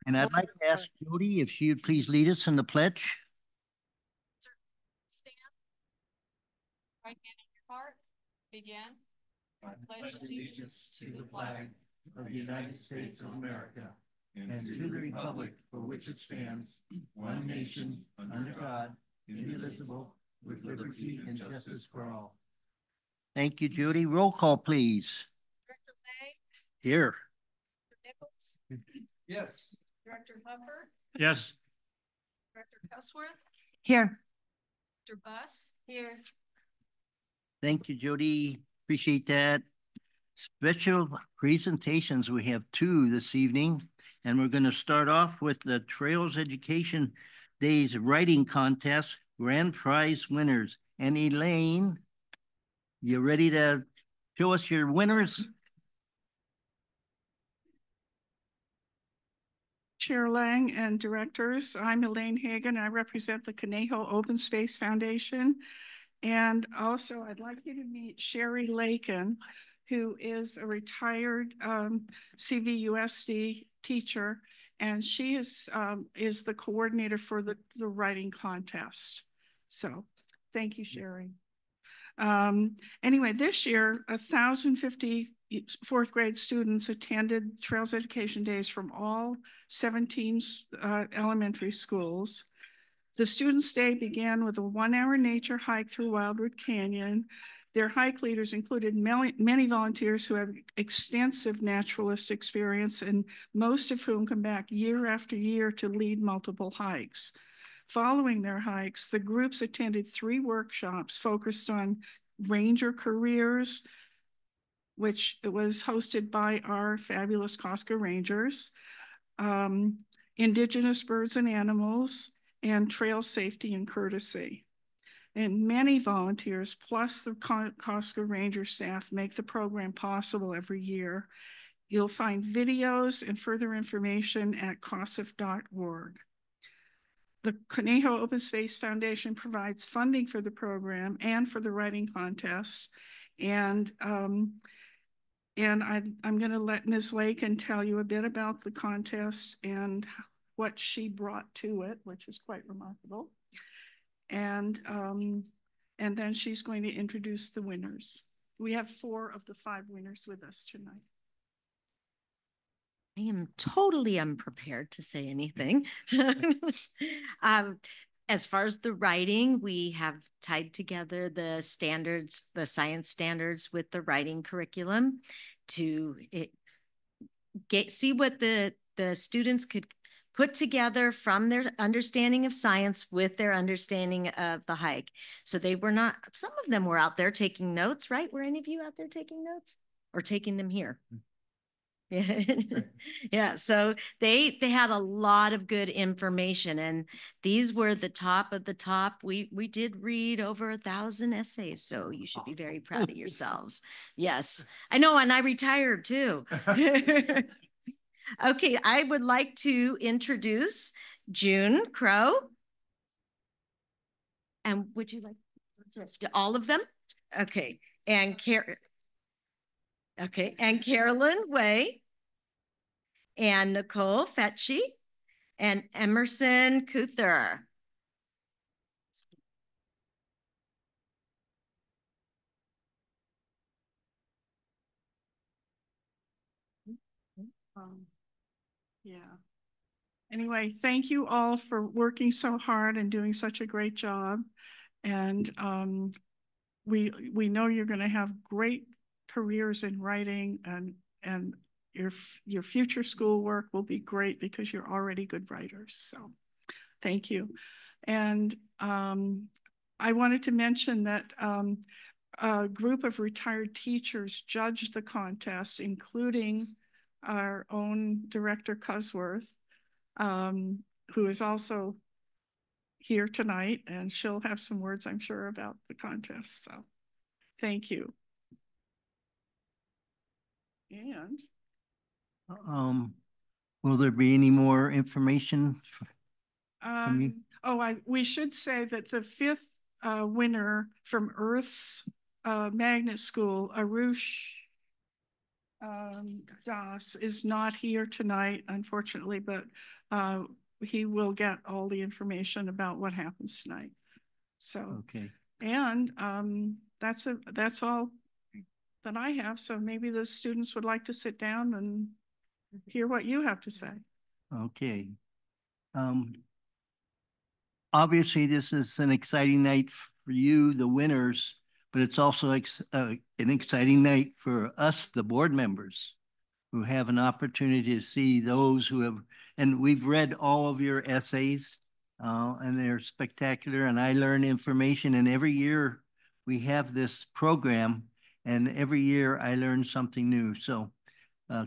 And I'd like to ask Jody if she would please lead us in the pledge. Stand. Right hand on your heart. Begin. I pledge allegiance to the flag of the United States of America and to the republic for which it stands, one nation, under God, indivisible, with liberty and justice for all. Thank you, Judy. Roll call, please. Director May. Here. Director Nichols. Yes. Director Huffer. Yes. Director Cusworth. Here. Director Buss. Here. Thank you, Jody. Appreciate that. Special presentations. We have two this evening, and we're going to start off with the Trails Education Days Writing Contest Grand Prize winners. And Elaine, you ready to show us your winners? Chair Lang and directors, I'm Elaine Hagan. I represent the Conejo Open Space Foundation. And also I'd like you to meet Sherry Lakin, who is a retired CVUSD teacher, and she is the coordinator for the writing contest. So thank you, Sherry. Anyway, this year, 1,050 fourth grade students attended Trails Education Days from all 17 elementary schools. The Students' Day began with a 1-hour nature hike through Wildwood Canyon. Their hike leaders included many volunteers who have extensive naturalist experience, and most of whom come back year after year to lead multiple hikes. Following their hikes, the groups attended 3 workshops focused on ranger careers, which was hosted by our fabulous Costco Rangers, indigenous birds and animals, and trail safety and courtesy. And many volunteers, plus the Costco Ranger staff, make the program possible every year. You'll find videos and further information at COSF.org. The Conejo Open Space Foundation provides funding for the program and for the writing contest. And I'm going to let Ms. Lakin tell you a bit about the contest and what she brought to it, which is quite remarkable. And then she's going to introduce the winners. We have 4 of the 5 winners with us tonight. I am totally unprepared to say anything. As far as the writing, we have tied together the standards, the science standards with the writing curriculum to see what the students could put together from their understanding of science with their understanding of the hike. So they were not, some of them were out there taking notes, right? Were any of you out there taking notes or taking them here? Yeah, so they had a lot of good information, and these were the top of the top. We did read over 1,000 essays, so you should be very proud of yourselves. Yes, I know, and I retired too. Okay, I would like to introduce June Crow. And would you like to all of them? Okay, and Carolyn Way, and Nicole Fetchy, and Emerson Kuther. Yeah. Anyway, thank you all for working so hard and doing such a great job. And we know you're going to have great careers in writing, and your future schoolwork will be great because you're already good writers. So thank you. And I wanted to mention that a group of retired teachers judged the contest, including our own Director Cusworth, who is also here tonight, and she'll have some words, I'm sure, about the contest. So thank you. And will there be any more information from you? We should say that the 5th winner from Earth's Magnet School, Arush Das is not here tonight, unfortunately, but he will get all the information about what happens tonight. So, Okay. and that's all that I have. So maybe the students would like to sit down and hear what you have to say. Okay. Obviously, this is an exciting night for you, the winners, but it's also an exciting night for us, the board members, who have an opportunity to see those who have, and we've read all of your essays, and they're spectacular, and I learn information, and every year we have this program, and every year I learn something new. So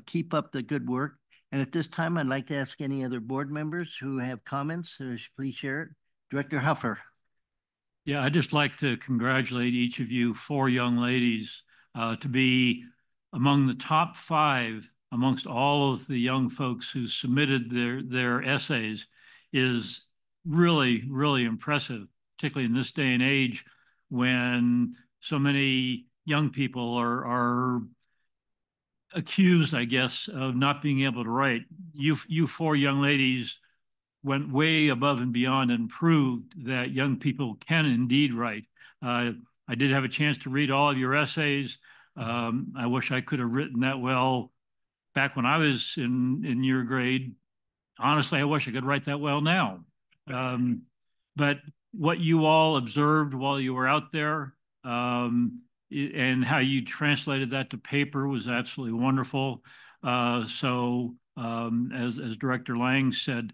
keep up the good work. And at this time, I'd like to ask any other board members who have comments, please share it. Director Huffer. Yeah, I'd just like to congratulate each of you, 4 young ladies, to be among the top 5 amongst all of the young folks who submitted their essays is really, really impressive, particularly in this day and age when so many young people are accused, I guess, of not being able to write. You 4 young ladies went way above and beyond and proved that young people can indeed write. I did have a chance to read all of your essays. I wish I could have written that well back when I was in your grade. Honestly, I wish I could write that well now. But what you all observed while you were out there, and how you translated that to paper was absolutely wonderful. So as Director Lang said,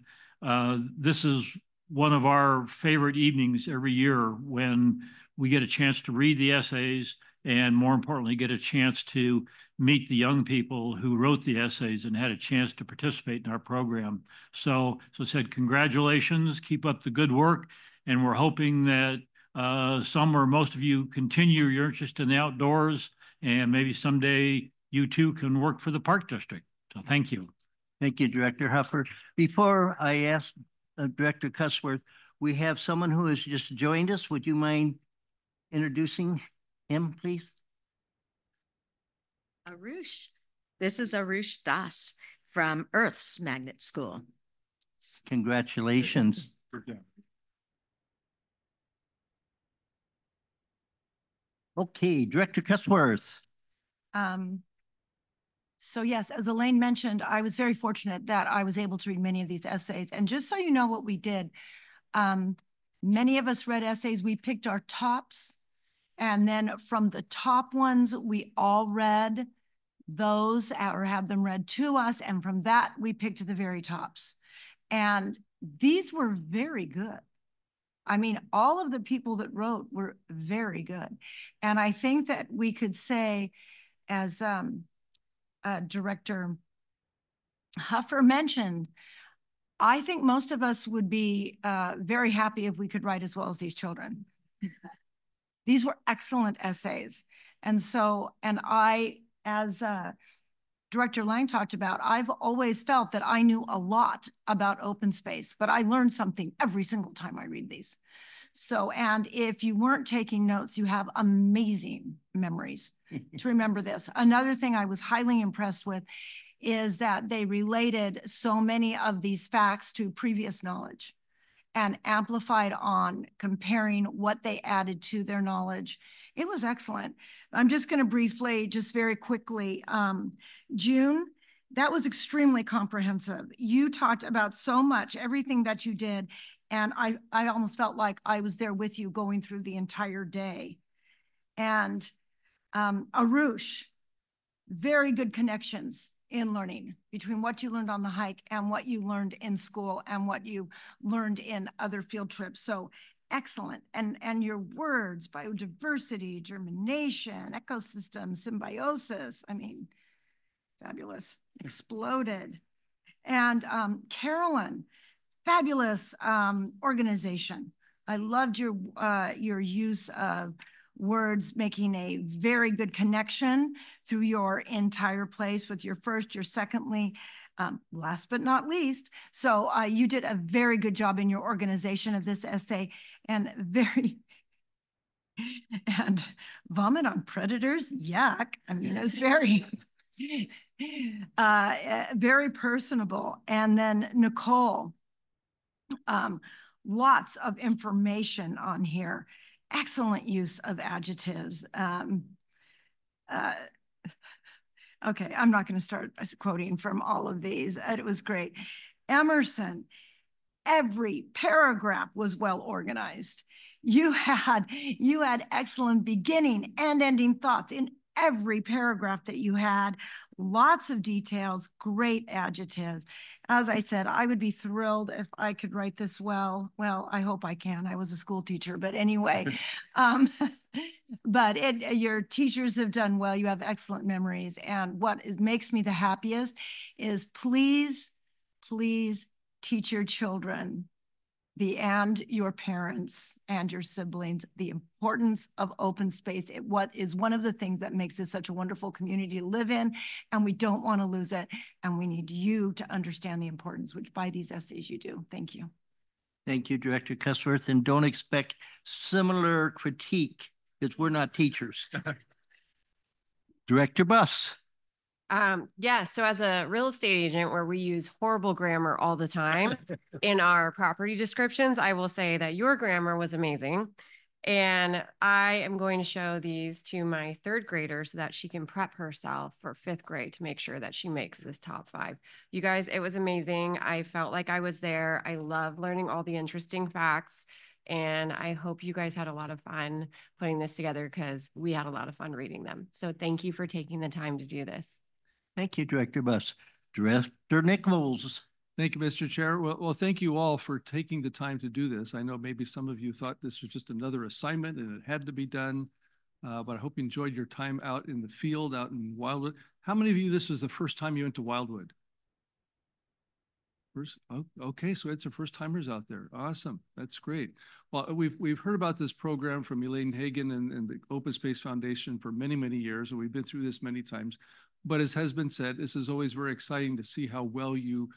this is one of our favorite evenings every year when we get a chance to read the essays and, more importantly, get a chance to meet the young people who wrote the essays and had a chance to participate in our program. So I said, congratulations, keep up the good work. And we're hoping that some or most of you continue your interest in the outdoors, and maybe someday you too can work for the Park District. So thank you. Thank you, Director Huffer. Before I ask Director Cusworth, we have someone who has just joined us. Would you mind introducing him, please? Arush. This is Arush Das from Earth's Magnet School. Congratulations. Okay, Director Cusworth. So yes, as Elaine mentioned, I was very fortunate that I was able to read many of these essays. And just so you know what we did, many of us read essays, we picked our tops. And then from the top ones, we all read those or had them read to us. And from that, we picked the very tops. And these were very good. I mean, all of the people that wrote were very good. And I think that we could say, as Director Huffer mentioned, I think most of us would be very happy if we could write as well as these children. These were excellent essays. And so, and I, as Director Lang talked about, I've always felt that I knew a lot about open space, but I learned something every single time I read these. So, and if you weren't taking notes, you have amazing memories to remember this. Another thing I was highly impressed with is that they related so many of these facts to previous knowledge and amplified on comparing what they added to their knowledge. It was excellent. I'm just going to briefly, just very quickly, June, that was extremely comprehensive. You talked about so much, everything that you did, and I almost felt like I was there with you going through the entire day. And Arush, very good connections in learning between what you learned on the hike and what you learned in school and what you learned in other field trips. So excellent. And your words, biodiversity, germination, ecosystem, symbiosis, I mean, fabulous, exploded. And Carolyn, fabulous organization. I loved your use of words, making a very good connection through your entire place with your first, your secondly, last but not least. So you did a very good job in your organization of this essay, and and vomit on predators, yuck. I mean, it's very, Very personable. And then Nicole, lots of information on here. Excellent use of adjectives. Okay, I'm not going to start quoting from all of these. It was great. Emerson, every paragraph was well organized. You had excellent beginning and ending thoughts in every paragraph that you had. Lots of details, great adjectives. As I said, I would be thrilled if I could write this well. Well, I hope I can. I was a school teacher, but anyway. But your teachers have done well. You have excellent memories. And makes me the happiest is please teach your children and your parents and your siblings the importance of open space. What is one of the things that makes this such a wonderful community to live in, and we don't want to lose it. And we need you to understand the importance, which by these essays you do. Thank you. Thank you, Director Cusworth, and don't expect similar critique because we're not teachers. Director Buss. Yeah, so as a real estate agent where we use horrible grammar all the time in our property descriptions, I will say that your grammar was amazing. And I am going to show these to my third grader so that she can prep herself for fifth grade to make sure that she makes this top 5. You guys, it was amazing. I felt like I was there. I love learning all the interesting facts. And I hope you guys had a lot of fun putting this together because we had a lot of fun reading them. So thank you for taking the time to do this. Thank you, Director Buss. Director Nichols. Thank you, Mr. Chair. Well, thank you all for taking the time to do this. I know maybe some of you thought this was just another assignment and it had to be done, but I hope you enjoyed your time out in the field, out in Wildwood. How many of you, this was the first time you went to Wildwood? Okay, so it's the first timers out there. Awesome, that's great. Well, we've heard about this program from Elaine Hagan and the Open Space Foundation for many, many years, and we've been through this many times. But as has been said, this is always very exciting to see how well you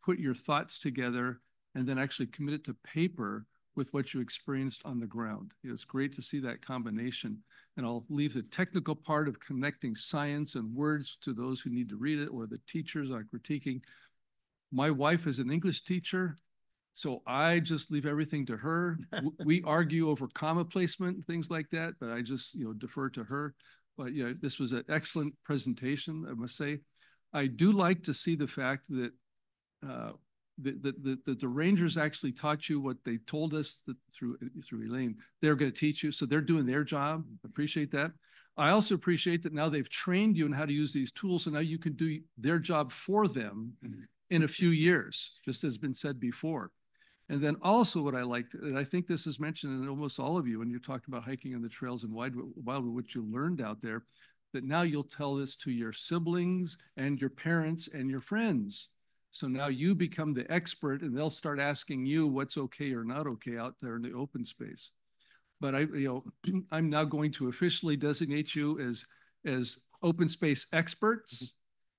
put your thoughts together and then actually commit it to paper with what you experienced on the ground. It's great to see that combination. And I'll leave the technical part of connecting science and words to those who need to read it or the teachers are critiquing. My wife is an English teacher, so I just leave everything to her. We argue over comma placement and things like that, but I just defer to her. But this was an excellent presentation, I must say. I do like to see the fact that the Rangers actually taught you what they told us through Elaine. They're going to teach you, so they're doing their job. Appreciate that. I also appreciate that now they've trained you in how to use these tools, and now you can do their job for them in a few years, just as been said before. And then also what I liked, and I think this is mentioned in almost all of you when you talked about hiking on the trails in Wildwood, what you learned out there, that now you'll tell this to your siblings and your parents and your friends. So now you become the expert and they'll start asking you what's okay or not okay out there in the open space. But I'm now going to officially designate you as open space experts,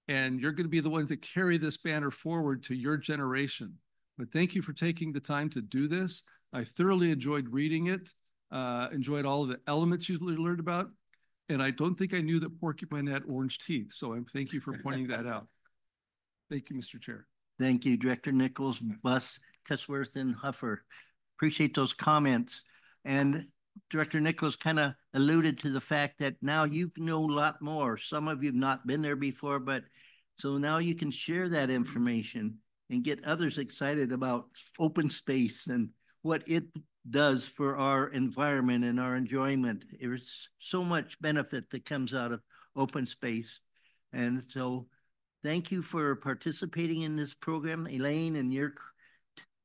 and you're going to be the ones that carry this banner forward to your generation. But thank you for taking the time to do this. I thoroughly enjoyed reading it, enjoyed all of the elements you learned about. And I don't think I knew that porcupine had orange teeth. So thank you for pointing that out. Thank you, Mr. Chair. Thank you, Director Nichols, Buss, Cusworth, and Huffer. Appreciate those comments. And Director Nichols kind of alluded to the fact that now you know a lot more. Some of you have not been there before, but so now you can share that information and get others excited about open space and what it does for our environment and our enjoyment. There's so much benefit that comes out of open space. And so thank you for participating in this program, Elaine and your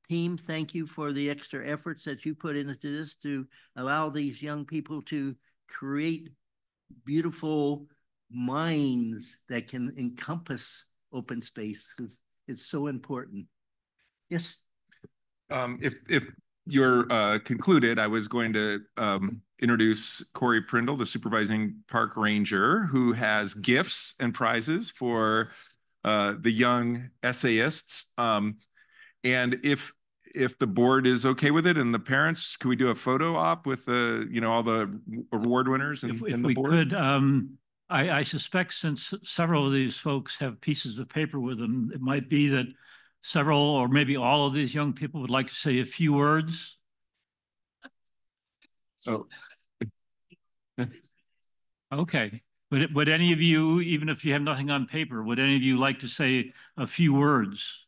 team. Thank you for the extra efforts that you put into this to allow these young people to create beautiful minds that can encompass open space. It's so important. Yes. If you're concluded, I was going to introduce Corey Prindle, the supervising park ranger, who has gifts and prizes for the young essayists. And if the board is okay with it and the parents, could we do a photo op with the all the award winners and if the we board? could, I suspect since several of these folks have pieces of paper with them, it might be that several or maybe all of these young people would like to say a few words. Oh. Okay. Would any of you, even if you have nothing on paper, would any of you like to say a few words?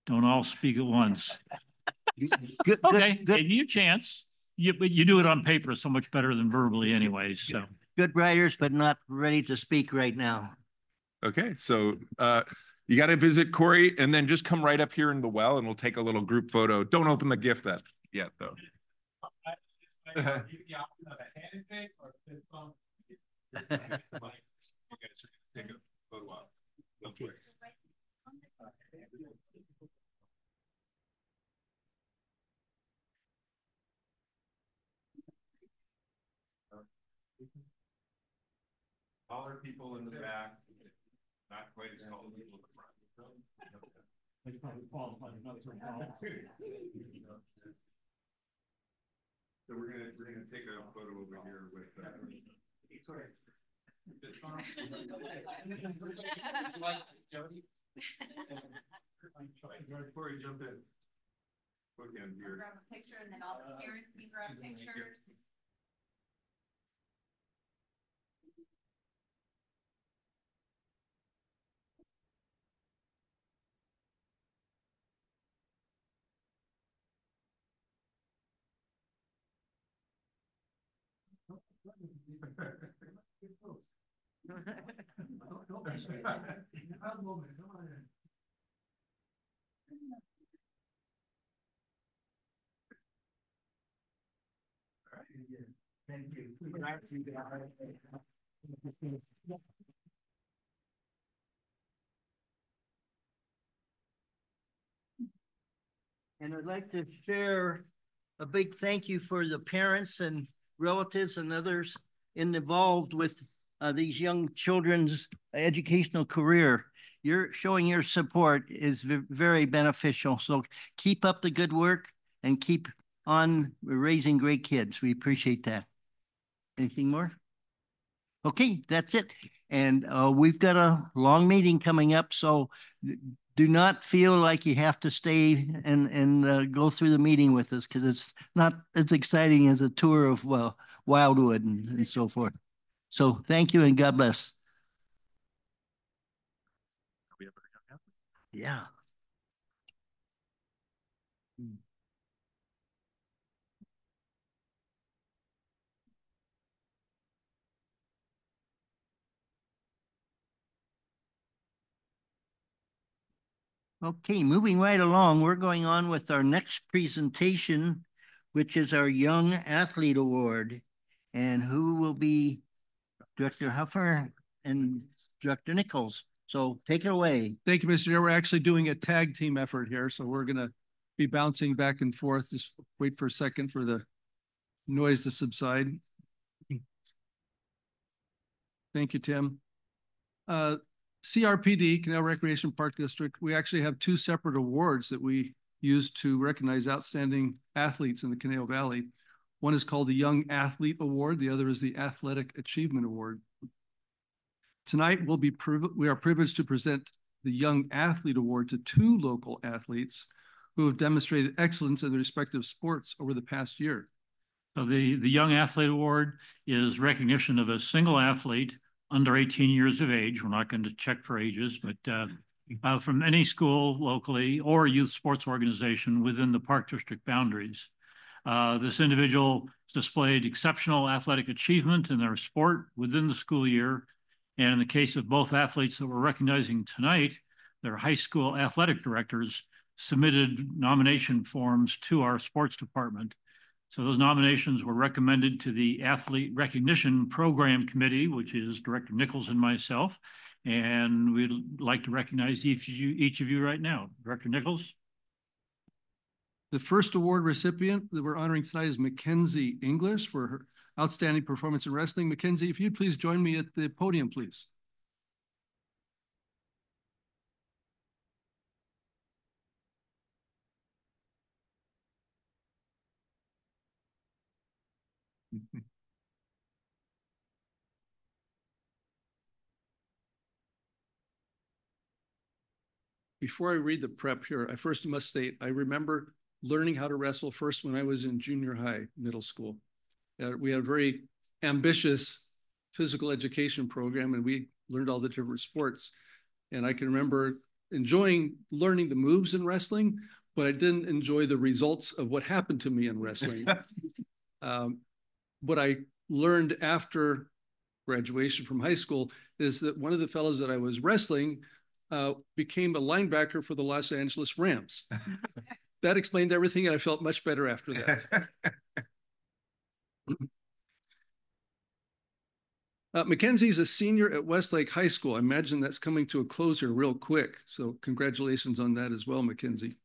Don't all speak at once. Good, Okay, good, good, give you a chance. But you do it on paper so much better than verbally anyways, so. good writers, but not ready to speak right now. Okay, so you got to visit Corey and then just come right up here in the well and we'll take a little group photo. Don't open the gift that yet though. You guys are gonna take a photo op. Okay. Taller people in the back, not quite as tall people in the front. So we're gonna take a photo over here with Corey, jump in. Bookend here. Grab a picture and then all the parents can grab pictures. Thank you. And I'd like to share a big thank you for the parents and relatives and others involved with these young children's educational career. You're showing your support is very beneficial. So keep up the good work and keep on raising great kids. We appreciate that. Anything more? Okay, that's it. And we've got a long meeting coming up, so do not feel like you have to stay and go through the meeting with us because it's not as exciting as a tour of Wildwood and so forth. So thank you and God bless. Yeah. Okay, moving right along, we're going on with our next presentation, which is our Young Athlete Award. And who will be Director Huffer and Director Nichols. So take it away. Thank you, Mr. Chair. We're actually doing a tag team effort here, so we're going to be bouncing back and forth. Just wait for a second for the noise to subside. Thank you, Tim. CRPD, Canal Recreation Park District, we actually have two separate awards that we use to recognize outstanding athletes in the Conejo Valley. One is called the Young Athlete Award. The other is the Athletic Achievement Award. Tonight, we are privileged to present the Young Athlete Award to two local athletes who have demonstrated excellence in their respective sports over the past year. So the Young Athlete Award is recognition of a single athlete under 18 years of age. We're not going to check for ages, but from any school locally or youth sports organization within the Park District boundaries. This individual displayed exceptional athletic achievement in their sport within the school year. And in the case of both athletes that we're recognizing tonight, their high school athletic directors submitted nomination forms to our sports department. So those nominations were recommended to the Athlete Recognition Program Committee, which is Director Nichols and myself. And we'd like to recognize each of you right now. Director Nichols. The first award recipient that we're honoring tonight is Mackenzie English for her outstanding performance in wrestling. Mackenzie, if you'd please join me at the podium, please. before I read the prep here, I first must state, I remember learning how to wrestle first when I was in junior high, middle school. We had a very ambitious physical education program, and we learned all the different sports. And I can remember enjoying learning the moves in wrestling, but I didn't enjoy the results of what happened to me in wrestling. What I learned after graduation from high school is that one of the fellows that I was wrestling became a linebacker for the Los Angeles Rams. That explained everything, and I felt much better after that. Mackenzie's a senior at Westlake High School. I imagine that's coming to a close here real quick. So congratulations on that as well, Mackenzie.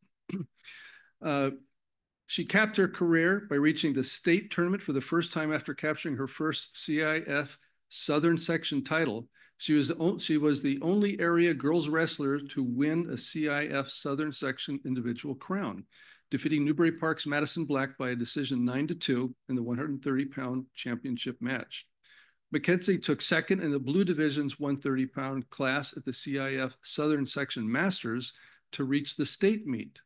She capped her career by reaching the state tournament for the first time after capturing her first CIF Southern Section title. She was the only area girls wrestler to win a CIF Southern Section individual crown, defeating Newbury Park's Madison Black by a decision 9-2 in the 130-pound championship match. Mackenzie took second in the Blue Division's 130-pound class at the CIF Southern Section Masters to reach the state meet.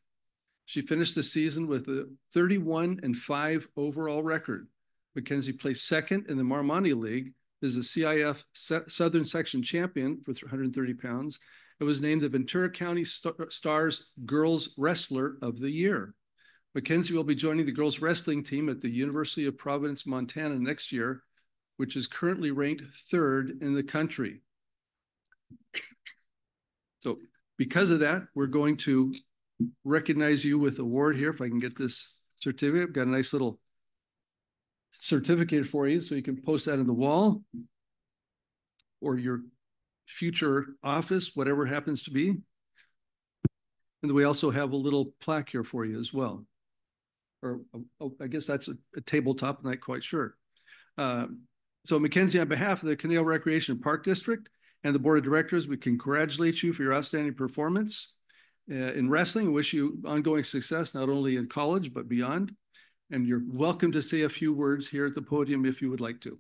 She finished the season with a 31-5 overall record. Mackenzie placed second in the Marmani League as the CIF Southern Section champion for 130 pounds. It was named the Ventura County Stars Girls Wrestler of the Year. Mackenzie will be joining the girls wrestling team at the University of Providence, Montana next year, which is currently ranked 3rd in the country. So because of that, we're going to recognize you with an award here. If I can get this certificate, I've got a nice little certificate for you so you can post that on the wall or your future office, whatever it happens to be. And we also have a little plaque here for you as well. Or I guess that's a tabletop, I'm not quite sure. So Mackenzie, on behalf of the Conejo Recreation and Park District and the Board of Directors, we congratulate you for your outstanding performance in wrestling. Wish you ongoing success, not only in college, but beyond. And you're welcome to say a few words here at the podium if you would like to.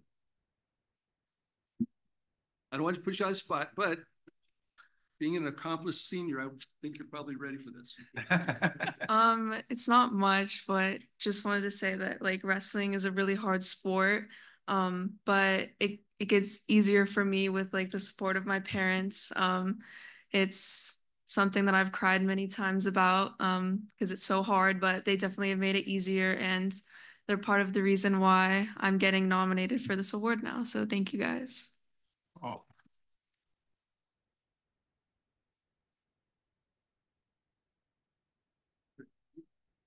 I don't want to push you on the spot, but being an accomplished senior, I think you're probably ready for this. It's not much, but just wanted to say that like wrestling is a really hard sport. But it gets easier for me with like the support of my parents. It's something that I've cried many times about because it's so hard, but they definitely have made it easier, and they're part of the reason why I'm getting nominated for this award now. So thank you guys. Oh.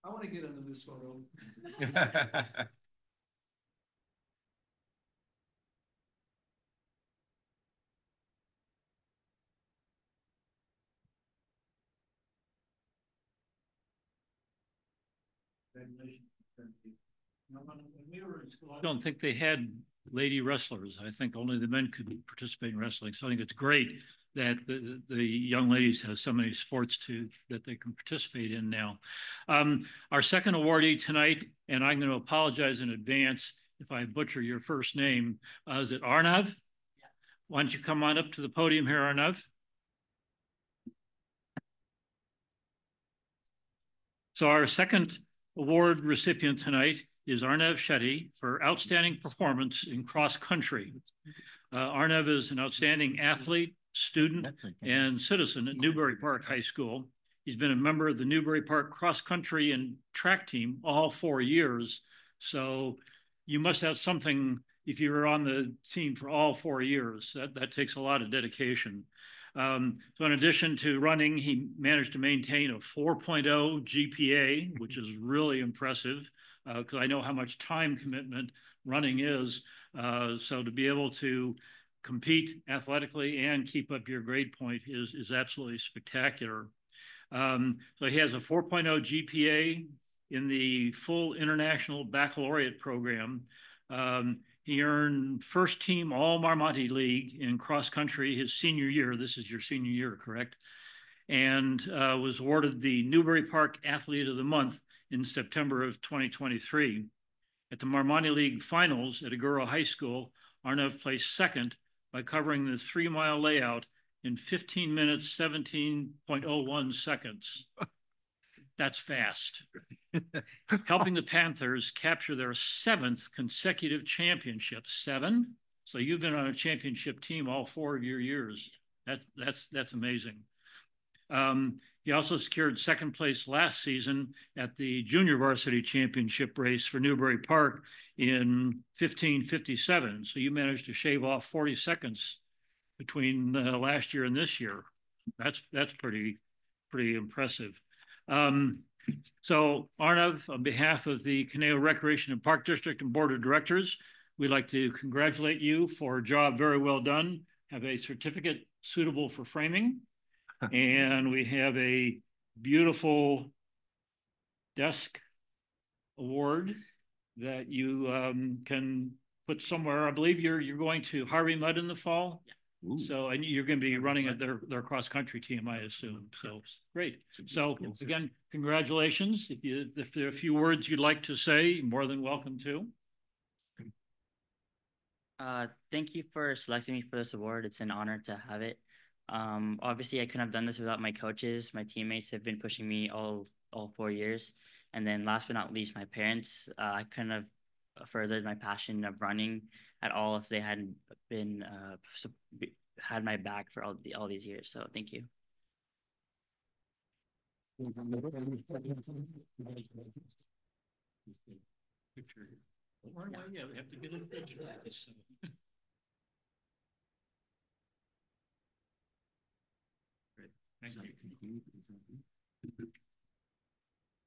I want to get into this photo. I don't think they had lady wrestlers. I think only the men could participate in wrestling. So I think it's great that the young ladies have so many sports that they can participate in now. Our second awardee tonight, and I'm going to apologize in advance if I butcher your first name, is it Arnav? Yeah. Why don't you come on up to the podium here, Arnav? So our second award recipient tonight is Arnav Shetty for outstanding performance in cross country. Arnav is an outstanding athlete, student, and citizen at Newbury Park High School. He's been a member of the Newbury Park cross country and track team all 4 years. So you must have something if you were on the team for all 4 years. That takes a lot of dedication. So in addition to running, he managed to maintain a 4.0 GPA, which is really impressive because I know how much time commitment running is. So to be able to compete athletically and keep up your grade point is absolutely spectacular. So he has a 4.0 GPA in the full international baccalaureate program. He earned first team All Marmonte League in cross country his senior year. This is your senior year, correct? And was awarded the Newbury Park Athlete of the Month in September of 2023. At the Marmonte League finals at Agoura High School, Arnav placed second by covering the 3-mile layout in 15 minutes, 17.01 seconds. That's fast. Helping the Panthers capture their 7th consecutive championship. 7? So you've been on a championship team all 4 of your years. That's amazing. He also secured 2nd place last season at the junior varsity championship race for Newbury Park in 15:57. So you managed to shave off 40 seconds between last year and this year. That's pretty impressive. So Arnav, on behalf of the Conejo Recreation and Park District and Board of Directors, we'd like to congratulate you for a job very well done. Have a certificate suitable for framing. And we have a beautiful desk award that you can put somewhere. I believe you're going to Harvey Mudd in the fall. Ooh. So, and you're going to be running at their cross country team, I assume. So great. So again, congratulations. If there are a few words you'd like to say, you're more than welcome to. Thank you for selecting me for this award. It's an honor to have it. Obviously I couldn't have done this without my coaches. My teammates have been pushing me all 4 years. And then last but not least, my parents. I couldn't have furthered my passion of running at all if they hadn't been had my back for all these years. So thank you. Yeah, we have to get a picture. Thank you.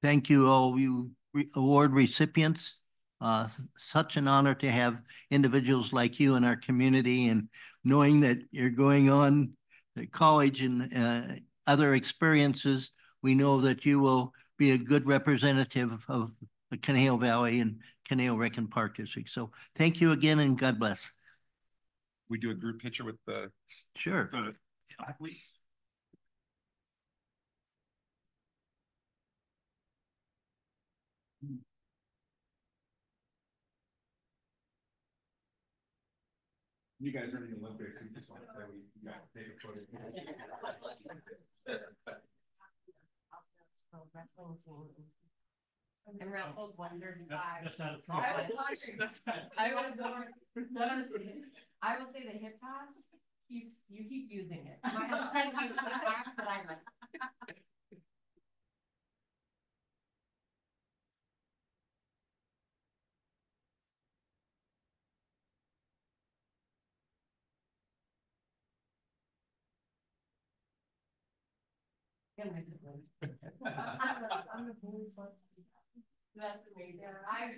Thank you, all you award recipients. Such an honor to have individuals like you in our community, and knowing that you're going on to college and other experiences, we know that you will be a good representative of the Conejo Valley and Conejo Rec and Park District. So thank you again, and God bless. We do a group picture with the athletes. You guys are in the Olympics. We just want to say we got to take a photo. And wrestled 135. That's not a I will say the hip toss you keep using it. My friend uses the back, but I like it. I'm the police once. That's amazing.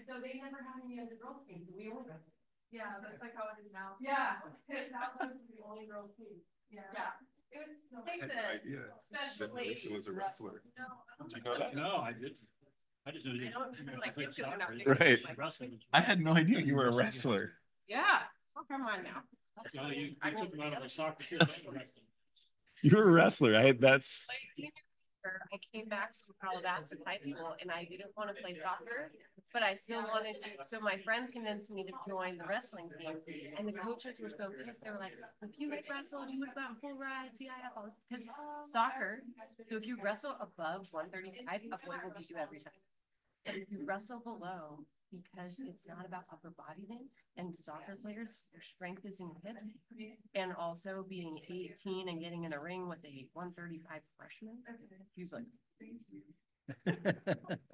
So they never had me as a girls team, so we only wrestled. Yeah, that's like how it is now. Yeah, that was the only girls team. Yeah. It was like the special lady. Lisa was a wrestler. No, Did you know that? No, I didn't. I just knew Right. I had no idea you were a wrestler. Yeah. Oh, come on now. So you took them out of the soccer. You were a wrestler. That's. I came back from Calabasas High School and I didn't want to play soccer, but I still wanted to. So my friends convinced me to join the wrestling team, and the coaches were so pissed. They were like, "If you had wrestled, you would have gotten full ride, CIF, all this." Because soccer. So if you wrestle above 135, a boy will beat you every time. But if you wrestle below, because it's not about upper body then, and soccer players, their strength is in your hips, and also being 18 and getting in a ring with a 135 freshman, he's like,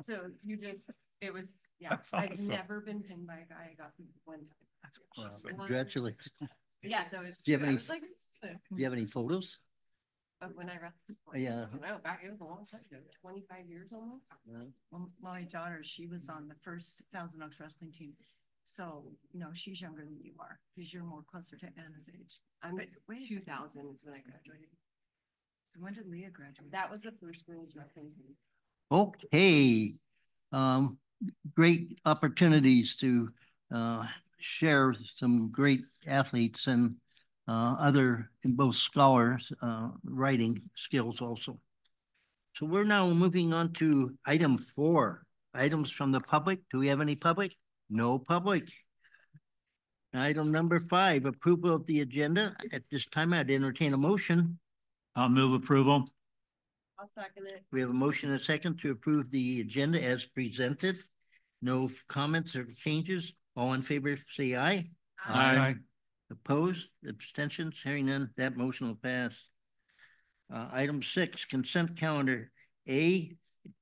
so it was, yeah. That's awesome. I've never been pinned by a guy. I got pinned one time. That's awesome. Congratulations. Yeah, so it's. Do you have any photos? Of when I wrestled. Yeah. No, back, it was a long time ago, 25 years almost. Well, my daughter, she was on the first Thousand Oaks wrestling team. So, she's younger than you are, because you're more closer to Anna's age. I'm But wait a second. 2000 is when I graduated. So when did Leah graduate? That was the first girls wrestling team. Okay. Great opportunities to share some great athletes and other in both scholars, writing skills also. So we're now moving on to item 4, items from the public. Do we have any public? No public. Item number 5, approval of the agenda. At this time, I'd entertain a motion. I'll move approval. I'll second it. We have a motion and a second to approve the agenda as presented. No comments or changes. All in favor, say aye. Aye. Opposed, abstentions, hearing none, that motion will pass. Item 6, consent calendar. A,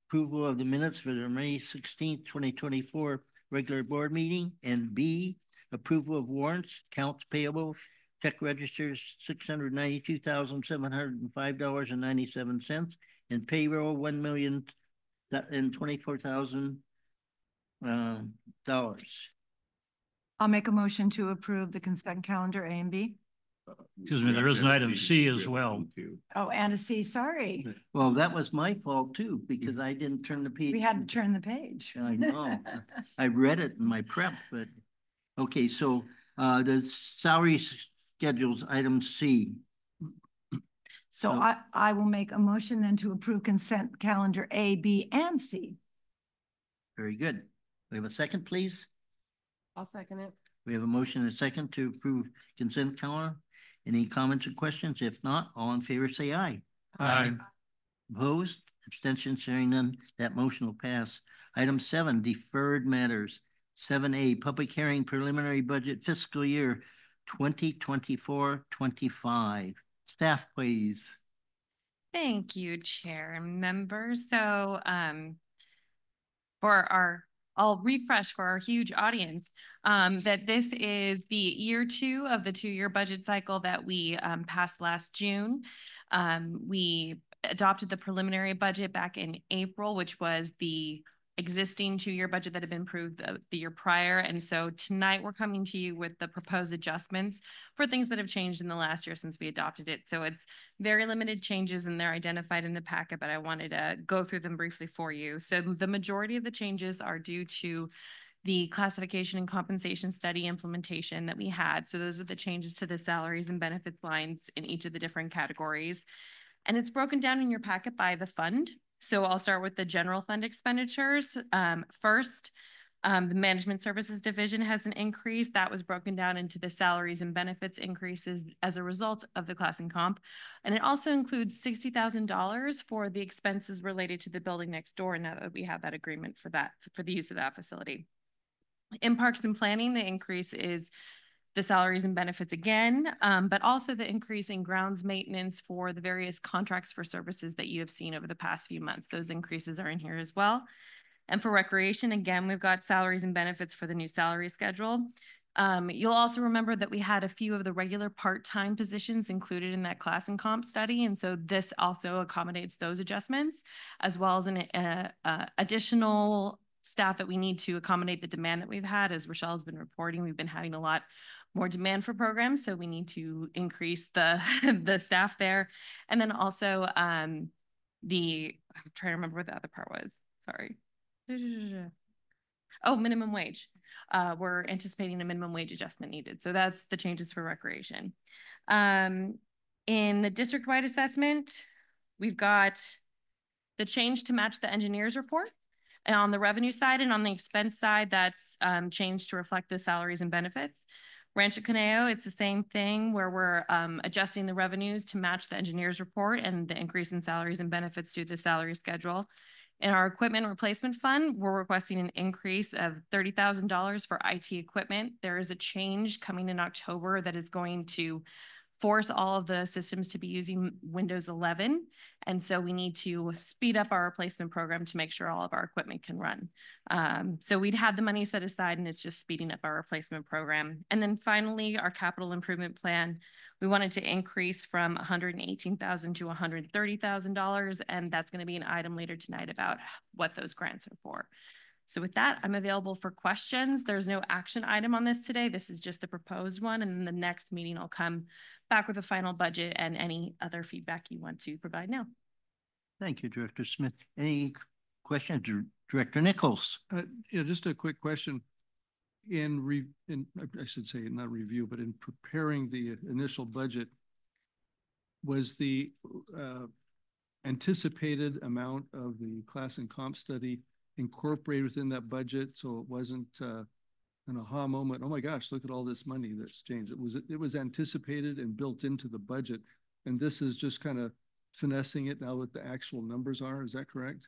approval of the minutes for the May 16th, 2024 regular board meeting. And B, approval of warrants, accounts payable, check registers, $692,705.97, and payroll $1,024,000. I'll make a motion to approve the consent calendar A and B. Excuse me, there is an item C as well. Oh, and a C, sorry. Well, that was my fault too, because I didn't turn the page. We had to turn the page. I know. I read it in my prep, but, okay, so the salary schedules, item C. So I will make a motion then to approve consent calendar A, B, and C. Very good. We have a second, please. I'll second it. We have a motion and a second to approve consent calendar. Any comments or questions? If not, all in favor say aye. Aye. Opposed, abstentions, hearing none, that motion will pass. Item 7, deferred matters. 7A, public hearing preliminary budget fiscal year 2024-25. Staff, please. Thank you, Chair and members. So I'll refresh for our huge audience that this is the year 2 of the 2-year budget cycle that we passed last June. We adopted the preliminary budget back in April, which was the existing 2-year budget that had been approved the year prior. And so tonight we're coming to you with the proposed adjustments for things that have changed in the last year since we adopted it. So it's very limited changes and they're identified in the packet, but I wanted to go through them briefly for you. So the majority of the changes are due to the classification and compensation study implementation that we had. So those are the changes to the salaries and benefits lines in each of the different categories. And it's broken down in your packet by the fund. So I'll start with the general fund expenditures. First, the management services division has an increase that was broken down into the salaries and benefits increases as a result of the class and comp. And it also includes $60,000 for the expenses related to the building next door. Now that we have that agreement for that, for the use of that facility. In parks and planning, the increase is the salaries and benefits again, but also the increase in grounds maintenance for the various contracts for services that you have seen over the past few months. Those increases are in here as well. And for recreation, again, we've got salaries and benefits for the new salary schedule. You'll also remember that we had a few of the regular part-time positions included in that class and comp study. And so this also accommodates those adjustments, as well as an additional staff that we need to accommodate the demand that we've had. As Rochelle has been reporting, we've been having a lot more demand for programs, so we need to increase the the staff there. And then also I'm trying to remember what the other part was. Sorry. Oh, minimum wage. We're anticipating a minimum wage adjustment needed. So that's the changes for recreation. In the district-wide assessment, we've got the change to match the engineer's report. And on the revenue side and on the expense side, that's changed to reflect the salaries and benefits. Rancho Conejo, it's the same thing where we're adjusting the revenues to match the engineer's report and the increase in salaries and benefits due to the salary schedule. In our equipment replacement fund, we're requesting an increase of $30,000 for IT equipment. There is a change coming in October that is going to force all of the systems to be using Windows 11. And so we need to speed up our replacement program to make sure all of our equipment can run. So we'd had the money set aside and it's just speeding up our replacement program. And then finally, our capital improvement plan, we wanted to increase from $118,000 to $130,000. And that's going to be an item later tonight about what those grants are for. So with that, I'm available for questions. There's no action item on this today. This is just the proposed one. And then the next meeting, I'll come back with a final budget and any other feedback you want to provide now. Thank you, Director Smith. Any questions, Director Nichols? Yeah, just a quick question. I should say not review, but in preparing the initial budget, was the anticipated amount of the class and comp study incorporated within that budget, so it wasn't an aha moment. Oh my gosh, look at all this money that's changed. It was anticipated and built into the budget. And this is just kind of finessing it now what the actual numbers are. Is that correct?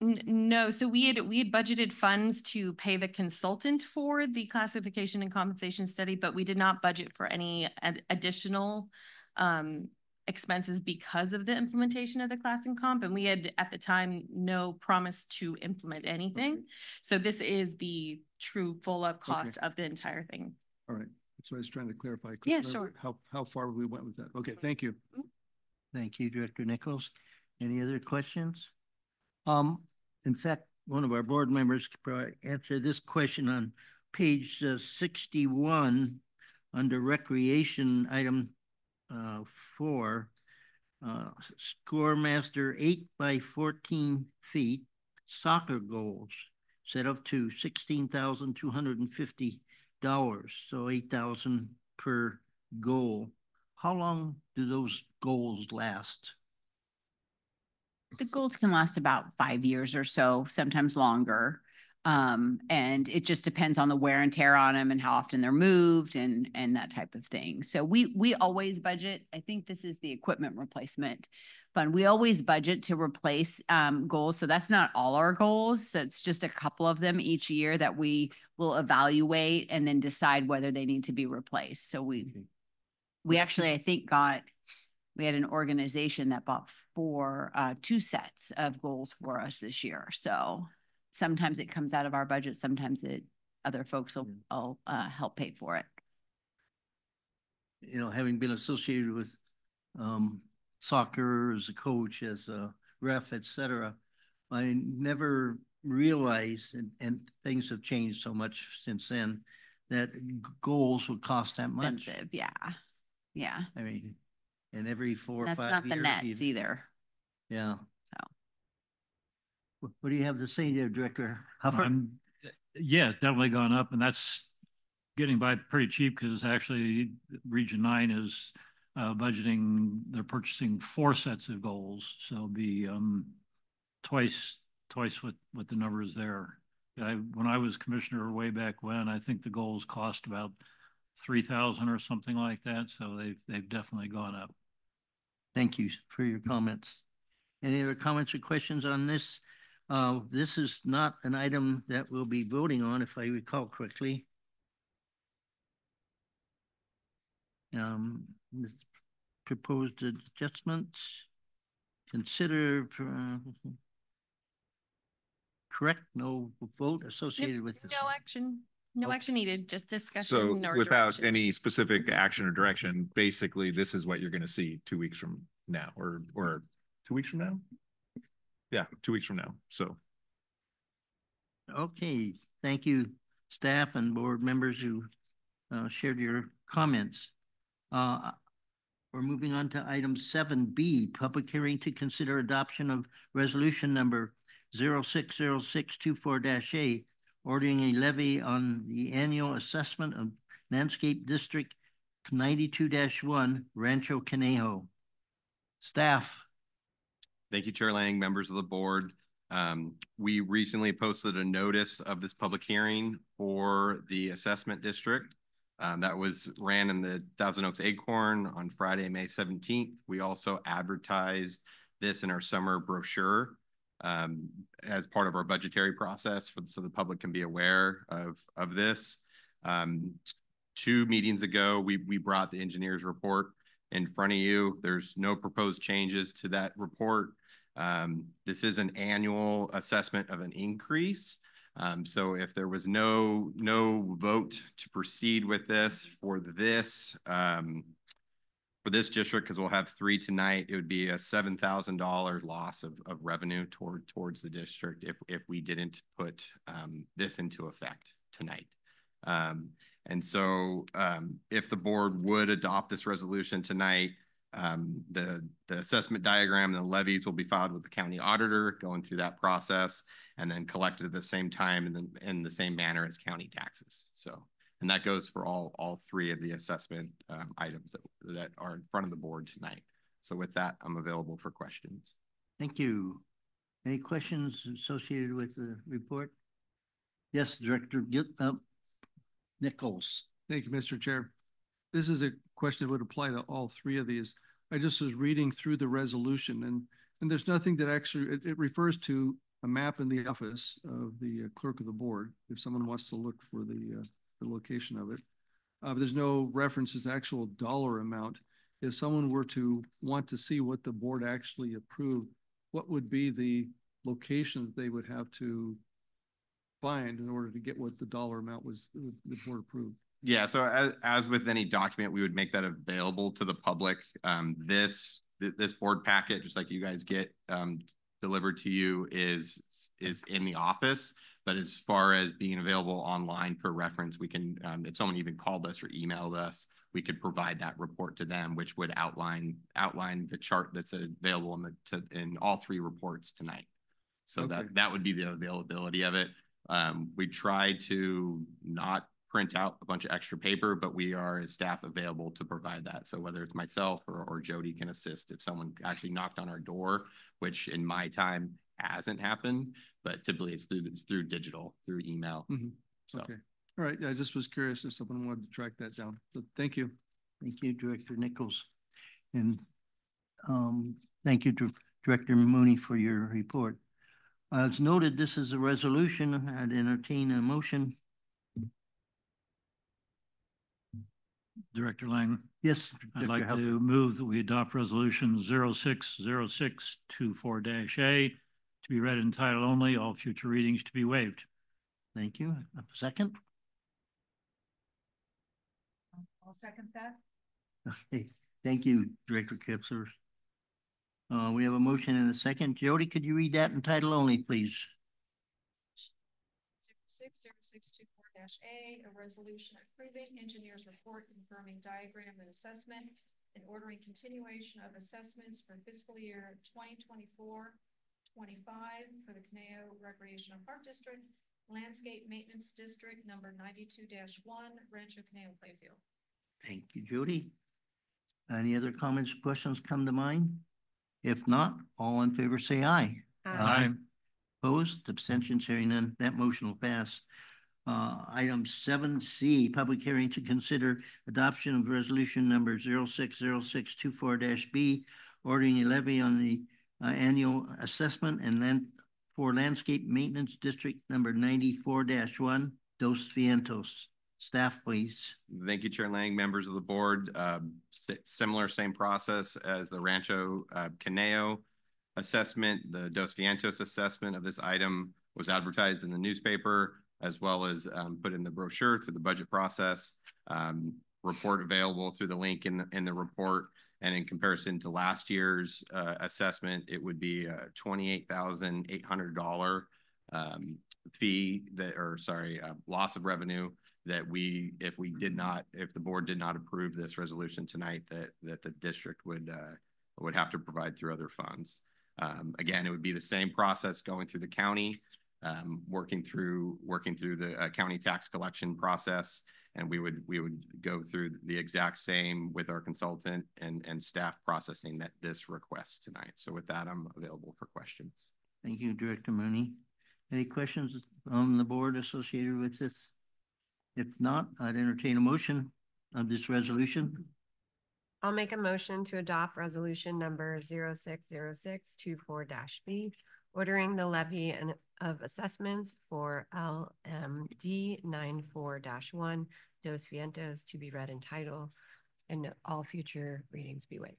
No, so we had budgeted funds to pay the consultant for the classification and compensation study, but we did not budget for any additional expenses because of the implementation of the class and comp. And we had at the time no promise to implement anything. Okay. So this is the true full up cost of the entire thing. All right. That's what I was trying to clarify. Yeah, sure. How far we went with that. Okay, thank you. Thank you, Director Nichols. Any other questions? In fact, one of our board members could probably answer this question on page 61 under recreation item 4. Score master 8 by 14 feet soccer goals set up to $16,250, so $8,000 per goal. How long do those goals last? The goals can last about 5 years or so, sometimes longer. And it just depends on the wear and tear on them and how often they're moved and that type of thing. So we always budget. I think this is the equipment replacement fund. We always budget to replace goals. So that's not all our goals. So it's just a couple of them each year that we will evaluate and then decide whether they need to be replaced. So we actually, I think, we had an organization that bought 2 sets of goals for us this year. So sometimes it comes out of our budget. Sometimes other folks will help pay for it. You know, having been associated with soccer as a coach, as a ref, etc., I never realized, and things have changed so much since then, that goals would cost that much. Expensive, yeah. Yeah. I mean, and every 4 or 5 years. That's not the nets either. Yeah. So. What do you have to say there, Director Huffer? Yeah, definitely gone up, and that's getting by pretty cheap because actually Region 9 is budgeting, they're purchasing 4 sets of goals. So it'll be twice what the number is there. When I was commissioner way back when, I think the goals cost about $3,000 or something like that. So they've definitely gone up. Thank you for your comments. Any other comments or questions on this? This is not an item that we'll be voting on, if I recall correctly. This proposed adjustments, consider correct, no vote associated with this. No action. No action needed, just discussion. So or without direction. any specific action or direction, basically this is what you're going to see 2 weeks from now, or 2 weeks from now. Yeah, 2 weeks from now. So. Okay, thank you, staff and board members who shared your comments. We're moving on to item 7B, public hearing to consider adoption of resolution number 060624-A, ordering a levy on the annual assessment of Landscape District 92-1, Rancho Conejo. Staff. Thank you, Chair Lang, members of the board. We recently posted a notice of this public hearing for the assessment district. That was ran in the Thousand Oaks Acorn on Friday, May 17th. We also advertised this in our summer brochure as part of our budgetary process so the public can be aware of this. 2 meetings ago, we brought the engineer's report in front of you. There's no proposed changes to that report. This is an annual assessment of an increase. So if there was no vote to proceed with this for this district, because we'll have 3 tonight, it would be a $7,000 loss of revenue towards the district if we didn't put this into effect tonight. And so if the board would adopt this resolution tonight, the assessment diagram and the levies will be filed with the county auditor, going through that process, and then collected at the same time and then in the same manner as county taxes. So, and that goes for all 3 of the assessment items that are in front of the board tonight. So with that, I'm available for questions. Thank you. Any questions associated with the report? Yes, Director Nichols. Thank you, Mr. Chair. This is a question that would apply to all three of these. I just was reading through the resolution and there's nothing that actually, it refers to a map in the office of the clerk of the board, if someone wants to look for the location of it. But there's no references to actual dollar amount. If someone were to want to see what the board actually approved, what would be the location that they would have to find in order to get what the dollar amount was the board approved? Yeah, so as with any document, we would make that available to the public. This board packet, just like you guys get delivered to you, is in the office. But as far as being available online for reference, we can, if someone even called us or emailed us, we could provide that report to them, which would outline the chart that's available in all three reports tonight. So okay. that would be the availability of it. We try to not print out a bunch of extra paper, but we are as staff available to provide that. So whether it's myself or Jody can assist if someone actually knocked on our door, which in my time hasn't happened, but typically it's through digital, through email. Mm-hmm. So. Okay. All right. I just was curious if someone wanted to track that down. So thank you. Thank you, Director Nichols. And thank you to Director Mooney for your report. As noted, this is a resolution. I'd entertain a motion. Director Lang. Yes, I'd like to move that we adopt resolution 060624-A to be read in title only, all future readings to be waived. Thank you. A second? I'll second that. Okay. Thank you, Director Kipser. We have a motion and a second. Jody, could you read that in title only, please? 060624-A, a resolution approving engineer's report confirming diagram and assessment and ordering continuation of assessments for fiscal year 2024-25 for the Conejo Recreational Park District, Landscape Maintenance District number 92-1, Rancho Conejo Playfield. Thank you, Jody. Any other comments, questions come to mind? If not, all in favor say aye. Aye. Opposed, abstentions, hearing none, that motion will pass. Item 7C, public hearing to consider adoption of resolution number 060624-B, ordering a levy on the annual assessment and for landscape maintenance district number 94-1, Dos Vientos. Staff, please. Thank you, Chair Lang, members of the board. Same process as the Rancho Conejo assessment. The Dos Vientos assessment of this item was advertised in the newspaper, as well as put in the brochure through the budget process. Report available through the link in the report. And in comparison to last year's assessment, it would be a $28,800 loss of revenue that if the board did not approve this resolution tonight, that the district would have to provide through other funds. Again, it would be the same process going through the county, working through the county tax collection process, and we would go through the exact same with our consultant and staff processing this request tonight. So with that, I'm available for questions. Thank you, Director Mooney. Any questions on the board associated with this? If not, I'd entertain a motion of this resolution. I'll make a motion to adopt resolution number 060624-B, ordering the levy of assessments for LMD 94-1 Dos Vientos to be read in title and all future readings be waived.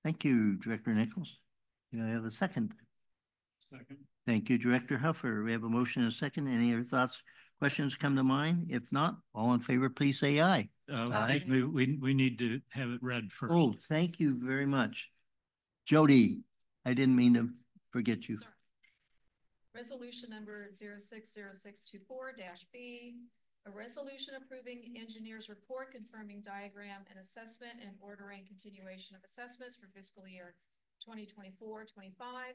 Thank you, Director Nichols. Do I have a second? Second. Thank you, Director Huffer. We have a motion and a second. Any other thoughts, questions come to mind? If not, all in favor, please say aye. Aye. We need to have it read first. Oh, thank you very much. Jody, I didn't mean to forget you. Sorry. Resolution number 060624-B, a resolution approving engineer's report confirming diagram and assessment and ordering continuation of assessments for fiscal year 2024-25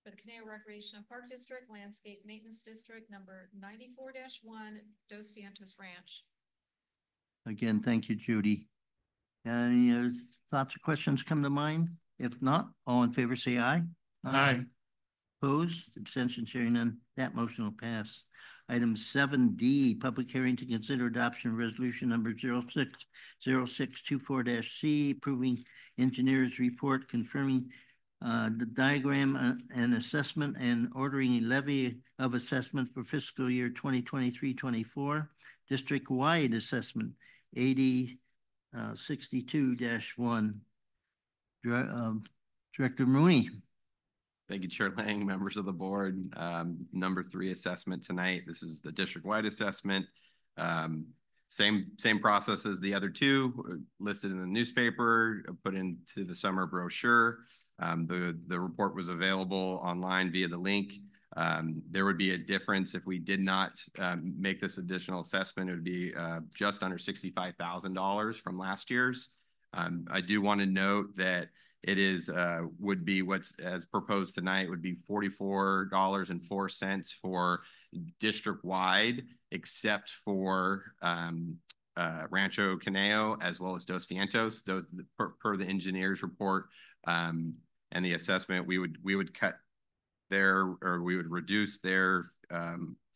for the Conejo Recreational Park District, Landscape Maintenance District number 94-1, Dos Vientos Ranch. Again, thank you, Judy. Any thoughts or questions come to mind? If not, all in favor say aye. Aye. Opposed, abstentions, hearing none, that motion will pass. Item 7D, public hearing to consider adoption of resolution number 060624-C, approving engineer's report confirming the diagram and assessment and ordering a levy of assessment for fiscal year 2023-24, district-wide assessment, AD 62-1. Director Mooney. Thank you, Chair Lang, members of the board. Number 3 assessment tonight. This is the district-wide assessment. Same process as the other two, listed in the newspaper, put into the summer brochure. The report was available online via the link. There would be a difference if we did not make this additional assessment. It would be just under $65,000 from last year's. I do want to note that it is would be what's as proposed tonight would be $44.04 for district-wide, except for Rancho Conejo as well as Dos Vientos. Those per the engineer's report and the assessment, we would cut their, or we would reduce their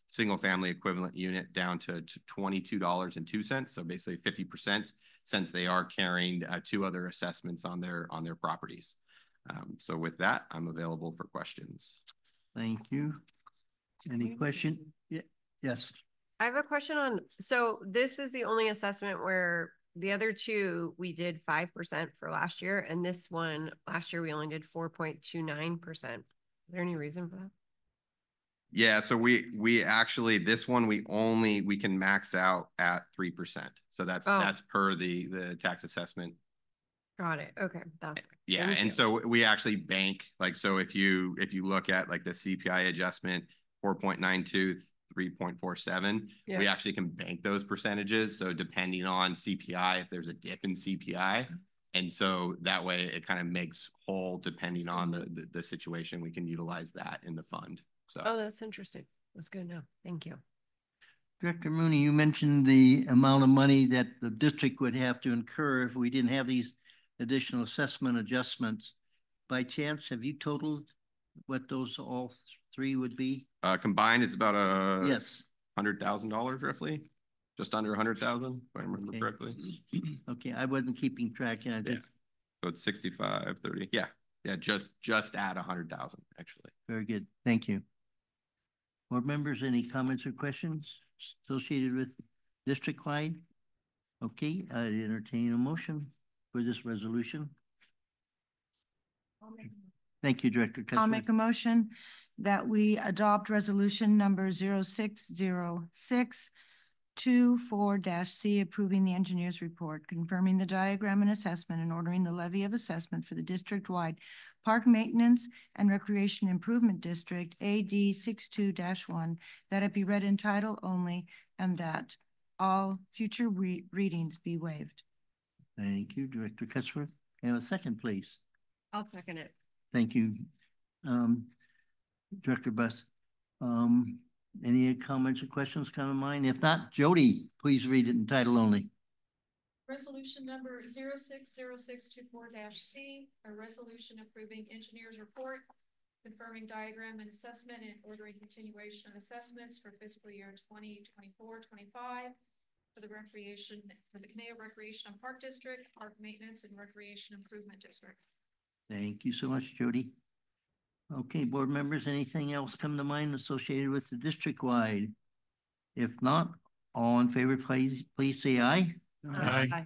single-family equivalent unit down to $22.02. So basically 50%, since they are carrying 2 other assessments on their properties. So with that, I'm available for questions. Thank you. Any question? Yeah. Yes. I have a question on, so this is the only assessment where the other 2, we did 5% for last year. And this one, last year, we only did 4.29%. Is there any reason for that? Yeah, so we actually, this one, we can max out at 3%. So that's per the tax assessment. Got it. Okay. Yeah, and so we actually bank, like, so if you look at like the CPI adjustment, 4.92, 3.47, we actually can bank those percentages. So depending on CPI, if there's a dip in CPI, and so that way it kind of makes whole depending on the situation, we can utilize that in the fund. So. Oh, that's interesting. That's good to know. Thank you. Director Mooney, you mentioned the amount of money that the district would have to incur if we didn't have these additional assessment adjustments. By chance, have you totaled what those all 3 would be? Combined, it's about $100,000 roughly, just under 100,000, if I remember correctly. Okay, I wasn't keeping track. And I just... So it's 65, 30. Yeah, just at 100,000 actually. Very good. Thank you. Board members, any comments or questions associated with district-wide? Okay, I entertain a motion for this resolution. Thank you, Director Cuthbert. I'll make a motion that we adopt resolution number 060624-C, approving the engineer's report, confirming the diagram and assessment, and ordering the levy of assessment for the district-wide Park Maintenance and Recreation Improvement District, AD 62-1, that it be read in title only, and that all future readings be waived. Thank you, Director Cuthbert. And a second, please. I'll second it. Thank you, Director Buss. Any comments or questions come to mind? If not, Jody, please read it in title only. Resolution number 060624-C, a resolution approving engineer's report, confirming diagram and assessment, and ordering continuation of assessments for fiscal year 2024-25 for the Conejo Recreation and Park District, Park Maintenance and Recreation Improvement District. Thank you so much, Jody. Okay, board members, anything else come to mind associated with the district-wide? If not, all in favor, please say aye. Aye.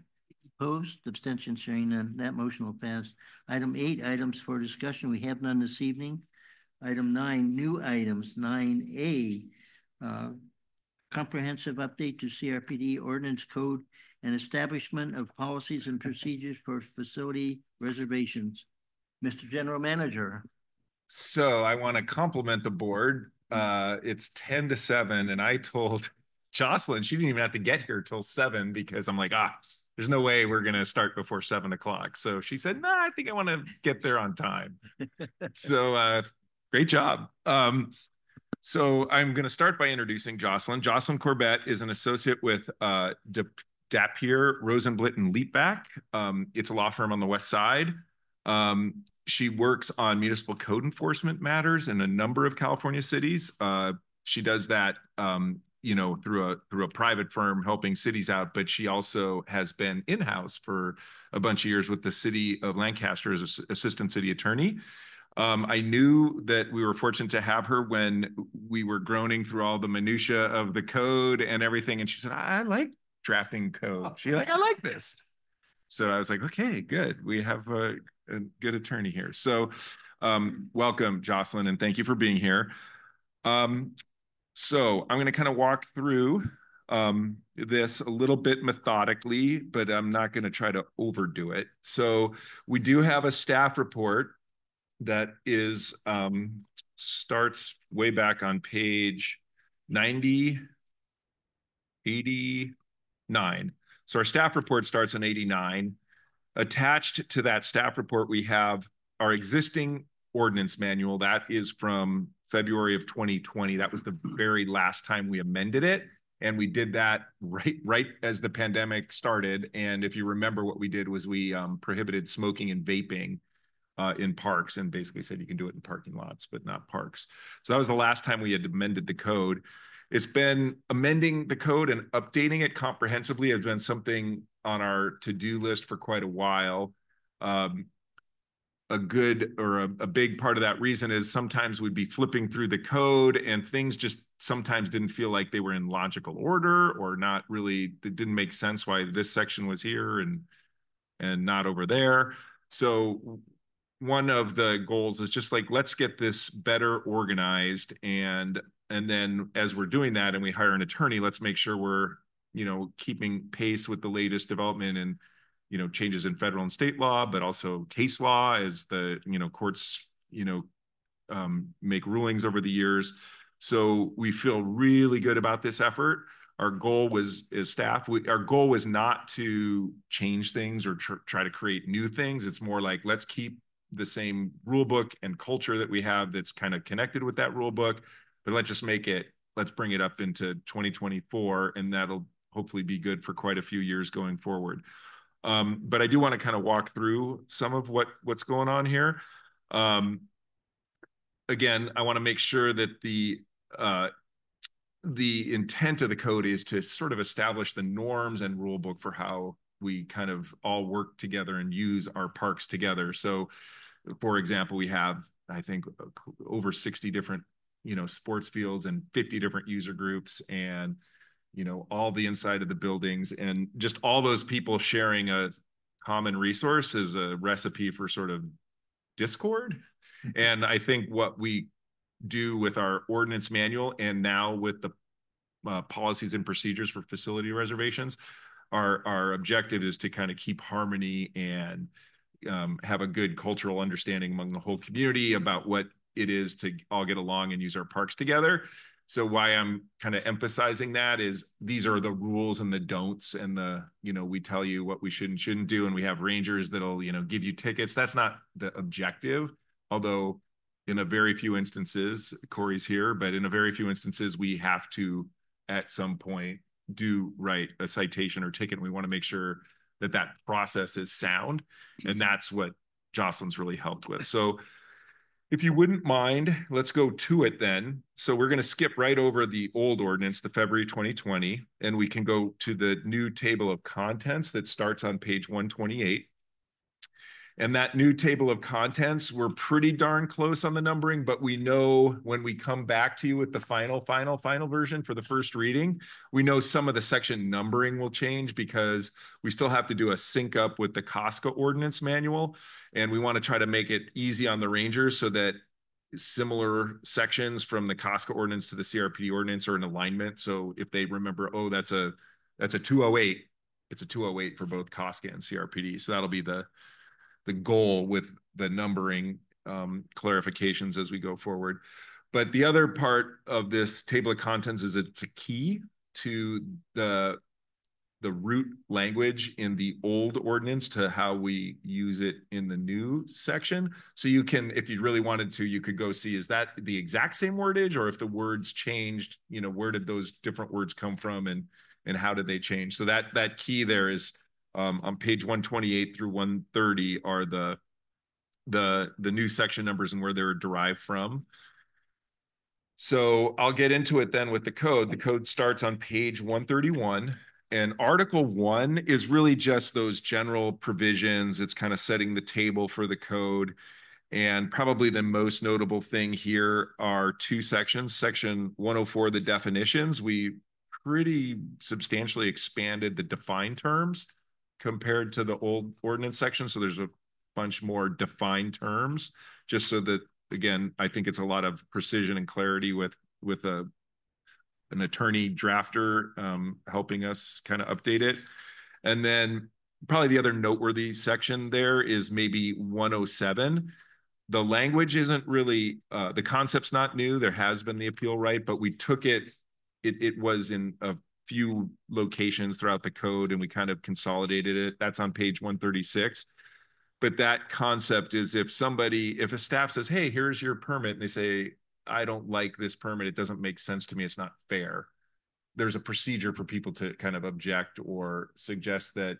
Opposed, abstentions, hearing none. That motion will pass. Item 8, items for discussion. We have none this evening. Item 9, new items. 9A, comprehensive update to CRPD ordinance code and establishment of policies and procedures for facility reservations. Mr. General Manager. So I want to compliment the board. It's 10 to 7, and I told Jocelyn she didn't even have to get here till 7 because I'm like, there's no way we're going to start before 7 o'clock. So she said, nah, I think I want to get there on time. So great job. So I'm going to start by introducing Jocelyn. Jocelyn Corbett is an associate with Dapier, Rosenblit, and Leapback. It's a law firm on the West Side. She works on municipal code enforcement matters in a number of California cities. She does that, through a private firm helping cities out, but she also has been in-house for a bunch of years with the city of Lancaster as assistant city attorney. I knew that we were fortunate to have her when we were groaning through all the minutia of the code and everything. And she said, I like drafting code. She's like, I like this. So I was like, okay, good. We have a good attorney here. So welcome, Jocelyn, and thank you for being here. So I'm going to kind of walk through this a little bit methodically, but I'm not going to try to overdo it. So we do have a staff report that is starts way back on page 90, 89. So our staff report starts on 89. Attached to that staff report, we have our existing ordinance manual. That is from February of 2020. That was the very last time we amended it. And we did that right as the pandemic started. And if you remember, what we did was we prohibited smoking and vaping in parks, and basically said you can do it in parking lots, but not parks. So that was the last time we had amended the code. It's been amending the code and updating it comprehensively has been something on our to-do list for quite a while. A big part of that reason is sometimes we'd be flipping through the code and things just sometimes didn't feel like they were in logical order, or not really, it didn't make sense why this section was here and not over there. So one of the goals is just like, let's get this better organized. And then as we're doing that and we hire an attorney, let's make sure we're, keeping pace with the latest development and, changes in federal and state law, but also case law as the, courts, make rulings over the years. So we feel really good about this effort. Our goal was, as staff, our goal was not to change things or try to create new things. It's more like, let's keep the same rule book and culture that we have that's kind of connected with that rule book, but let's bring it up into 2024, and that'll hopefully be good for quite a few years going forward. But I do want to kind of walk through some of what's going on here. Again, I want to make sure that the intent of the code is to sort of establish the norms and rule book for how we kind of all work together and use our parks together. So, for example, we have, I think, over 60 different, sports fields and 50 different user groups, and, all the inside of the buildings, and just all those people sharing a common resource is a recipe for sort of discord. And I think what we do with our ordinance manual and now with the policies and procedures for facility reservations, our objective is to kind of keep harmony and have a good cultural understanding among the whole community about what it is to all get along and use our parks together. So why I'm kind of emphasizing that is these are the rules and the don'ts, and we tell you what we should and shouldn't do, and we have rangers that'll, give you tickets. That's not the objective, although in a very few instances, Corey's here, but in a very few instances, we have to, at some point, write a citation or ticket. And we want to make sure that process is sound. And that's what Jocelyn's really helped with. So if you wouldn't mind, let's go to it then. So we're going to skip right over the old ordinance, the February 2020, and we can go to the new table of contents that starts on page 128. And that new table of contents, we're pretty darn close on the numbering, but we know when we come back to you with the final version for the first reading, we know some of the section numbering will change because we still have to do a sync up with the Costco ordinance manual. And we want to try to make it easy on the rangers so that similar sections from the Costco ordinance to the CRPD ordinance are in alignment. So if they remember, oh, that's a 208, it's a 208 for both Costco and CRPD. So that'll be the goal with the numbering clarifications as we go forward. But the other part of this table of contents is it's a key to the root language in the old ordinance to how we use it in the new section. So you can, if you really wanted to, you could go see, is that the exact same wordage, or if the words changed, where did those different words come from and how did they change? So that key there is on page 128 through 130 are the the new section numbers and where they were derived from. So I'll get into it then with the code. The code starts on page 131. And Article 1 is really just those general provisions. It's kind of setting the table for the code. And probably the most notable thing here are two sections. Section 104, the definitions. We pretty substantially expanded the defined terms compared to the old ordinance section. So there's a bunch more defined terms, just so that, again, I think it's a lot of precision and clarity with an attorney drafter helping us kind of update it. And then probably the other noteworthy section there is maybe 107. The language isn't really, the concept's not new. There has been the appeal right, but we took it was in a few locations throughout the code and we kind of consolidated it. That's on page 136. But that concept is if a staff says, hey, here's your permit, and they say, I don't like this permit, it doesn't make sense to me, it's not fair. There's a procedure for people to kind of object or suggest that,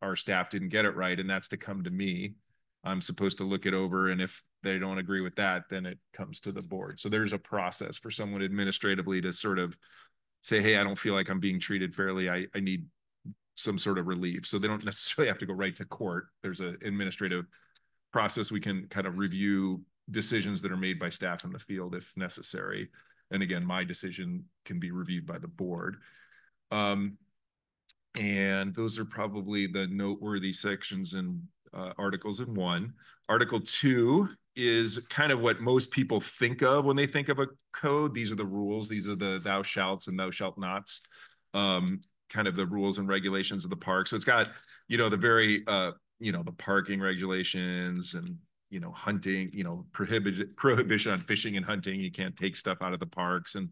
our staff didn't get it right, and that's to come to me. I'm supposed to look it over, and if they don't agree with that, then it comes to the board. So there's a process for someone administratively to sort of say, hey, I don't feel like I'm being treated fairly. I need some sort of relief. So they don't necessarily have to go right to court. There's an administrative process. We can kind of review decisions that are made by staff in the field if necessary. And again, my decision can be reviewed by the board. And those are probably the noteworthy sections and articles in 1. Article 2 is kind of what most people think of when they think of a code. These are the rules. These are the thou shalts and thou shalt nots, kind of the rules and regulations of the park. So it's got, the very, the parking regulations and, hunting, prohibition on fishing and hunting. You can't take stuff out of the parks and,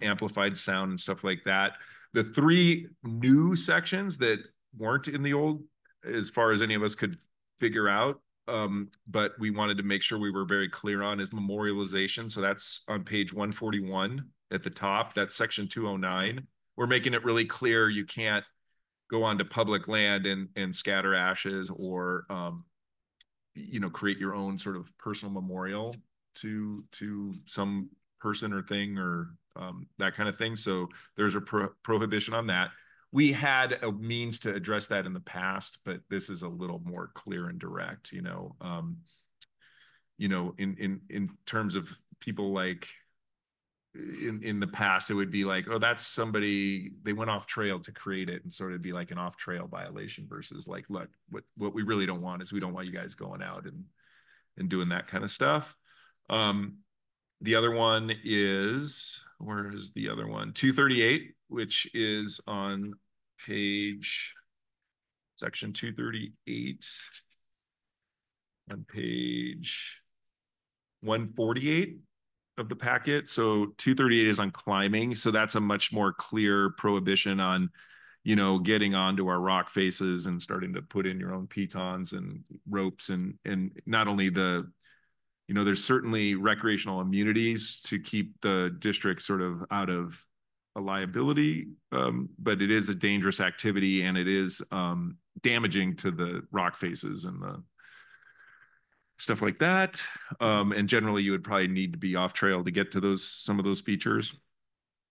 amplified sound and stuff like that. The 3 new sections that weren't in the old, as far as any of us could figure out, but we wanted to make sure we were very clear on, is memorialization. So that's on page 141 at the top. That's section 209. We're making it really clear you can't go onto public land and scatter ashes or, create your own sort of personal memorial to some person or thing or that kind of thing. So there's a prohibition on that. We had a means to address that in the past, but this is a little more clear and direct, in terms of people like in the past, it would be like, oh, that's somebody, they went off trail to create it, and sort of be like an off trail violation versus like, look, what we really don't want is we don't want you guys going out and doing that kind of stuff. The other one is, where is the other one? 238, which is on section 238 on page 148 of the packet. So 238 is on climbing. So that's a much more clear prohibition on, getting onto our rock faces and starting to put in your own pitons and ropes and not only there's certainly recreational immunities to keep the district sort of out of a liability, but it is a dangerous activity and it is damaging to the rock faces and the stuff like that. And generally you would probably need to be off trail to get to some of those features.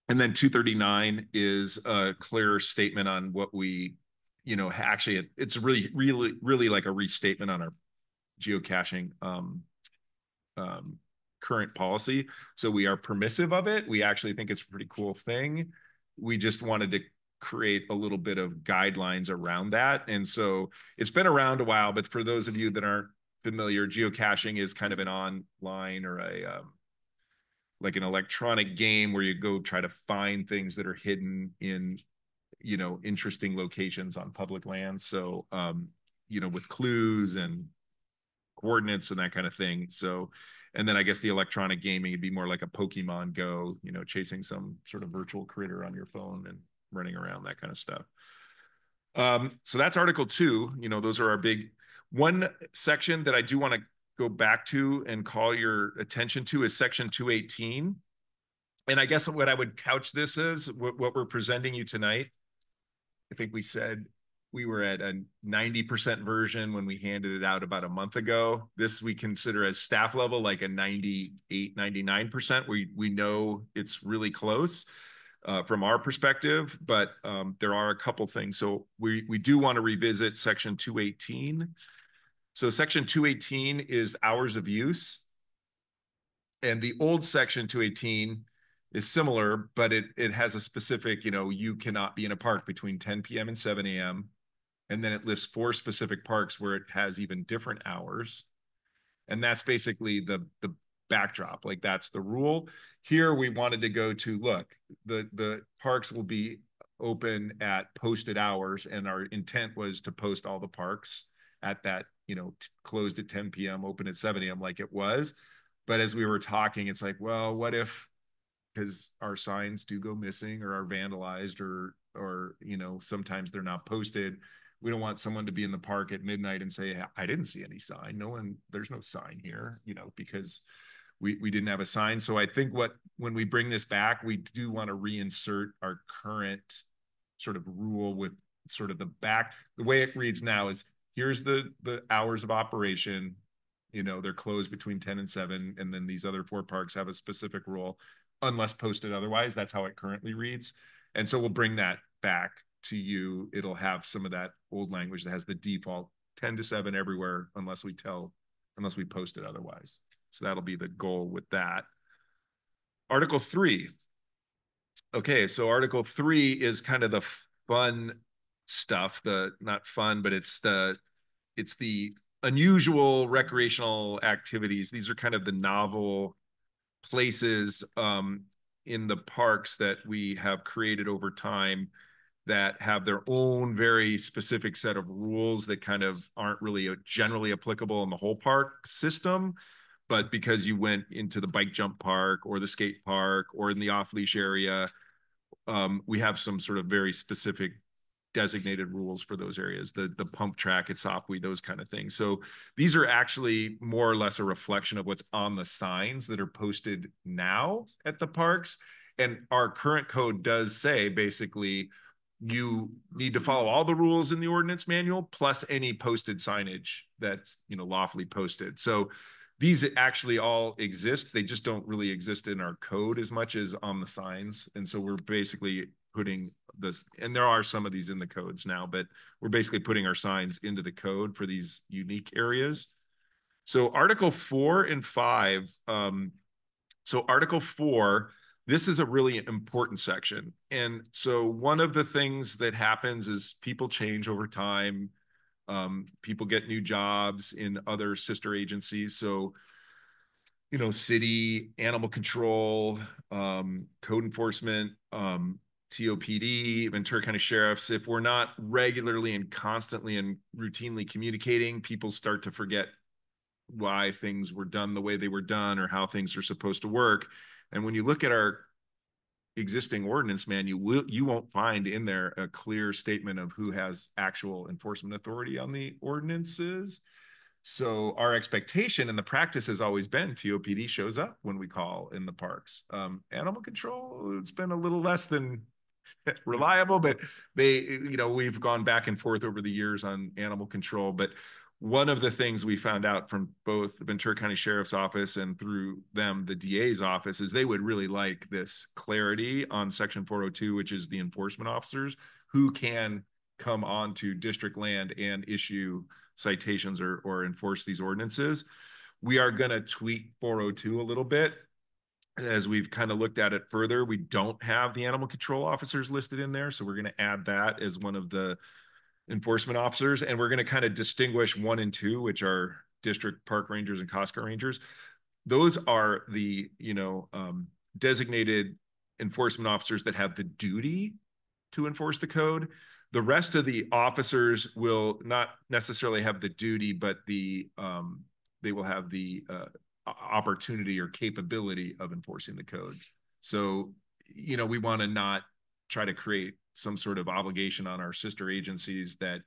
And then 239 is a clear statement on what we, actually it's really like a restatement on our geocaching current policy. So we are permissive of it. We actually think it's a pretty cool thing. We just wanted to create a little bit of guidelines around that. And so it's been around a while, but for those of you that aren't familiar, geocaching is kind of an online or like an electronic game where you go try to find things that are hidden in, interesting locations on public lands. So, with clues and coordinates and that kind of thing. So, and then I guess the electronic gaming would be more like a Pokemon Go, chasing some sort of virtual critter on your phone and running around, that kind of stuff. So that's Article 2. Those are our big. One section that I do want to go back to and call your attention to is section 218. And I guess what I would couch this as, what we're presenting you tonight, I think we said we were at a 90% version when we handed it out about a month ago. This we consider as staff level, like a 98, 99%. We know it's really close from our perspective, but there are a couple things. So we do want to revisit section 218. So section 218 is hours of use. And the old section 218 is similar, but it has a specific, you cannot be in a park between 10 p.m. and 7 a.m. And then it lists 4 specific parks where it has even different hours. And that's basically the backdrop. Like that's the rule. Here we wanted to go to, look, the parks will be open at posted hours. And our intent was to post all the parks at that, closed at 10 p.m., open at 7 a.m. like it was. But as we were talking, it's like, well, what if, because our signs do go missing or are vandalized or sometimes they're not posted. We don't want someone to be in the park at midnight and say, I didn't see any sign. There's no sign here, because we didn't have a sign. So I think when we bring this back, we do want to reinsert our current sort of rule with sort of the way it reads now is here's the hours of operation. They're closed between 10 and 7, and then these other 4 parks have a specific rule unless posted otherwise. That's how it currently reads. And so we'll bring that back to you. It'll have some of that old language that has the default 10 to 7 everywhere unless we post it otherwise. So that'll be the goal with that. Article 3. Okay, so Article 3 is kind of the fun stuff, not fun, but it's the unusual recreational activities. These are kind of the novel places in the parks that we have created over time that have their own very specific set of rules that kind of aren't really generally applicable in the whole park system. But because you went into the bike jump park or the skate park or in the off-leash area, we have some sort of very specific designated rules for those areas, the pump track at Sopwee, those kind of things. So these are actually more or less a reflection of what's on the signs that are posted now at the parks. And our current code does say basically you need to follow all the rules in the ordinance manual plus any posted signage that's lawfully posted. So these actually all exist. They just don't really exist in our code as much as on the signs. And so we're basically putting this, and there are some of these in the codes now, but we're basically putting our signs into the code for these unique areas. So Article 4 and 5. So Article 4, this is a really important section. And so one of the things that happens is people change over time. People get new jobs in other sister agencies. So city, animal control, code enforcement, TOPD, Ventura County Sheriffs, if we're not regularly and constantly and routinely communicating, people start to forget why things were done the way they were done or how things are supposed to work. And when you look at our existing ordinance manual, you won't find in there a clear statement of who has actual enforcement authority on the ordinances. So our expectation and the practice has always been TOPD shows up when we call in the parks. Animal control, it's been a little less than reliable, but we've gone back and forth over the years on animal control. But one of the things we found out from both the Ventura County Sheriff's Office and through them, the DA's office, is they would really like this clarity on Section 402, which is the enforcement officers who can come onto district land and issue citations or enforce these ordinances. We are going to tweak 402 a little bit. As we've kind of looked at it further, we don't have the animal control officers listed in there. So we're going to add that as one of the enforcement officers. And we're going to kind of distinguish 1 and 2, which are district park rangers and Costco rangers. Those are the, designated enforcement officers that have the duty to enforce the code. The rest of the officers will not necessarily have the duty, but they will have the opportunity or capability of enforcing the code. So, we want to not try to create some sort of obligation on our sister agencies that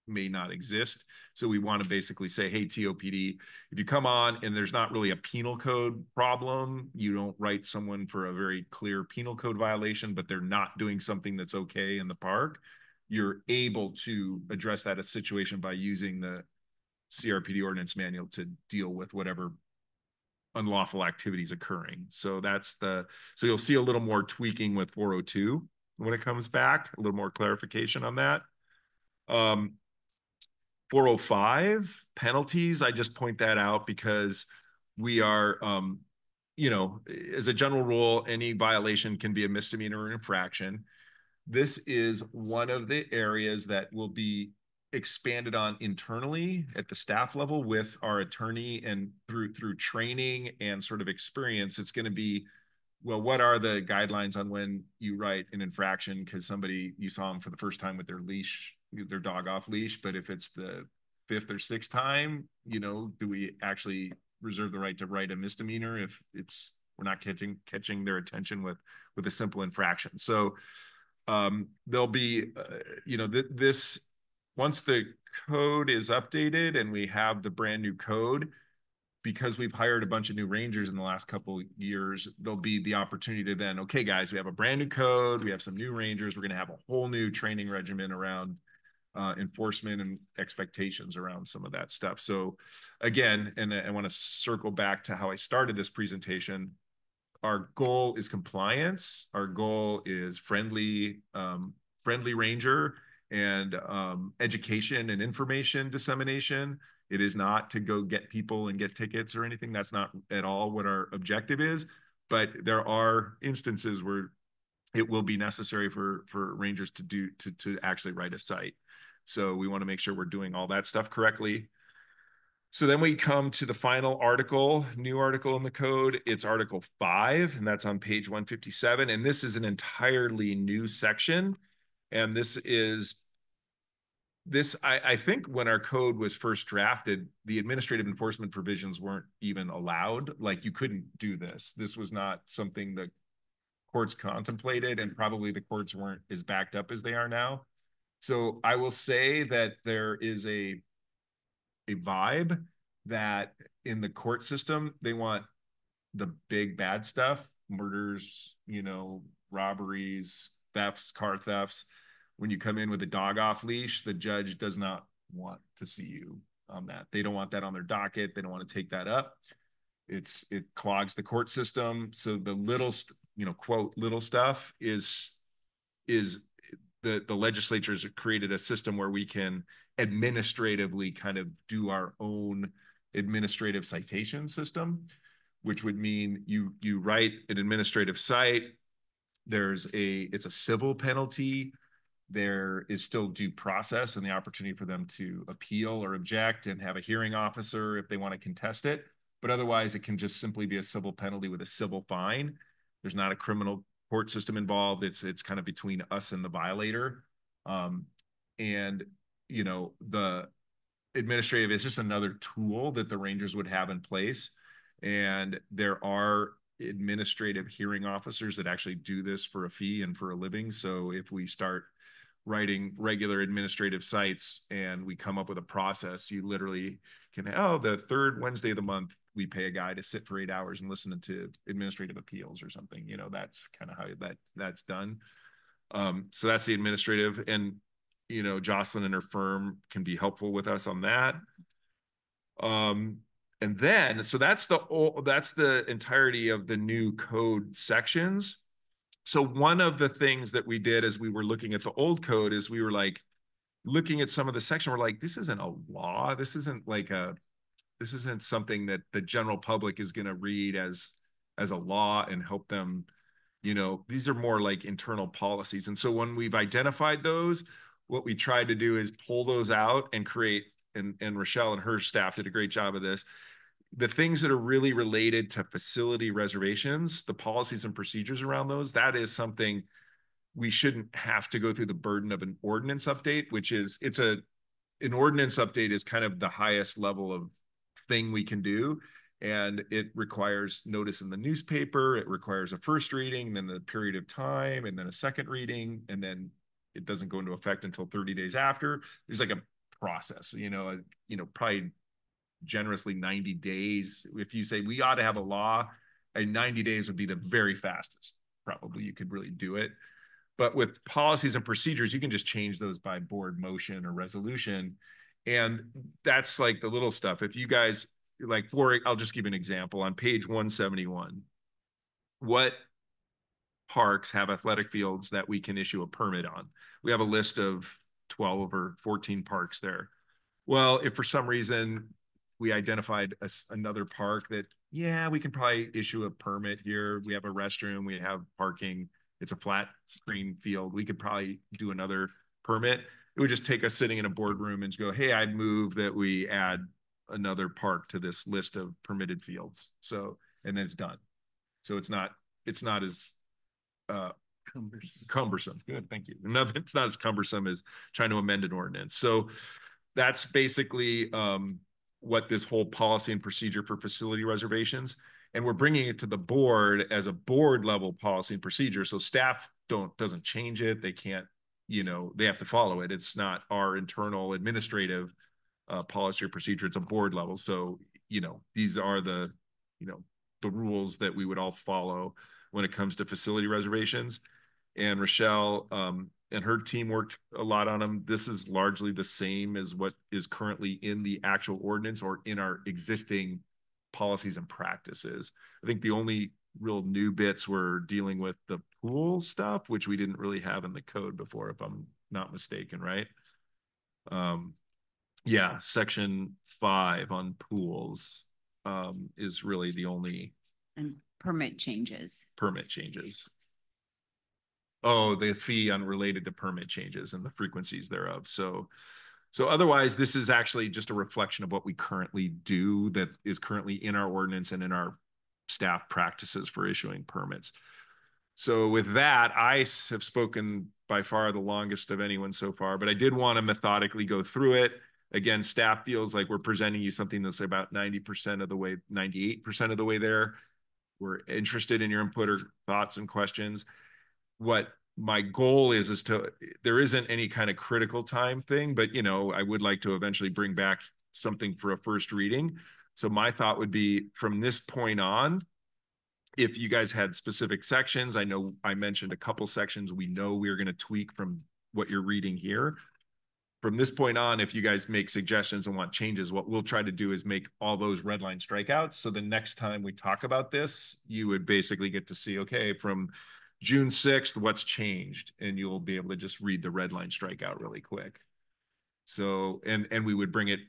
may not exist. So we want to basically say, hey, TOPD, if you come on and there's not really a penal code problem, you don't write someone for a very clear penal code violation, but they're not doing something that's okay in the park, you're able to address that situation by using the CRPD ordinance manual to deal with whatever unlawful activities occurring. So so you'll see a little more tweaking with 402 when it comes back, a little more clarification on that. 405 penalties, I just point that out because we are, as a general rule, any violation can be a misdemeanor or infraction. This is one of the areas that will be expanded on internally at the staff level with our attorney, and through training and sort of experience. It's going to be, well, what are the guidelines on when you write an infraction because you saw them for the first time with their dog off leash, but if it's the 5th or 6th time, do we actually reserve the right to write a misdemeanor if we're not catching their attention with a simple infraction? So there'll be, this, once the code is updated and we have the brand new code, because we've hired a bunch of new rangers in the last couple of years, there'll be the opportunity to then, okay, guys, we have a brand new code, we have some new rangers, we're going to have a whole new training regimen around enforcement and expectations around some of that stuff. So again, and I want to circle back to how I started this presentation. Our goal is compliance. Our goal is friendly ranger and education and information dissemination. It is not to go get people and get tickets or anything. That's not at all what our objective is. But there are instances where it will be necessary for rangers to actually write a cite. So we want to make sure we're doing all that stuff correctly. So then we come to the final article, new article in the code. It's Article 5, and that's on page 157. And this is an entirely new section. And I think when our code was first drafted, the administrative enforcement provisions weren't even allowed. Like, you couldn't do this. This was not something that courts contemplated, and probably the courts weren't as backed up as they are now. So I will say that there is a vibe that in the court system, they want the big bad stuff, murders, robberies, thefts, car thefts. When you come in with a dog off leash, the judge does not want to see you on that. They don't want that on their docket. They don't want to take that up. It clogs the court system. So the little, quote, little stuff is the legislatures have created a system where we can administratively kind of do our own administrative citation system, which would mean you write an administrative cite. It's a civil penalty. There is still due process and the opportunity for them to appeal or object and have a hearing officer if they want to contest it. But otherwise, it can just simply be a civil penalty with a civil fine. There's not a criminal court system involved. It's kind of between us and the violator. The administrative is just another tool that the rangers would have in place. And there are administrative hearing officers that actually do this for a fee and for a living. So if we start writing regular administrative cites and we come up with a process, you literally can, the 3rd Wednesday of the month, we pay a guy to sit for 8 hours and listen to administrative appeals or something. That's kind of how that's done. So that's the administrative, and Jocelyn and her firm can be helpful with us on that. And then, so that's the entirety of the new code sections. So one of the things that we did as we were looking at the old code is we were like looking at some of the section. We're like, this isn't a law. This isn't something that the general public is going to read as a law and help them. These are more like internal policies. And so when we've identified those, what we tried to do is pull those out and create, and Rochelle and her staff did a great job of this, the things that are really related to facility reservations, the policies and procedures around those. That is something we shouldn't have to go through the burden of an ordinance update, which is, an ordinance update is kind of the highest level of thing we can do. And it requires notice in the newspaper. It requires a first reading, then a period of time, and then a second reading. And then it doesn't go into effect until 30 days after. There's like a process, probably generously 90 days. If you say we ought to have a law, 90 days would be the very fastest. Probably you could really do it. But with policies and procedures, you can just change those by board motion or resolution. And that's like the little stuff. If you guys like, I'll just give you an example on page 171. What parks have athletic fields that we can issue a permit on? We have a list of 12 or 14 parks there. Well, if for some reason we identified another park that, yeah, we can probably issue a permit here. We have a restroom, we have parking. It's a flat screen field. We could probably do another permit. It would just take us sitting in a boardroom and go, hey, I'd move that we add another park to this list of permitted fields. So, and then it's done. So it's not as cumbersome. Good, thank you. It's not as cumbersome as trying to amend an ordinance. So that's basically what this whole policy and procedure for facility reservations. And we're bringing it to the board as a board level policy and procedure. So staff doesn't change it. They can't, they have to follow it. It's not our internal administrative policy or procedure. It's a board level. So, these are the rules that we would all follow when it comes to facility reservations. And Rochelle and her team worked a lot on them. This is largely the same as what is currently in the actual ordinance or in our existing policies and practices. I think the only real new bits were dealing with the pool stuff, which we didn't really have in the code before, if I'm not mistaken, right? Yeah, section 5 on pools is really the only And permit changes. Oh, the fee unrelated to permit changes and the frequencies thereof. So otherwise, this is actually just a reflection of what we currently do that is currently in our ordinance and in our staff practices for issuing permits. So with that, I have spoken by far the longest of anyone so far, but I did want to methodically go through it. Again, staff feels like we're presenting you something that's about 90% of the way, 98% of the way there. We're interested in your input or thoughts and questions. What my goal is there isn't any kind of critical time thing, but I would like to eventually bring back something for a first reading. So my thought would be from this point on, if you guys had specific sections, I know I mentioned a couple sections we know we're going to tweak from what you're reading here. From this point on, if you guys make suggestions and want changes, what we'll try to do is make all those red line strikeouts. So the next time we talk about this, you would basically get to see, okay, from June 6th, what's changed? And you'll be able to just read the red line strikeout really quick. So, and we would bring it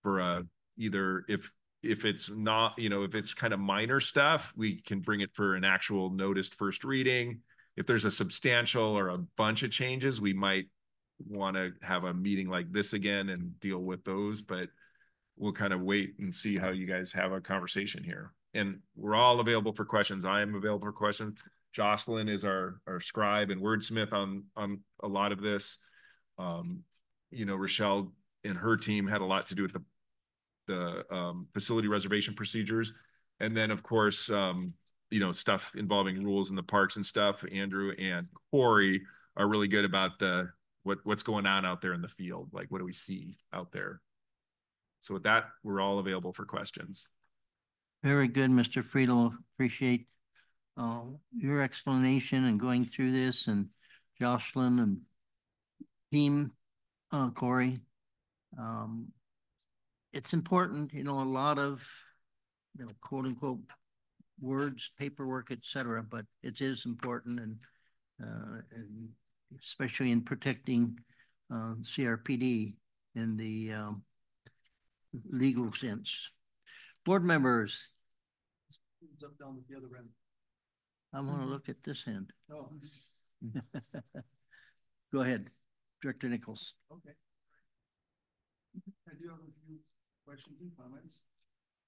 for either if it's not, if it's kind of minor stuff, we can bring it for an actual noticed first reading. If there's a substantial or a bunch of changes, we might want to have a meeting like this again and deal with those, but we'll kind of wait and see how you guys have a conversation here. And we're all available for questions. I am available for questions. Jocelyn is our scribe and wordsmith on a lot of this. Rochelle and her team had a lot to do with the facility reservation procedures. And then of course, stuff involving rules in the parks and stuff. Andrew and Corey are really good about what's going on out there in the field. Like, what do we see out there? So with that, we're all available for questions. Very good, Mr. Friedel. Appreciate your explanation and going through this, and Jocelyn and team, Corey. It's important, a lot of, quote unquote words, paperwork, etc. But it is important, and especially in protecting CRPD in the legal sense. Board members. Up down at the other end. I want to look at this end. Oh. Go ahead, Director Nichols. Okay. I do have a few questions and comments.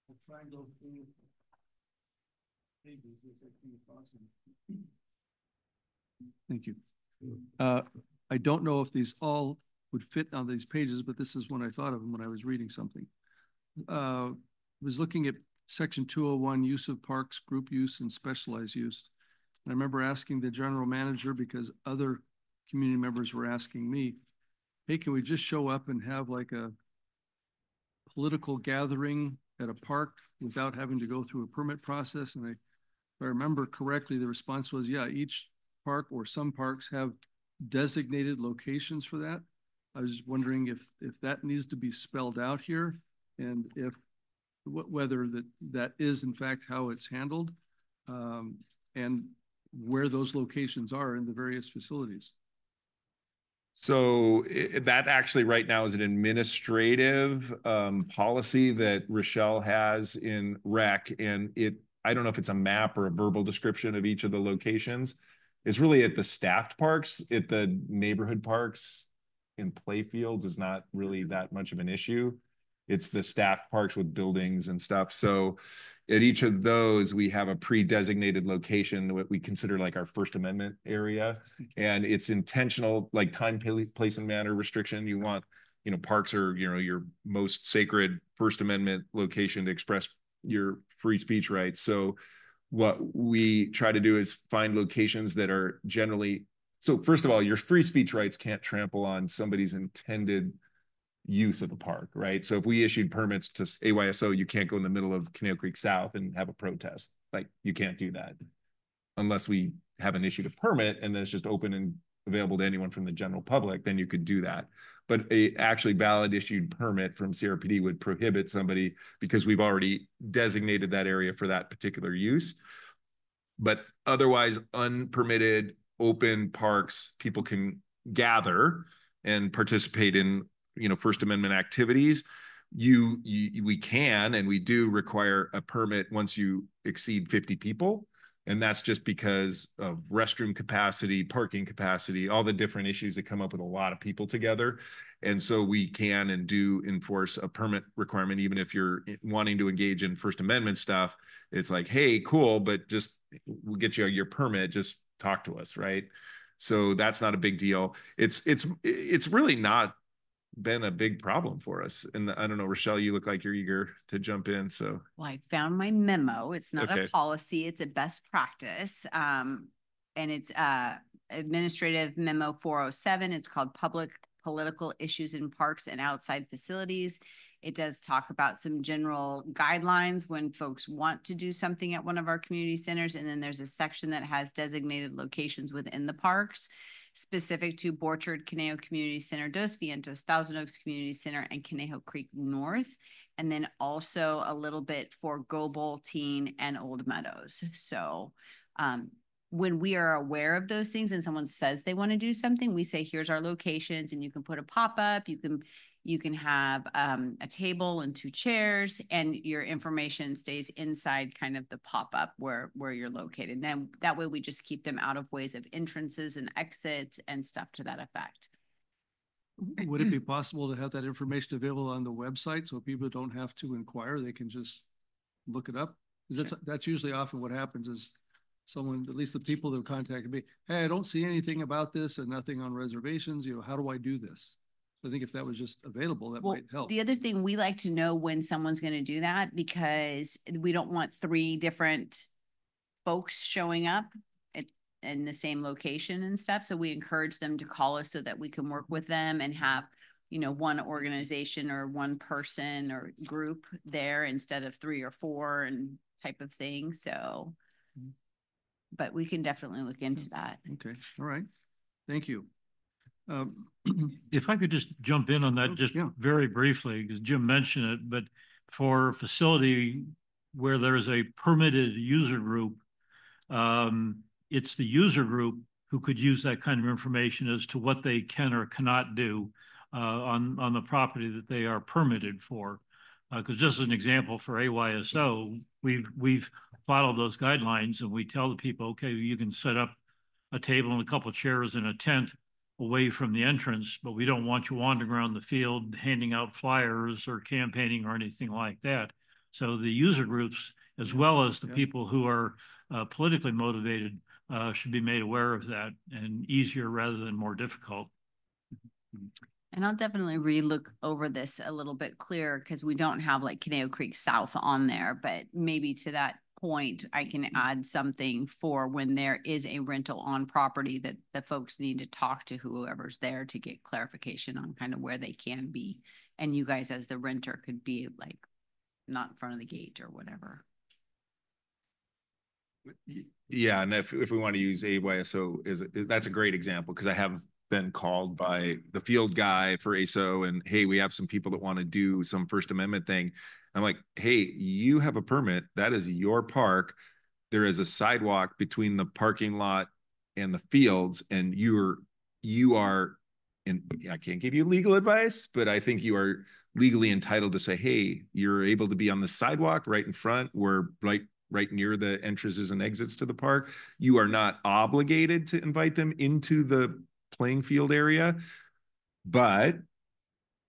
I'll try and go through pages as I come across them. Thank you. I don't know if these all would fit on these pages, but this is when I thought of them when I was reading something. I was looking at Section 201, use of parks, group use, and specialized use. And I remember asking the general manager, because other community members were asking me, hey, can we just show up and have like a political gathering at a park without having to go through a permit process? And if I remember correctly, the response was, yeah, each park or some parks have designated locations for that. I was just wondering if that needs to be spelled out here, and if whether that is in fact how it's handled, and where those locations are in the various facilities. So that actually right now is an administrative policy that Rochelle has in rec, and I don't know if it's a map or a verbal description of each of the locations. It's really at the staffed parks. At the neighborhood parks in playfields is not really that much of an issue. It's the staffed parks with buildings and stuff. So at each of those, we have a pre-designated location, what we consider like our First Amendment area. And it's intentional, like time, place, and manner restriction. You want, parks are, your most sacred First Amendment location to express your free speech rights. So what we try to do is find locations that are generally, so first of all, your free speech rights can't trample on somebody's intended use of the park, right? So if we issued permits to AYSO, you can't go in the middle of Conejo Creek South and have a protest. Like, you can't do that unless we haven't issued a permit and then it's just open and available to anyone from the general public, then you could do that. But a actually valid issued permit from CRPD would prohibit somebody, because we've already designated that area for that particular use. But otherwise, unpermitted open parks, people can gather and participate in First Amendment activities. We can and we do require a permit once you exceed 50 people. And that's just because of restroom capacity, parking capacity, all the different issues that come up with a lot of people together. And so we can and do enforce a permit requirement, even if you're wanting to engage in First Amendment stuff. It's like, hey, cool, but just we'll get you your permit, just talk to us, right? So that's not a big deal. It's really not been a big problem for us. And I don't know, Rochelle, you look like you're eager to jump in. So, well, I found my memo. It's not Okay. a policy, it's a best practice. And it's administrative memo 407. It's called Public Political Issues in Parks and Outside Facilities. It does talk about some general guidelines when folks want to do something at one of our community centers. And then there's a section that has designated locations within the parks, specific to Borchard, Conejo Community Center, Dos Vientos, Thousand Oaks Community Center, and Conejo Creek North. And then also a little bit for Goble, Teen, and Old Meadows. So when we are aware of those things and someone says they want to do something, we say, here's our locations, and you can put a pop-up, you can have a table and 2 chairs, and your information stays inside kind of the pop-up where you're located. And then that way we just keep them out of ways of entrances and exits and stuff to that effect. Would it be possible to have that information available on the website so people don't have to inquire, they can just look it up? Because that's usually often what happens is someone, at least the people that have contacted me, hey, I don't see anything about this and nothing on reservations, how do I do this? I think if that was just available, that might help. The other thing, we like to know when someone's going to do that, because we don't want 3 different folks showing up in the same location and stuff. So we encourage them to call us so that we can work with them and have, one organization or one person or group there instead of 3 or 4 and type of thing. So, but we can definitely look into that. Okay. All right. Thank you. If I could just jump in on that just very briefly, because Jim mentioned it, but for a facility where there's a permitted user group, it's the user group who could use that kind of information as to what they can or cannot do on the property that they are permitted for. Because just as an example, for AYSO, we've followed those guidelines, and we tell the people, okay, you can set up a table and a couple of chairs in a tent away from the entrance, but we don't want you wandering around the field handing out flyers or campaigning or anything like that. So the user groups, as well as the people who are politically motivated, should be made aware of that, and easier rather than more difficult. And I'll definitely re-look over this a little bit clearer, because we don't have like Conejo Creek South on there, but maybe to that point, I can add something for when there is a rental on property that the folks need to talk to whoever's there to get clarification on kind of where they can be. And you guys as the renter could be like not in front of the gate or whatever. Yeah, and if we want to use AYSO, that's a great example because I have been called by the field guy for ASO and hey, we have some people that want to do some First Amendment thing. I'm like, hey, you have a permit. That is your park. There is a sidewalk between the parking lot and the fields, and you are and I can't give you legal advice, but I think you are legally entitled to say, hey, you're able to be on the sidewalk right in front. We're right near the entrances and exits to the park. You are not obligated to invite them into the playing field area, but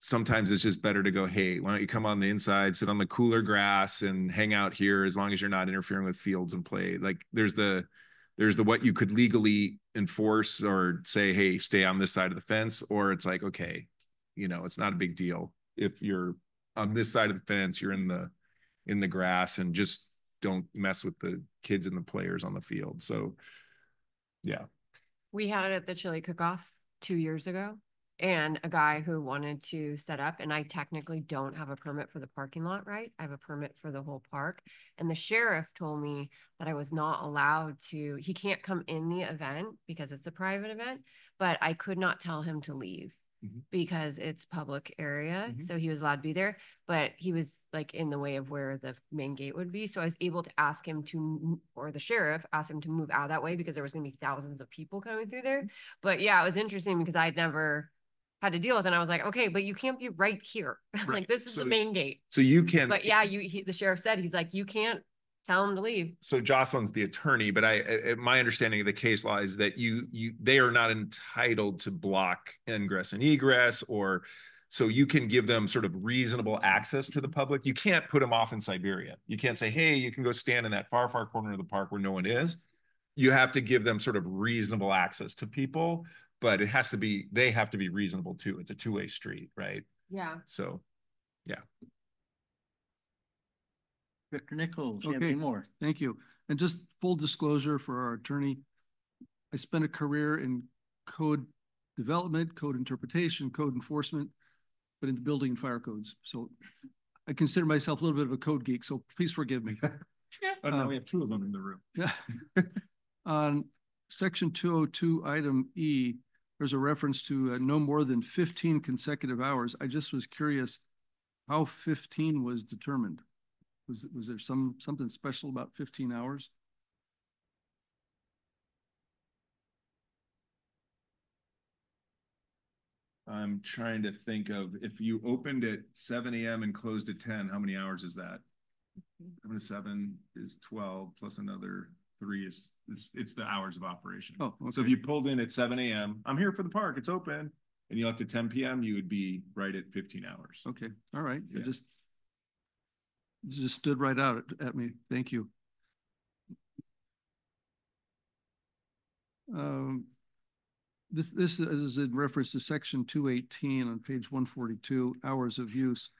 sometimes it's just better to go, hey, why don't you come on the inside, sit on the cooler grass and hang out here as long as you're not interfering with fields and play. Like there's the what you could legally enforce or say, hey, stay on this side of the fence, or it's like, okay, it's not a big deal if you're on this side of the fence, you're in the grass, and just don't mess with the kids and the players on the field. So yeah. We had it at the chili cook-off 2 years ago, and a guy who wanted to set up, and I technically don't have a permit for the parking lot, right? I have a permit for the whole park. And the sheriff told me that I was not allowed to, he can't come in the event because it's a private event, but I could not tell him to leave. Because it's public area. So he was allowed to be there, but he was like in the way of where the main gate would be. So I was able to ask him to, or the sheriff asked him to move out that way because there was going to be thousands of people coming through there. But yeah, it was interesting because I'd never had to deal with it. And I was like, okay, but you can't be right here. Right. Like this is the main gate. So you can, but yeah, the sheriff said, he's like, you can't tell him to leave. So Jocelyn's the attorney, but my understanding of the case law is that they are not entitled to block ingress and egress, or so you can give them sort of reasonable access to the public. You can't put them off in Siberia. You can't say, hey, you can go stand in that far corner of the park where no one is. You have to give them sort of reasonable access to people, but they have to be reasonable too. It's a two-way street, right? Yeah. So, yeah. Director Nichols, you have Okay, any more? thank you. And just full disclosure for our attorney, I spent a career in code development, code interpretation, code enforcement, but in the building and fire codes. So I consider myself a little bit of a code geek, so please forgive me. Oh, no, we have two of them in the room. Yeah. On section 202, item E, there's a reference to no more than 15 consecutive hours. I just was curious how 15 was determined. Was there something special about 15 hours? I'm trying to think of, if you opened at 7 a.m. and closed at 10, how many hours is that? 7 to 7 is 12 plus another 3 it's the hours of operation. Oh, okay. So if you pulled in at 7 a.m., I'm here for the park, it's open, and you left at 10 p.m., you would be right at 15 hours. Okay, all right. Yeah. It just stood right out at me. Thank you. This is in reference to section 218 on page 142, hours of use.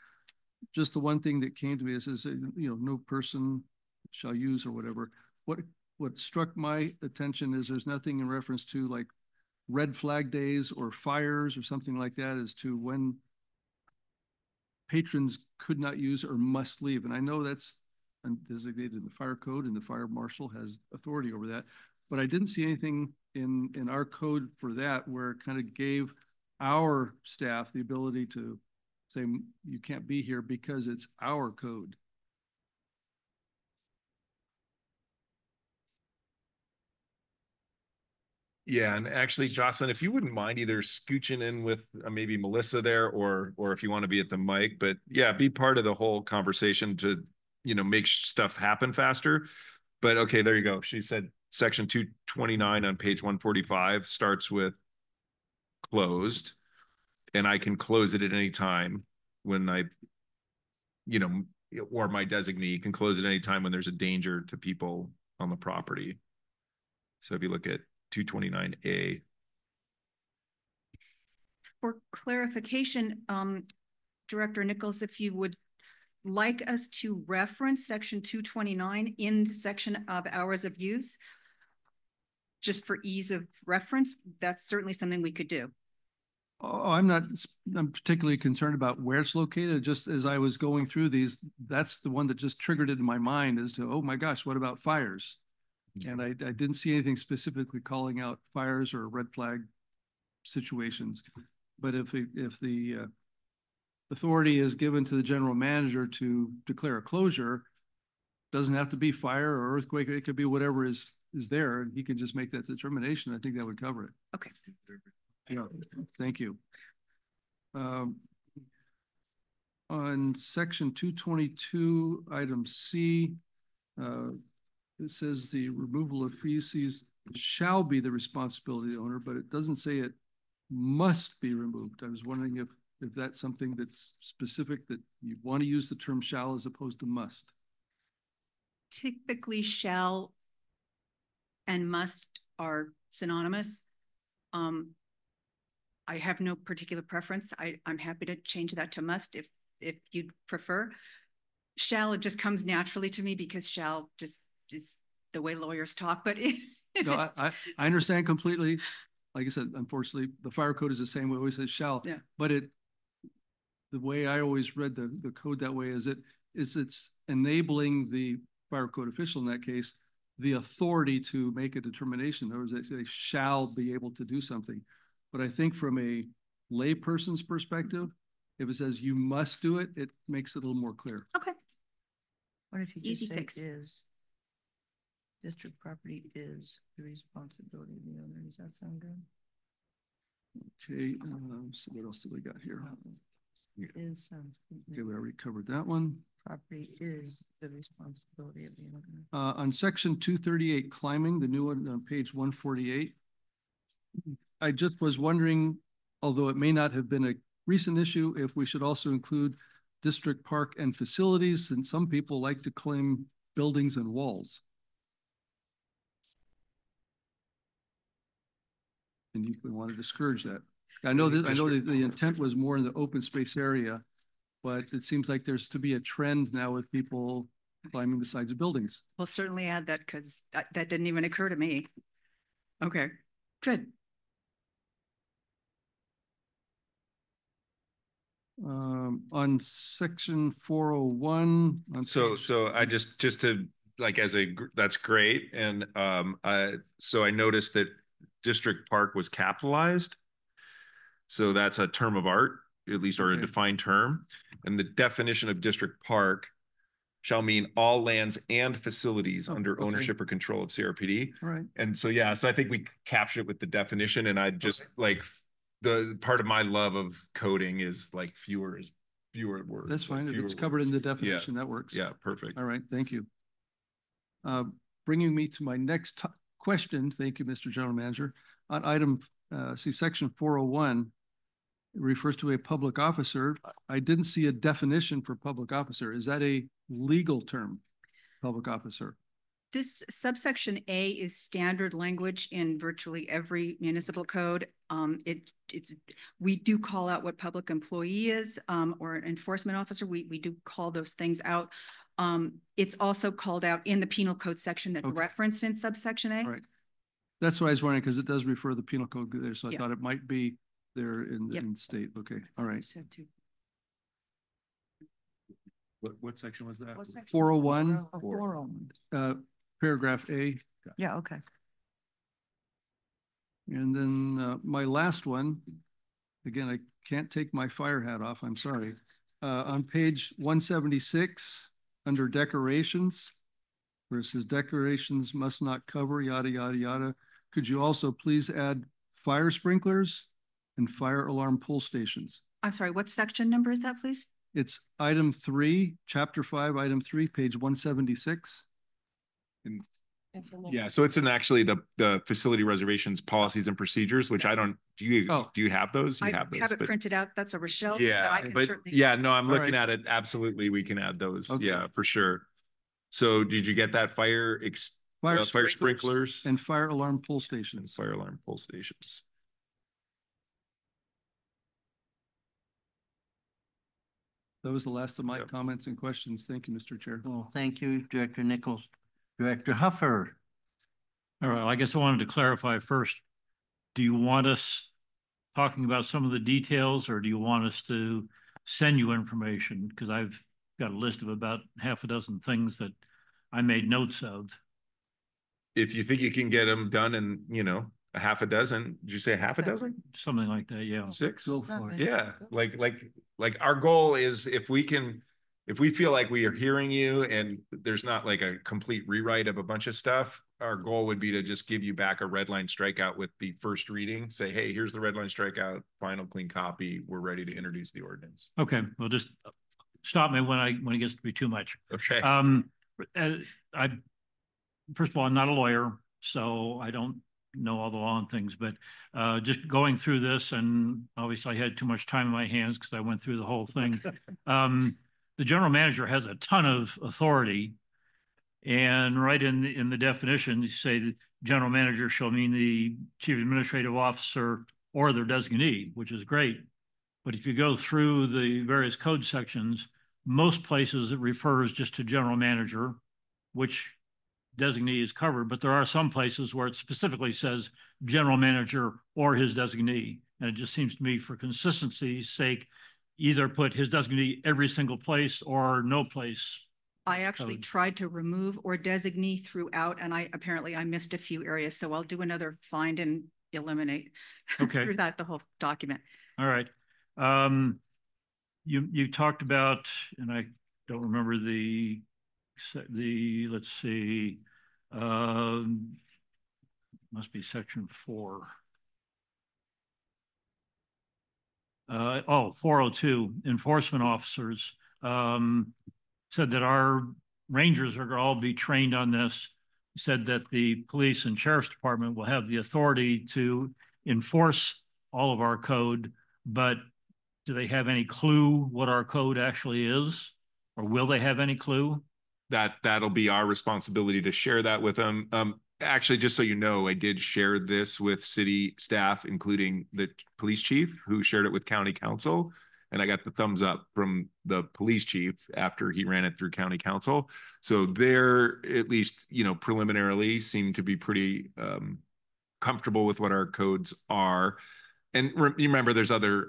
Just the one thing that came to me is no person shall use or whatever. What struck my attention is there's nothing in reference to like red flag days or fires or something like that as to when patrons could not use or must leave. And I know that's designated in the fire code and the fire marshal has authority over that, but I didn't see anything in our code for that where it kind of gave our staff the ability to say, you can't be here because it's our code. Yeah, and actually, Jocelyn, if you wouldn't mind either scooching in with maybe Melissa there, or if you want to be at the mic, but yeah, be part of the whole conversation to make stuff happen faster. But okay, there you go. She said section 229 on page 145 starts with closed, and I can close it at any time when or my designee can close it any time when there's a danger to people on the property. So if you look at 229A. For clarification, Director Nichols, if you would like us to reference section 229 in the section of hours of use, just for ease of reference, that's certainly something we could do. Oh, I'm particularly concerned about where it's located. Just as I was going through these, that's the one that just triggered it in my mind as to, oh my gosh, what about fires? And I didn't see anything specifically calling out fires or red flag situations. But if the authority is given to the general manager to declare a closure, doesn't have to be fire or earthquake. It could be whatever is there, and he can just make that determination. I think that would cover it. Okay. Yeah, thank you. On section 222, item C, it says the removal of feces shall be the responsibility of the owner, but it doesn't say it must be removed. I was wondering if that's something that's specific, that you want to use the term shall as opposed to must. Typically, shall and must are synonymous. I have no particular preference. I'm happy to change that to must if you'd prefer. Shall, it just comes naturally to me because shall just is the way lawyers talk, but no, I understand completely. Like I said, unfortunately, the fire code is the same way. It always says shall, yeah. But the way I always read the code that way is it's enabling the fire code official in that case the authority to make a determination. In other words, they shall be able to do something. But I think from a layperson's perspective, if it says you must do it, it makes it a little more clear. Okay. What if you Easy just say fix. is? District property is the responsibility of the owner. Does that sound good? Okay, so what else do we got here? Is okay, we already covered that one. Property is the responsibility of the owner. On section 238, climbing, the new one on page 148. I just was wondering, although it may not have been a recent issue, if we should also include district park and facilities, and some people like to claim buildings and walls. And we want to discourage that. I know that the intent was more in the open space area, but it seems like there's to be a trend now with people climbing the sides of buildings. We'll certainly add that because that didn't even occur to me. Okay, good. On section 401. So I just to like that's great. And so I noticed that district park was capitalized. So that's a term of art, at least, or a defined term. And the definition of district park shall mean all lands and facilities under ownership or control of CRPD. All right. And so, yeah, so I think we captured it with the definition, and I just like the part of my love of coding is like fewer words. That's fine. Like if it's covered words. in the definition, yeah. that works. Yeah, perfect. All right, thank you. Bringing me to my next question. Thank you, Mr. General Manager. On item, see section 401, it refers to a public officer. I didn't see a definition for public officer. Is that a legal term, public officer? This subsection A is standard language in virtually every municipal code. We do call out what public employee is or an enforcement officer. We do call those things out. It's also called out in the penal code section that's referenced in subsection A. Right. That's what I was wondering, because it does refer to the penal code there. So I thought it might be there in the state. Okay. All right. What section was that? 401. 401. Paragraph A. Yeah, okay. And then my last one, again, I can't take my fire hat off, I'm sorry. On page 176, under decorations, where it says decorations must not cover, yada, yada, yada. Could you also please add fire sprinklers and fire alarm pull stations? I'm sorry, what section number is that, please? It's item 3, chapter 5, item 3, page 176. And yeah, so it's in actually the facility reservations policies and procedures, which I don't. Do you have those? I have it printed out. That's a Rochelle. Yeah, but yeah, no, I'm looking at it. Absolutely, we can add those. Okay. Yeah, for sure. So, did you get that fire sprinklers and fire alarm pull stations? Fire alarm pull stations. That was the last of my comments and questions. Thank you, Mr. Chair. Well, thank you, Director Nichols. Director Huffer. All right, I guess I wanted to clarify first. Do you want us talking about some of the details, or do you want us to send you information? Because I've got a list of about half a dozen things that I made notes of. if you think you can get them done in, you know, a half a dozen, did you say a half a dozen? Something like that, yeah. 6? Go for it. Yeah, like our goal is if we feel like we are hearing you and there's not like a complete rewrite of a bunch of stuff, our goal would be to just give you back a red line strikeout with the first reading. Say, hey, here's the red line strikeout, final clean copy. We're ready to introduce the ordinance. Okay, well, just stop me when it gets to be too much. Okay. I first of all, I'm not a lawyer, so I don't know all the law and things, but just going through this, and obviously I had too much time in my hands because I went through the whole thing. The general manager has a ton of authority, and right in the definition, you say that general manager shall mean the chief administrative officer or their designee, which is great. But if you go through the various code sections, most places it refers just to general manager, which designee is covered, but there are some places where it specifically says general manager or his designee. And it just seems to me, for consistency's sake, either put his designee every single place or no place. I actually tried to remove or designee throughout, and I missed a few areas. So I'll do another find and eliminate through that the whole document. All right. You talked about, and I don't remember let's see, must be section 4. 402, enforcement officers said that our rangers are going to all be trained on this, said that the police and sheriff's department will have the authority to enforce all of our code, but do they have any clue what our code actually is? Or will they have any clue? That'll be our responsibility to share that with them. Actually, just so you know, I did share this with city staff, including the police chief, who shared it with county council. And I got the thumbs up from the police chief after he ran it through county council. So they're, at least, you know, preliminarily seem to be pretty comfortable with what our codes are. And you remember there's other,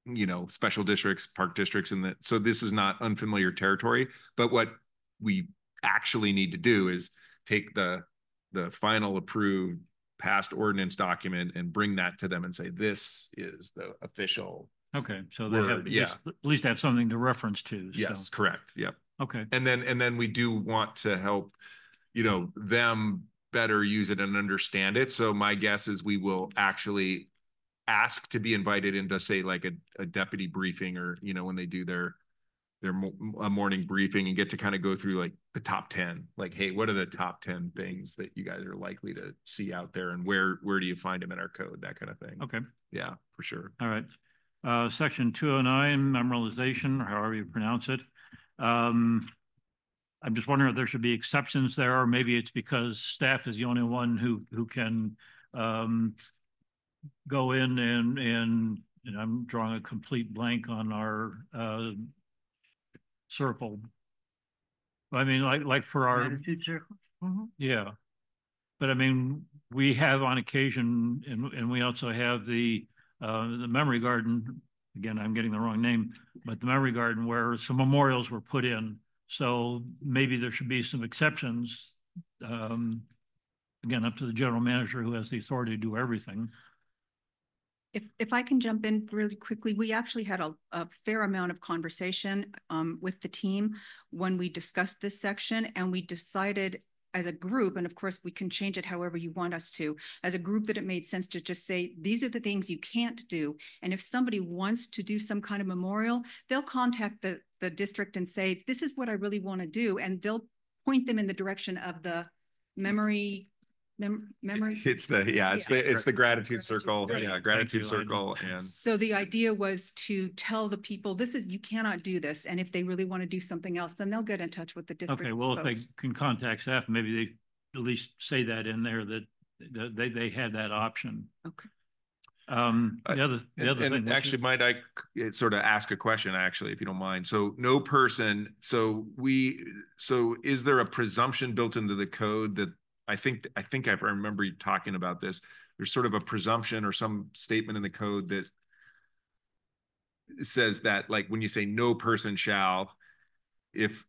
you know, special districts, park districts, and that. So this is not unfamiliar territory, but what we actually need to do is take the final approved past ordinance document and bring that to them and say, this is the official. Okay, so they have at least have something to reference to. Yes, correct. Yep. Okay. And then we do want to help, you know, them better use it and understand it. So my guess is we will actually ask to be invited into, say, like a deputy briefing, or, you know, when they do their morning briefing, and get to kind of go through like the top 10, like, hey, what are the top 10 things that you guys are likely to see out there, and where do you find them in our code, that kind of thing. Okay. Yeah, for sure. All right. Section 209, memorialization, or however you pronounce it. I'm just wondering if there should be exceptions there, or maybe it's because staff is the only one who can go in and I'm drawing a complete blank on our circle. I mean, like for our Attitude circle? yeah, but I mean, we have on occasion, and we also have the memory garden. Again, I'm getting the wrong name, but the memory garden where some memorials were put in. So maybe there should be some exceptions. Again, up to the general manager, who has the authority to do everything. If I can jump in really quickly, we actually had a fair amount of conversation with the team when we discussed this section, and we decided as a group, and of course we can change it however you want us to, as a group, that it made sense to just say, these are the things you can't do. And if somebody wants to do some kind of memorial, they'll contact the district and say, this is what I really want to do. And they'll point them in the direction of the memory. It's the gratitude circle. Yeah, gratitude circle. And so the idea was to tell the people, you cannot do this. And if they really want to do something else, then they'll get in touch with the district. Okay, well, folks. if they can contact staff, maybe they at least say that in there, that they had that option. Okay. The other thing. Actually, might I sort of ask a question, actually, if you don't mind? So no person, so is there a presumption built into the code that I think I remember you talking about this. There's sort of a presumption or some statement in the code that says that, like, when you say no person shall, if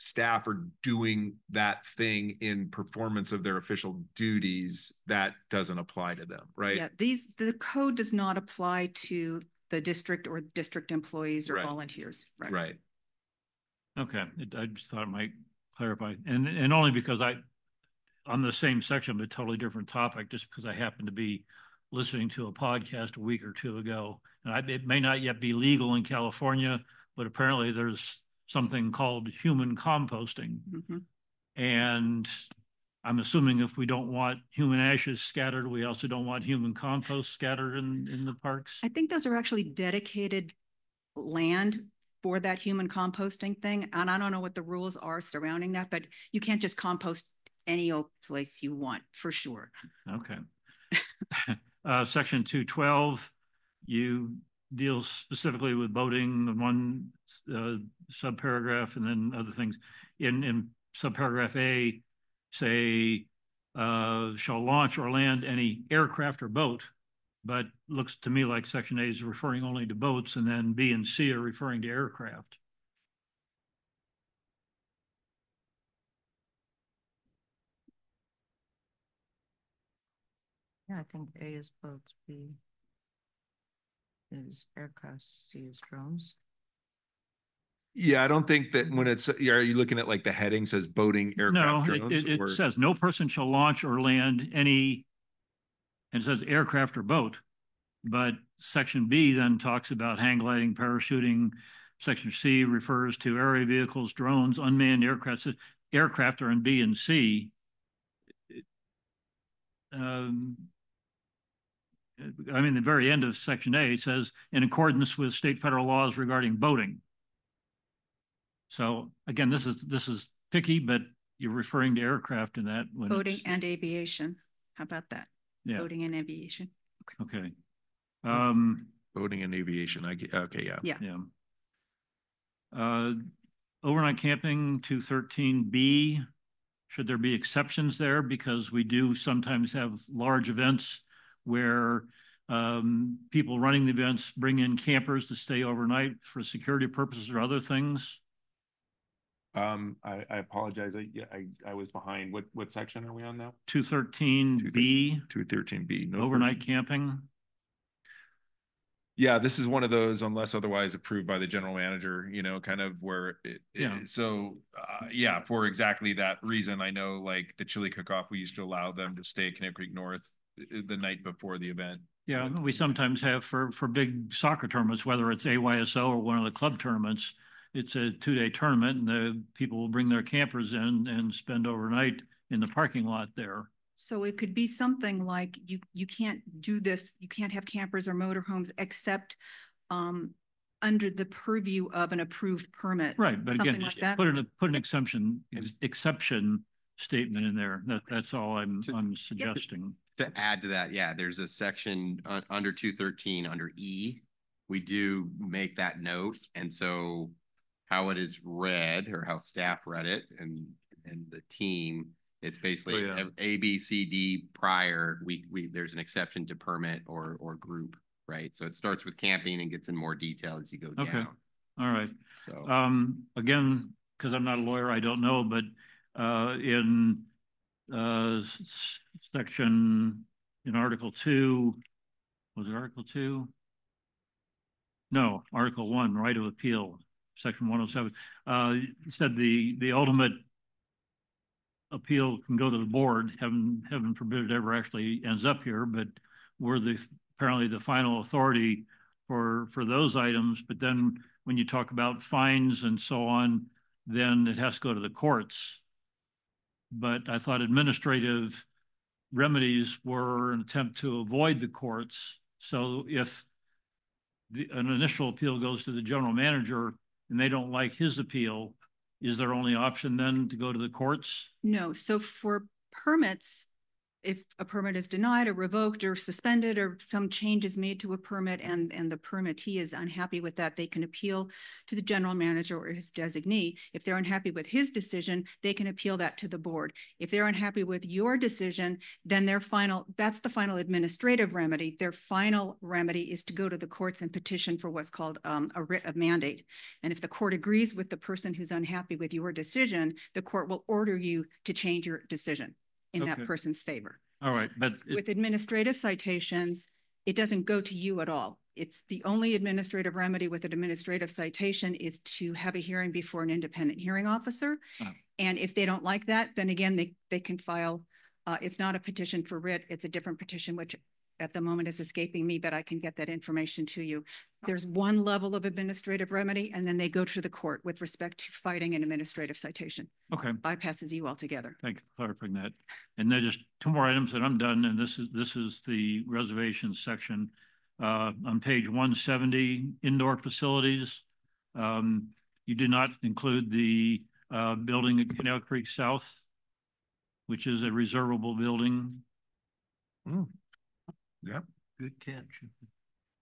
staff are doing that thing in performance of their official duties, that doesn't apply to them, right? Yeah, the code does not apply to the district or district employees or Right. volunteers. Right. Right. Okay, I just thought it might clarify, and only because on the same section, but totally different topic, just because I happened to be listening to a podcast a week or two ago, and it may not yet be legal in California, but apparently there's something called human composting. Mm-hmm. And I'm assuming if we don't want human ashes scattered, we also don't want human compost scattered in the parks. I think those are actually dedicated land for that human composting thing. And I don't know what the rules are surrounding that, but you can't just compost any old place you want, for sure. Okay. Section 212, you deal specifically with boating in one subparagraph, and then other things. In subparagraph A, say, shall launch or land any aircraft or boat, but looks to me like section A is referring only to boats, and then B and C are referring to aircraft. Yeah, I think A is boats, B is aircraft, C is drones. Yeah, I don't think that when it's, are you looking at like the heading says boating, aircraft, No, drones? it says no person shall launch or land any, and it says aircraft or boat. But section B then talks about hang gliding, parachuting. Section C refers to area vehicles, drones, unmanned aircraft. Aircraft are in B and C. I mean, the very end of section A says, in accordance with state federal laws regarding boating. So again, this is picky, but you're referring to aircraft in that when Boating and aviation. How about that? Yeah. Boating and aviation. Okay. Boating and aviation. Okay, yeah. Yeah. Yeah. Overnight camping 213B. Should there be exceptions there? Because we do sometimes have large events where people running the events bring in campers to stay overnight for security purposes or other things. I apologize. I was behind. What section are we on now? 213B. 213B. No overnight camping. Yeah, this is one of those, unless otherwise approved by the general manager, kind of where yeah, for exactly that reason. I know like the chili cook-off, we used to allow them to stay at Connecticut Creek North the night before the event. Yeah, we sometimes have for big soccer tournaments, whether it's AYSO or one of the club tournaments, it's a 2-day tournament, and the people will bring their campers in and spend overnight in the parking lot there. So it could be something like you can't do this, you can't have campers or motorhomes except under the purview of an approved permit. Right, but again, like that. put an exception statement in there. That's all I'm suggesting. To add to that, yeah, there's a section under 213 under E. We do make that note, and so how it is read or how staff read it and the team, it's basically A, B, C, D prior. There's an exception to permit or group, right? So it starts with camping and gets in more detail as you go down. All right. So again, because I'm not a lawyer, I don't know, but in section in Article 2, was it Article 2? No, Article 1, right of appeal, section 107, said the ultimate appeal can go to the board. Heaven forbid it ever actually ends up here, but we're apparently the final authority for those items. But then when you talk about fines and so on, then it has to go to the courts. But I thought administrative remedies were an attempt to avoid the courts. So if an initial appeal goes to the general manager and they don't like his appeal, is their only option then to go to the courts? No, so for permits, if a permit is denied or revoked or suspended or some change is made to a permit and the permittee is unhappy with that, they can appeal to the general manager or his designee. If they're unhappy with his decision, they can appeal that to the board. If they're unhappy with your decision, then that's the final administrative remedy. Their final remedy is to go to the courts and petition for what's called a writ of mandate. And if the court agrees with the person who's unhappy with your decision, the court will order you to change your decision in that person's favor. All right, but with administrative citations, it doesn't go to you at all. It's the only administrative remedy with an administrative citation is to have a hearing before an independent hearing officer. Oh. And if they don't like that, then again, they can file, it's not a petition for writ, it's a different petition, which at the moment is escaping me, but I can get that information to you. There's one level of administrative remedy, and then they go to the court with respect to fighting an administrative citation. Okay. Bypasses you altogether. Thank you for clarifying that. And then just two more items and I'm done. And this is the reservations section. On page 170, indoor facilities. You did not include the building at Canal Creek South, which is a reservable building. Mm. Yeah. Good catch.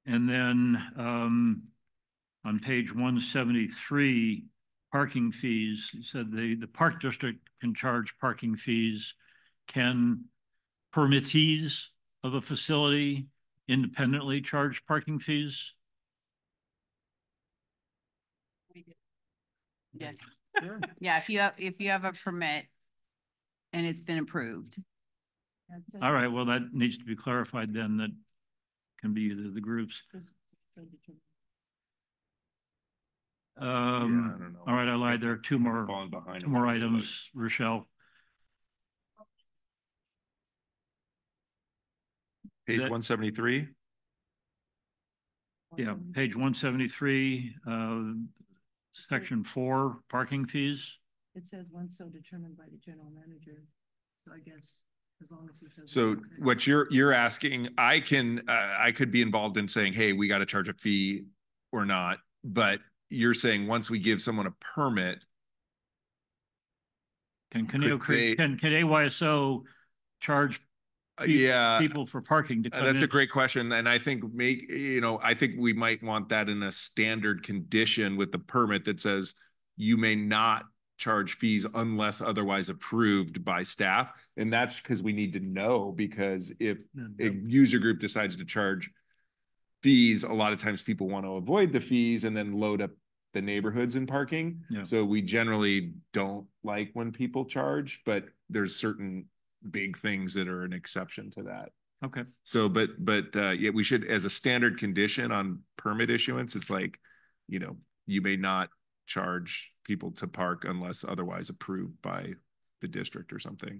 And then on page 173, parking fees, it said the park district can charge parking fees. Can permittees of a facility independently charge parking fees? Yes. Sure. Yeah, if you have a permit and it's been approved. All right, well, that needs to be clarified then. That can be either the groups. Yeah, I don't know. All right, I lied. There are two more items, Rochelle. Page 173. Yeah, page 173, section 4, parking fees. It says once so determined by the general manager. So I guess as long as he says. So what you're asking, I could be involved in saying, hey, we got to charge a fee or not, but you're saying once we give someone a permit, can AYSO charge people for parking to come that's in? a great question. And I think I think we might want that in a standard condition with the permit that says you may not charge fees unless otherwise approved by staff. And that's because we need to know, because if a user group decides to charge fees, a lot of times people want to avoid the fees and then load up the neighborhoods in parking. Yeah. So we generally don't like when people charge, but there's certain big things that are an exception to that. Okay. So, but yeah, we should, as a standard condition on permit issuance, it's like, you may not charge people to park unless otherwise approved by the district or something.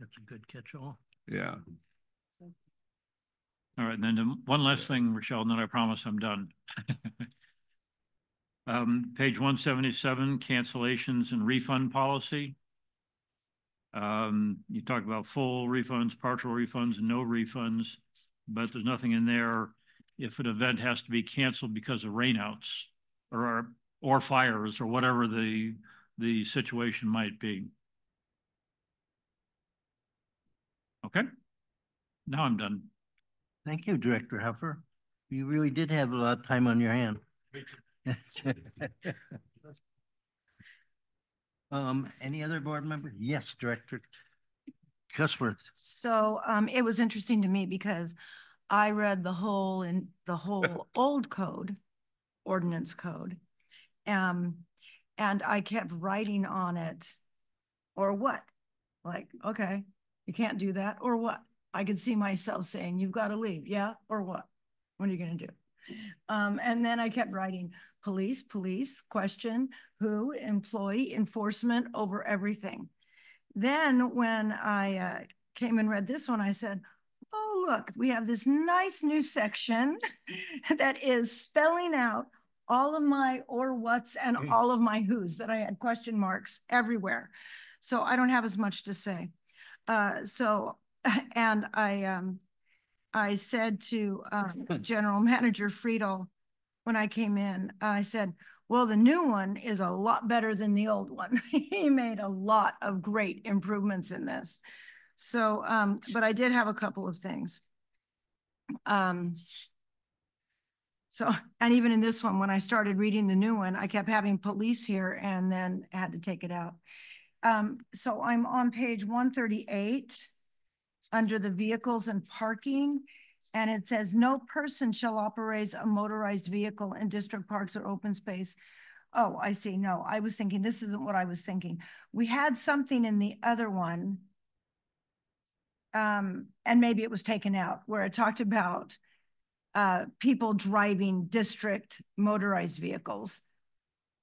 That's a good catch-all. Yeah. All right, and then one last thing, Rochelle, and then I promise I'm done. Page 177, cancellations and refund policy. You talk about full refunds, partial refunds, and no refunds, but there's nothing in there if an event has to be canceled because of rainouts or fires or whatever the situation might be. Okay, now I'm done. Thank you, Director Huffer. You really did have a lot of time on your hand. Any other board member? Yes, Director Cusworth. So it was interesting to me because I read the whole old code, ordinance code, and I kept writing on it, or what? Like, okay, you can't do that, or what? I could see myself saying, you've got to leave, yeah, or what? What are you going to do? And then I kept writing police, question, who, employee, enforcement over everything. Then when I came and read this one, I said, oh, look, we have this nice new section that is spelling out all of my or what's and all of my who's that I had question marks everywhere. So I don't have as much to say. And I said to General Manager Friedel when I came in, I said, well, the new one is a lot better than the old one. He made a lot of great improvements in this. So, but I did have a couple of things. So, and even in this one, when I started reading the new one, I kept having police here and then had to take it out. So I'm on page 138 under the vehicles and parking. And it says, no person shall operate a motorized vehicle in district parks or open space. Oh, I see. No, I was thinking, this isn't what I was thinking. We had something in the other one. And maybe it was taken out where it talked about people driving district motorized vehicles.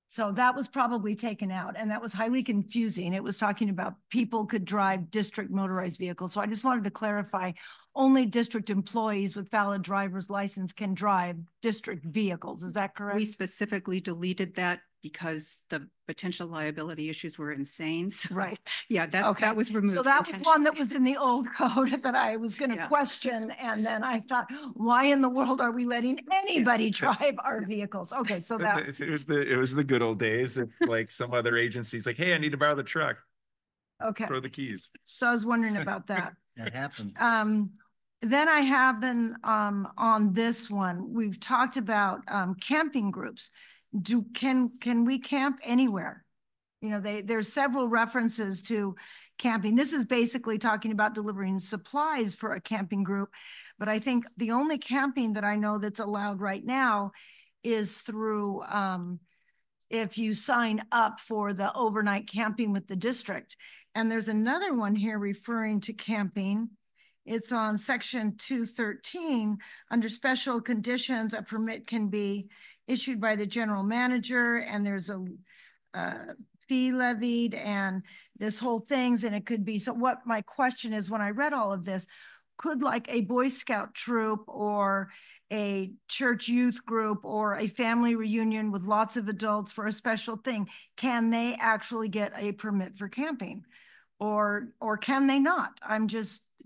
So that was probably taken out, and that was highly confusing. It was talking about people could drive district motorized vehicles. So I just wanted to clarify, only district employees with valid driver's license can drive district vehicles. Is that correct? We specifically deleted that because the potential liability issues were insane. So, right. Yeah, that was removed. So that was one that was in the old code that I was going to question. And then I thought, why in the world are we letting anybody drive our vehicles? Okay, so that it was the good old days of like some other agencies like, hey, I need to borrow the truck. Okay. Throw the keys. So I was wondering about that. That happened. Then I have been on this one. We've talked about camping groups. Can we camp anywhere? You know, there's several references to camping. This is basically talking about delivering supplies for a camping group. But I think the only camping that I know that's allowed right now is through if you sign up for the overnight camping with the district. And there's another one here referring to camping. It's on section 213. Under special conditions, a permit can be issued by the general manager, and there's a fee levied and this whole things, and it could be, so what my question is, when I read all of this, could like a Boy Scout troop or a church youth group or a family reunion with lots of adults for a special thing, can they actually get a permit for camping? Or can they not?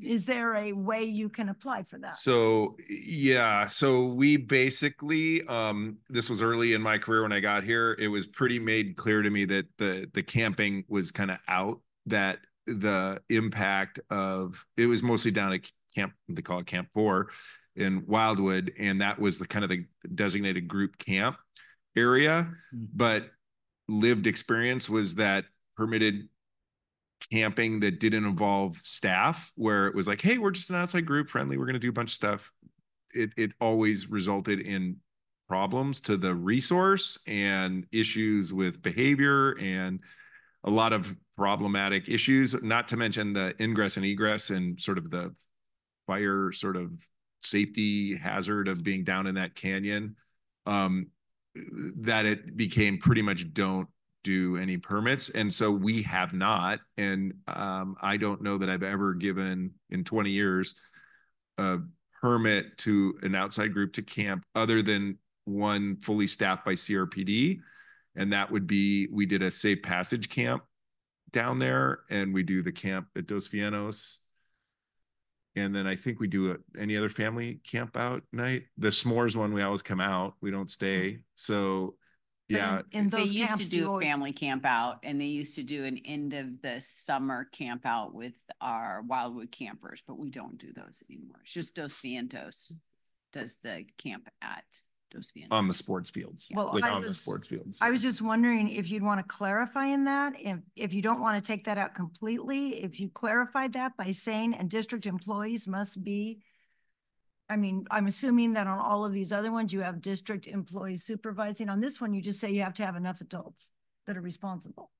Is there a way you can apply for that? So yeah, so we basically this was early in my career when I got here. It was pretty made clear to me that the camping was kind of out, that the impact of it was mostly down at camp, they call it Camp 4 in Wildwood, and that was the kind of the designated group camp area. But lived experience was that permitted camping that didn't involve staff, where it was like, hey, we're just an outside group, friendly, we're going to do a bunch of stuff, it always resulted in problems to the resource and issues with behavior and a lot of problematic issues, not to mention the ingress and egress and sort of the fire sort of safety hazard of being down in that canyon, that it became pretty much don't do any permits. And so we have not, and I don't know that I've ever given in 20 years a permit to an outside group to camp other than one fully staffed by CRPD. And that would be, we did a safe passage camp down there, and we do the camp at Dos Vientos. And then I think we do any other family camp out night. The s'mores one, we always come out, we don't stay. So yeah. In They those used camps, to do a family camp out, and they used to do an end of the summer camp out with our Wildwood campers, but we don't do those anymore. It's just Dos Vientos does the camp at Dos Vientos. On the sports fields. Yeah. Well, like on the sports fields. I was just wondering if you'd want to clarify in that, if you don't want to take that out completely, if you clarified that by saying, and district employees must be, I mean, I'm assuming that on all of these other ones, you have district employees supervising. On this one, you just say you have to have enough adults that are responsible.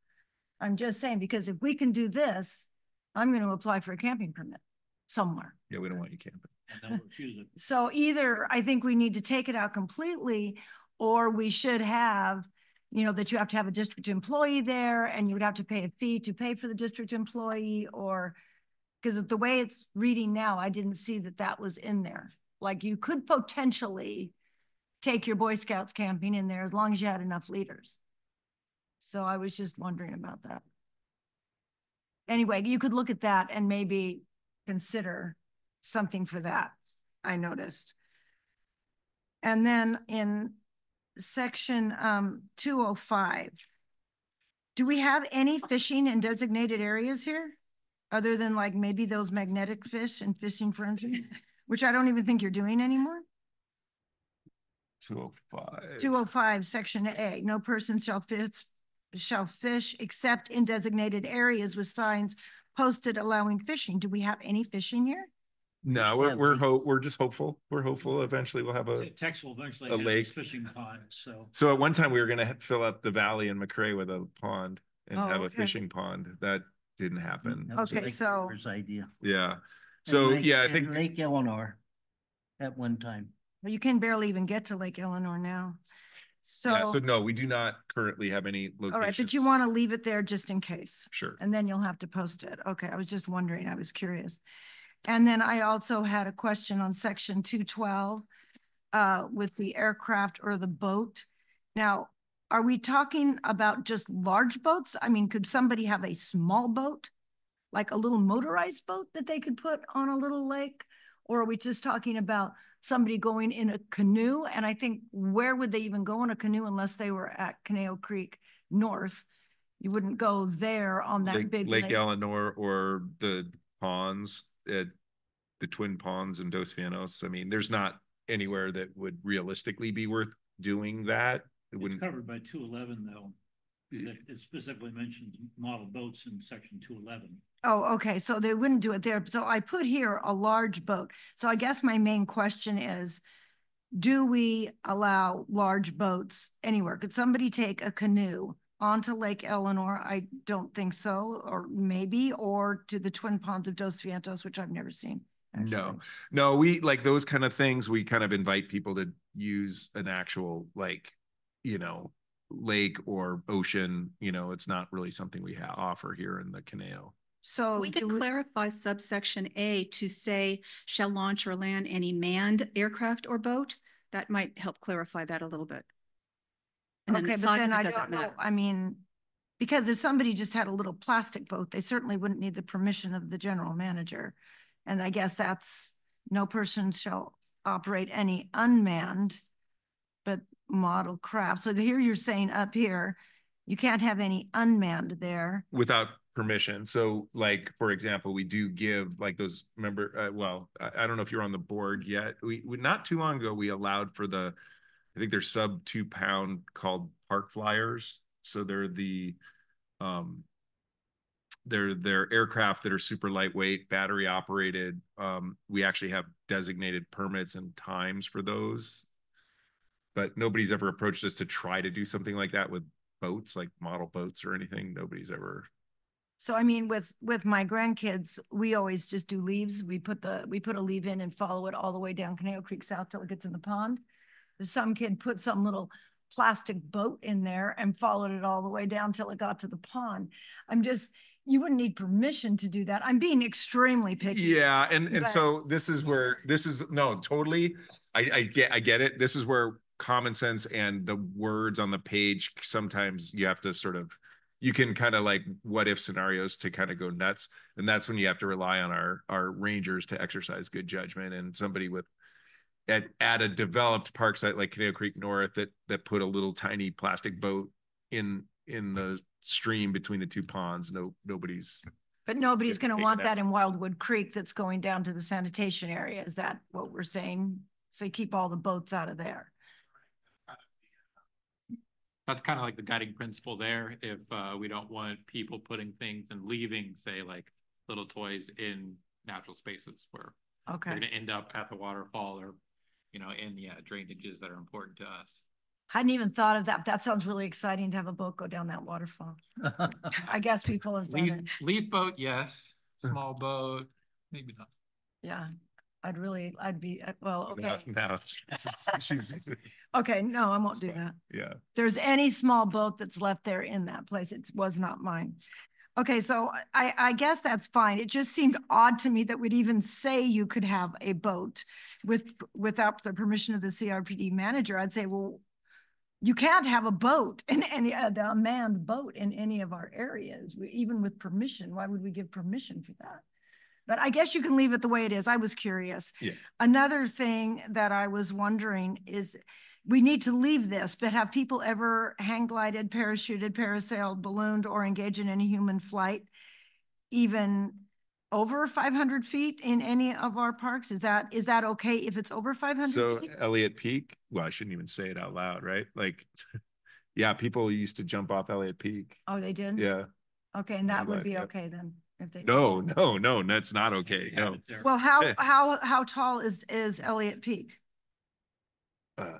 I'm just saying, because if we can do this, I'm going to apply for a camping permit somewhere. Yeah, we don't want you camping. And then we'll refuse it. So either I think we need to take it out completely, or we should have, you know, that you have to have a district employee there and you would have to pay a fee to pay for the district employee, or because the way it's reading now, I didn't see that that was in there. Like you could potentially take your Boy Scouts camping in there as long as you had enough leaders. So I was just wondering about that. Anyway, you could look at that and maybe consider something for that, I noticed. And then in section 205, do we have any fishing in designated areas here? Other than like maybe those magnetic fish and fishing frenzy, which I don't even think you're doing anymore? 205. 205, section A, no person shall fish except in designated areas with signs posted allowing fishing. Do we have any fishing here? No, we're just hopeful. We're hopeful eventually we'll have a Tex will eventually a have lake. his fishing pond, so. So at one time we were gonna fill up the valley in McRae with a pond and Oh, have a okay. fishing pond. That didn't happen. That was Okay, Lake so- Trevor's idea. Yeah. And So Lake- yeah, I and think Lake Eleanor at one time. Well, you can barely even get to Lake Eleanor now. So, yeah, so no, we do not currently have any locations. all right, but you want to leave it there just in case. Sure. And then you'll have to post it. Okay, I was just wondering, I was curious. And then I also had a question on section 212 with the aircraft or the boat. Now, are we talking about just large boats? I mean, could somebody have a small boat, like a little motorized boat that they could put on a little lake? Or are we just talking about somebody going in a canoe? And I think, where would they even go in a canoe unless they were at Conejo Creek North? You wouldn't go there on that big Lake lake. Eleanor or the ponds at the Twin Ponds in Dos Vianos. I mean, there's not anywhere that would realistically be worth doing that. It wouldn't. It's covered by 211 though. It specifically mentions model boats in section 211. Oh, okay. So they wouldn't do it there. So I put here a large boat. So I guess my main question is, do we allow large boats anywhere? Could somebody take a canoe onto Lake Eleanor? I don't think so, or maybe, or to the Twin Ponds of Dos Vientos, which I've never seen. Actually. No, we like those kind of things. We kind of invite people to use an actual like, lake or ocean. It's not really something we offer here in the Conejo. So we could clarify subsection A to say shall launch or land any manned aircraft or boat. That might help clarify that a little bit. And okay, but then I don't know. I mean, because if somebody just had a little plastic boat, they certainly wouldn't need the permission of the general manager. And I guess that's no person shall operate any unmanned but model craft. So here you're saying up here, you can't have any unmanned there. Without permission. So like, for example, we do give like those, remember, I don't know if you're on the board yet. We not too long ago, we allowed for I think they're sub 2 pound called park flyers. So they're they're aircraft that are super lightweight, battery operated. We actually have designated permits and times for those, but nobody's ever approached us to try to do something like that with boats, like model boats or anything. Nobody's ever. So I mean, with my grandkids, we always just do leaves. We put a leave in and follow it all the way down Conejo Creek South till it gets in the pond. Some kid put some little plastic boat in there and followed it all the way down till it got to the pond. You wouldn't need permission to do that. I'm being extremely picky. Yeah, and so no, totally. I get it. This is where common sense and the words on the page, sometimes you have to you can kind of like what if scenarios to kind of go nuts. And that's when you have to rely on our rangers to exercise good judgment, and somebody at a developed park site like Conejo Creek North that put a little tiny plastic boat in the stream between the two ponds. Nobody's going to want that in Wildwood Creek that's going down to the sanitation area. Is that what we're saying? So you keep all the boats out of there. That's kind of like the guiding principle there. If we don't want people putting things and leaving, say, like little toys in natural spaces where they're going to end up at the waterfall or, in the drainages that are important to us. Hadn't even thought of that. That sounds really exciting to have a boat go down that waterfall. I guess people have done it. Leaf boat, yes. Small boat, maybe not. Yeah, I'd be, well, okay. No. Okay, no, I won't do that. Yeah. There's any small boat that's left there in that place. It was not mine. Okay, so I guess that's fine. It just seemed odd to me that we'd even say you could have a boat without the permission of the CRPD manager. I'd say, well, you can't have a boat in any a manned boat in any of our areas, even with permission. Why would we give permission for that? But I guess you can leave it the way it is. I was curious. Yeah. Another thing that I was wondering is, we need to leave this, but have people ever hang glided, parachuted, parasailed, ballooned, or engaged in any human flight, even over 500 feet in any of our parks? Is that okay if it's over 500 So feet? Elliott Peak, well, I shouldn't even say it out loud, right? Like, yeah, people used to jump off Elliott Peak. Oh, they did? Yeah. Okay, and that would But, be yeah. okay then? If they No, that's not okay. No. Well, how tall is Elliott Peak? I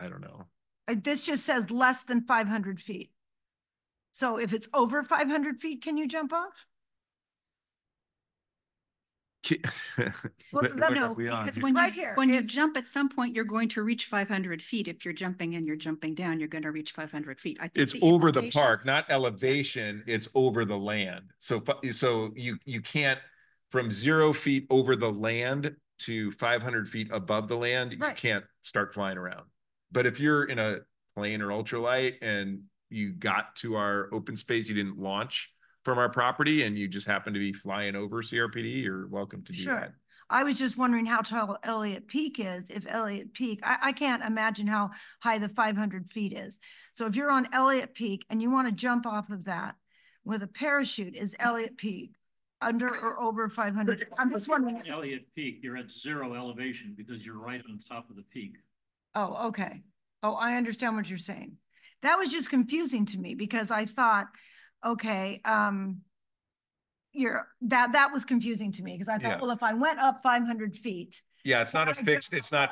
don't know. This just says less than 500 feet. So if it's over 500 feet, can you jump off? Well, no, because when you jump at some point, you're going to reach 500 feet. If you're jumping and you're jumping down, you're going to reach 500 feet. I think it's over the park, not elevation. It's over the land. So you can't, from 0 feet over the land to 500 feet above the land, you can't start flying around. But if you're in a plane or ultralight and you got to our open space, you didn't launch from our property and you just happen to be flying over CRPD, you're welcome to do that. I was just wondering how tall Elliott Peak is. If Elliott Peak, I can't imagine how high the 500 feet is. So if you're on Elliott Peak and you want to jump off of that with a parachute, is Elliott Peak under or over 500? I'm just wondering. Elliott Peak, you're at 0 elevation because you're right on top of the peak. Oh, okay. Oh, I understand what you're saying. That was just confusing to me because I thought, okay, that was confusing to me because I thought, well, if I went up 500 feet. Yeah, it's not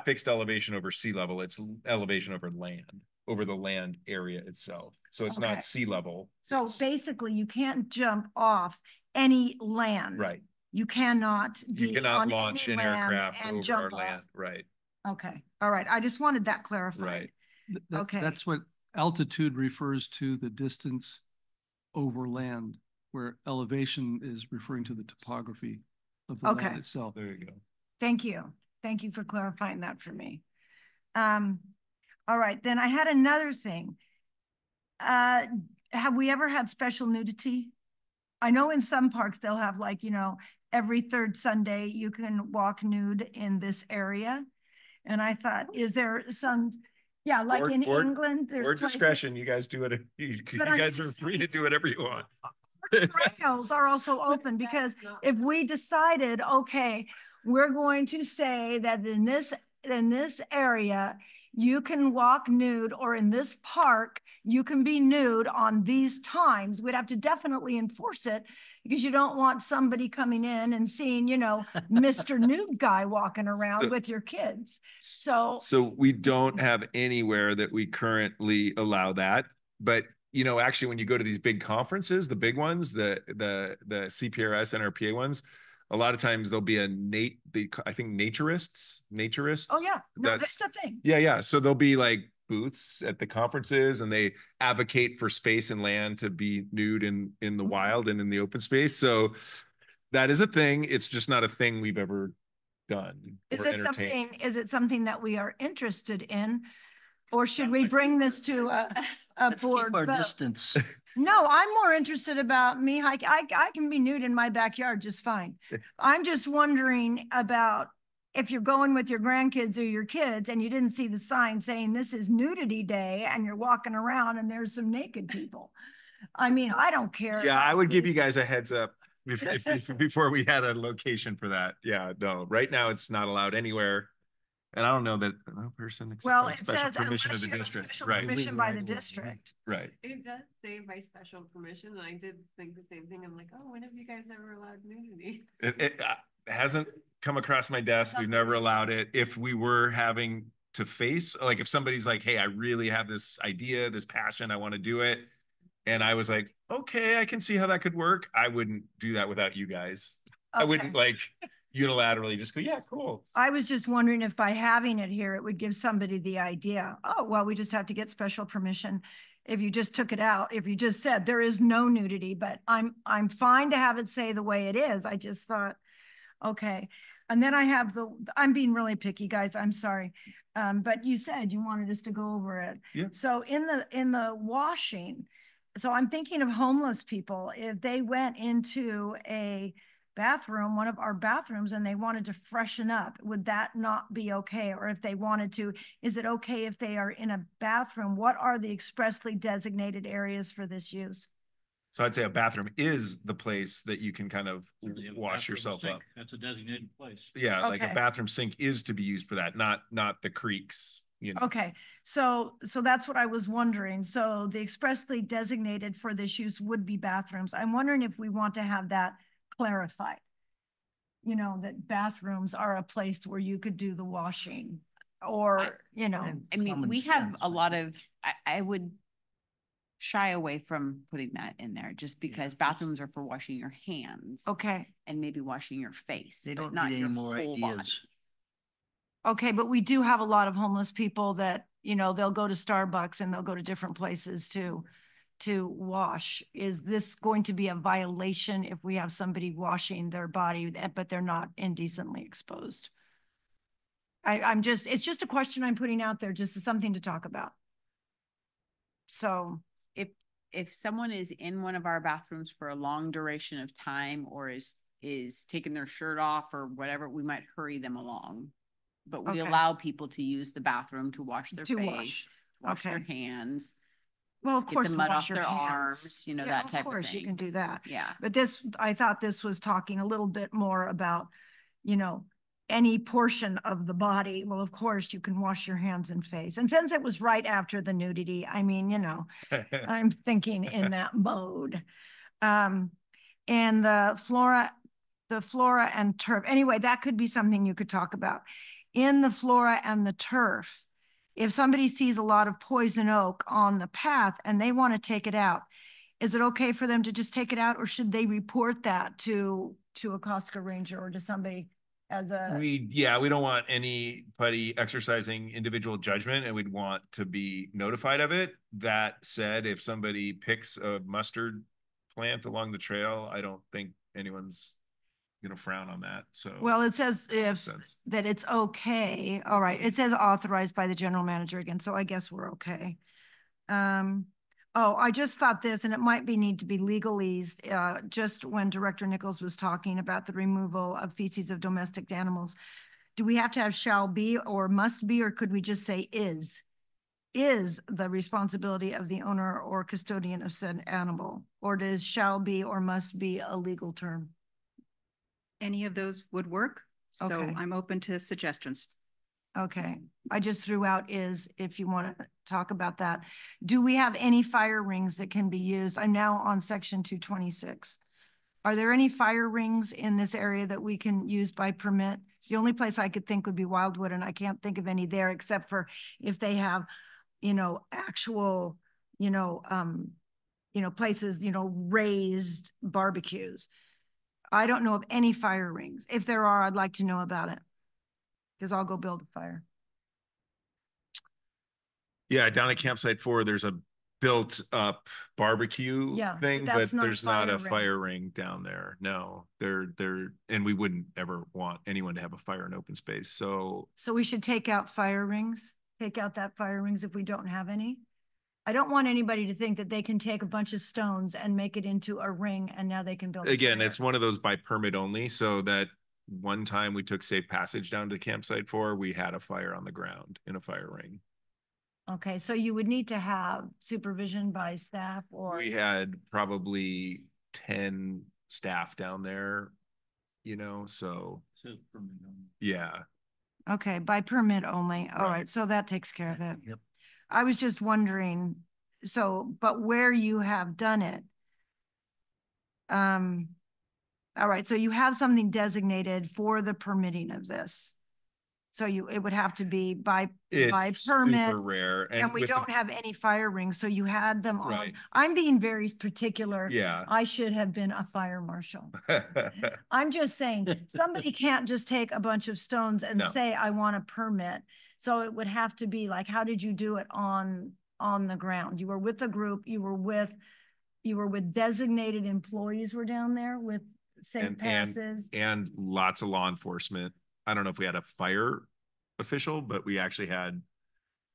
fixed elevation over sea level. It's elevation over land, over the land area itself. So it's not sea level. So basically you can't jump off any land. Right. You cannot launch an aircraft over our land. Right. Okay. All right. I just wanted that clarified. Right. That's what altitude refers to, the distance over land, where elevation is referring to the topography of the land itself. There you go. Thank you. Thank you for clarifying that for me. All right. Then I had another thing. Have we ever had special nudity? I know in some parks they'll have like, every third Sunday you can walk nude in this area. And I thought, is there some, like in England, there's board discretion. You guys do it. You guys are free to do whatever you want. Trails are also open because if we decided, okay, we're going to say that in this area, you can walk nude, or in this park, you can be nude on these times. We'd have to definitely enforce it because you don't want somebody coming in and seeing, Mr. Nude guy walking around with your kids. So we don't have anywhere that we currently allow that. But, actually, when you go to these big conferences, the big ones, the CPRS and NRPA ones, a lot of times there'll be I think naturists. Oh yeah, no, that's the thing. Yeah. So there'll be like booths at the conferences and they advocate for space and land to be nude in the wild and in the open space. So that is a thing. It's just not a thing we've ever done. Is it something that we are interested in? Or should we bring this to a board? Keep our distance. No, I'm more interested about me. I can be nude in my backyard just fine. I'm just wondering about if you're going with your grandkids or your kids and you didn't see the sign saying this is nudity day and you're walking around and there's some naked people. I mean, I don't care. Yeah, I would give you guys a heads up before we had a location for that. Yeah, no, right now it's not allowed anywhere. And I don't know that no person except special permission of the district. Right. Permission by the district. Right. It does say by special permission, and I did think the same thing. I'm like, oh, when have you guys ever allowed nudity? It hasn't come across my desk. We've never allowed it. If we were having to face, like if somebody's like, hey, I really have this idea, this passion, I want to do it. And I was like, okay, I can see how that could work. I wouldn't do that without you guys. I wouldn't unilaterally just go, yeah, cool. I was just wondering if by having it here, it would give somebody the idea, oh, well, we just have to get special permission. If you just took it out, if you just said there is no nudity, but I'm fine to have it say the way it is. I just thought, okay. And then I have I'm being really picky, guys, I'm sorry. But you said you wanted us to go over it. Yeah. So in the washing, so I'm thinking of homeless people, if they went into a bathroom, one of our bathrooms, and they wanted to freshen up, would that not be okay? Or if they wanted to, is it okay if they are in a bathroom? What are the expressly designated areas for this use? So I'd say a bathroom is the place that you can kind of Certainly have a wash bathroom yourself sink. up. That's a designated place. Yeah, like a Okay. bathroom sink is to be used for that, not the creeks, you know. Okay, so that's what I was wondering. So the expressly designated for this use would be bathrooms. I'm wondering if we want to have that clarified. You know, that bathrooms are a place where you could do the washing or, you know. I mean, Common we have sense, a but lot of, I would shy away from putting that in there just because bathrooms are for washing your hands. Okay, And maybe washing your face. They but don't not need any your more whole body. ideas. okay, but we do have a lot of homeless people that, you know, they'll go to Starbucks and they'll go to different places to wash. Is this going to be a violation if we have somebody washing their body, but they're not indecently exposed? It's just a question I'm putting out there, just as something to talk about. So If someone is in one of our bathrooms for a long duration of time or is taking their shirt off or whatever, we might hurry them along. But we Okay. allow people to use the bathroom to wash their To face, wash their Okay. hands, Well, of get course, the mud wash off your their hands. arms, you know, Yeah, that type of course, you thing. can do that. Yeah. But I thought this was talking a little bit more about, you know, any portion of the body. Well, of course, you can wash your hands and face. And since it was right after the nudity, I mean, you know, I'm thinking in that mode. And the flora and turf. Anyway, that could be something you could talk about. In the flora and the turf, if somebody sees a lot of poison oak on the path and they want to take it out, is it okay for them to just take it out, or should they report that to a Costco ranger or to somebody as a? We don't want anybody exercising individual judgment, and we'd want to be notified of it. That said, if somebody picks a mustard plant along the trail, I don't think anyone's gonna frown on that. So Well, it says that it's okay. All right. It says authorized by the general manager again, so I guess we're okay. Oh, I just thought this, and it might need to be legalese, just when Director Nichols was talking about the removal of feces of domestic animals. Do we have to have shall be or must be, or could we just say is? Is the responsibility of the owner or custodian of said animal, or does shall be or must be a legal term? Any of those would work. So Okay. I'm open to suggestions. Okay, I just threw out is, if you want to talk about that. Do we have any fire rings that can be used? I'm now on section 226. Are there any fire rings in this area that we can use by permit? The only place I could think would be Wildwood, and I can't think of any there except for if they have, you know, actual, places, raised barbecues. I don't know of any fire rings. If there are, I'd like to know about it, because I'll go build a fire. Yeah, down at campsite 4, there's a built up barbecue thing, but there's not a fire ring down there. No, and we wouldn't ever want anyone to have a fire in open space. So we should take out fire rings, take out that fire rings if we don't have any. I don't want anybody to think that they can take a bunch of stones and make it into a ring and now they can build. Again, it's one of those by permit only. So that one time we took safe passage down to campsite 4, we had a fire on the ground in a fire ring. Okay, so you would need to have supervision by staff, or? We had probably 10 staff down there, so yeah. Okay, by permit only. All right, so that takes care of it. Yep. I was just wondering, but where you have done it, all right, so you have something designated for the permitting of this. So it would have to be by permit. Super rare. And we don't have any fire rings, so you had them on. Right. I'm being very particular. Yeah. I should have been a fire marshal. I'm just saying, somebody can't just take a bunch of stones and say, I want a permit. So it would have to be like, how did you do it on the ground? You were with a group, you were with designated employees were down there with safe passes. And lots of law enforcement. I don't know if we had a fire official, but we actually had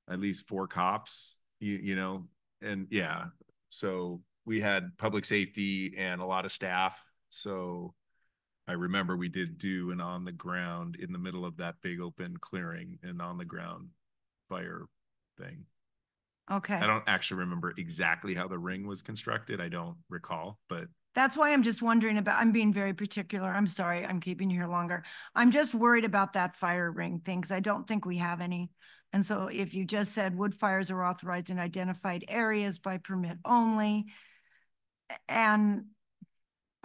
at least 4 cops, and yeah. So we had public safety and a lot of staff. So I remember we did do an on the ground in the middle of that big open clearing, and on the ground fire thing. Okay. I don't actually remember exactly how the ring was constructed. I don't recall, but That's why I'm just wondering about, I'm being very particular. I'm sorry, I'm keeping you here longer. I'm just worried about that fire ring thing because I don't think we have any. And so if you just said wood fires are authorized in identified areas by permit only, and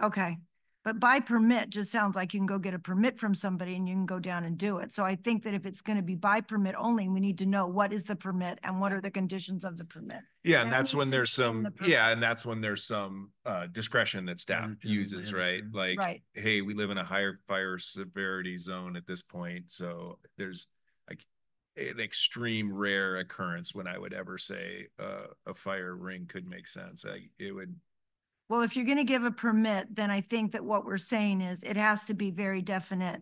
okay, but by permit just sounds like you can go get a permit from somebody and you can go down and do it. So I think that if it's going to be by permit only, we need to know what is the permit and what are the conditions of the permit. yeah, and That that's when needs to there's be in some, the permit. yeah, and that's when there's some discretion that staff uses, right? Like, Right. hey, we live in a higher fire severity zone at this point, so there's like an extreme rare occurrence when I would ever say a fire ring could make sense. It would. Well, if you're going to give a permit, then I think that what we're saying is it has to be very definite,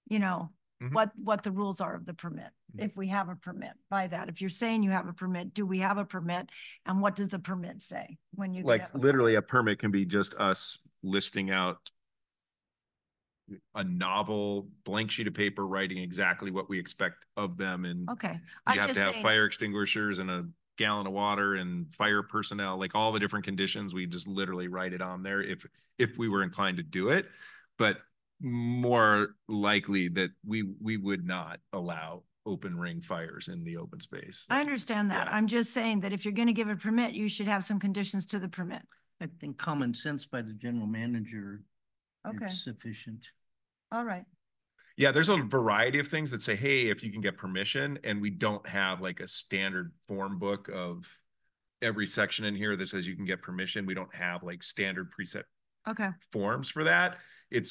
you know, what the rules are of the permit. If we have a permit by that, if you're saying you have a permit, do we have a permit? And what does the permit say when you Like literally a permit can be just us listing out a novel blank sheet of paper, writing exactly what we expect of them. And okay, you have to have fire extinguishers and a gallon of water and fire personnel, like all the different conditions. We just literally write it on there if we were inclined to do it. But more likely that we would not allow open ring fires in the open space. I understand that. Yeah. I'm just saying that if you're going to give a permit, you should have some conditions to the permit. I think common sense by the general manager Okay. is sufficient. All right. Yeah, there's a variety of things that say, hey, if you can get permission, and we don't have like a standard form book of every section in here that says you can get permission. We don't have like standard preset forms for that.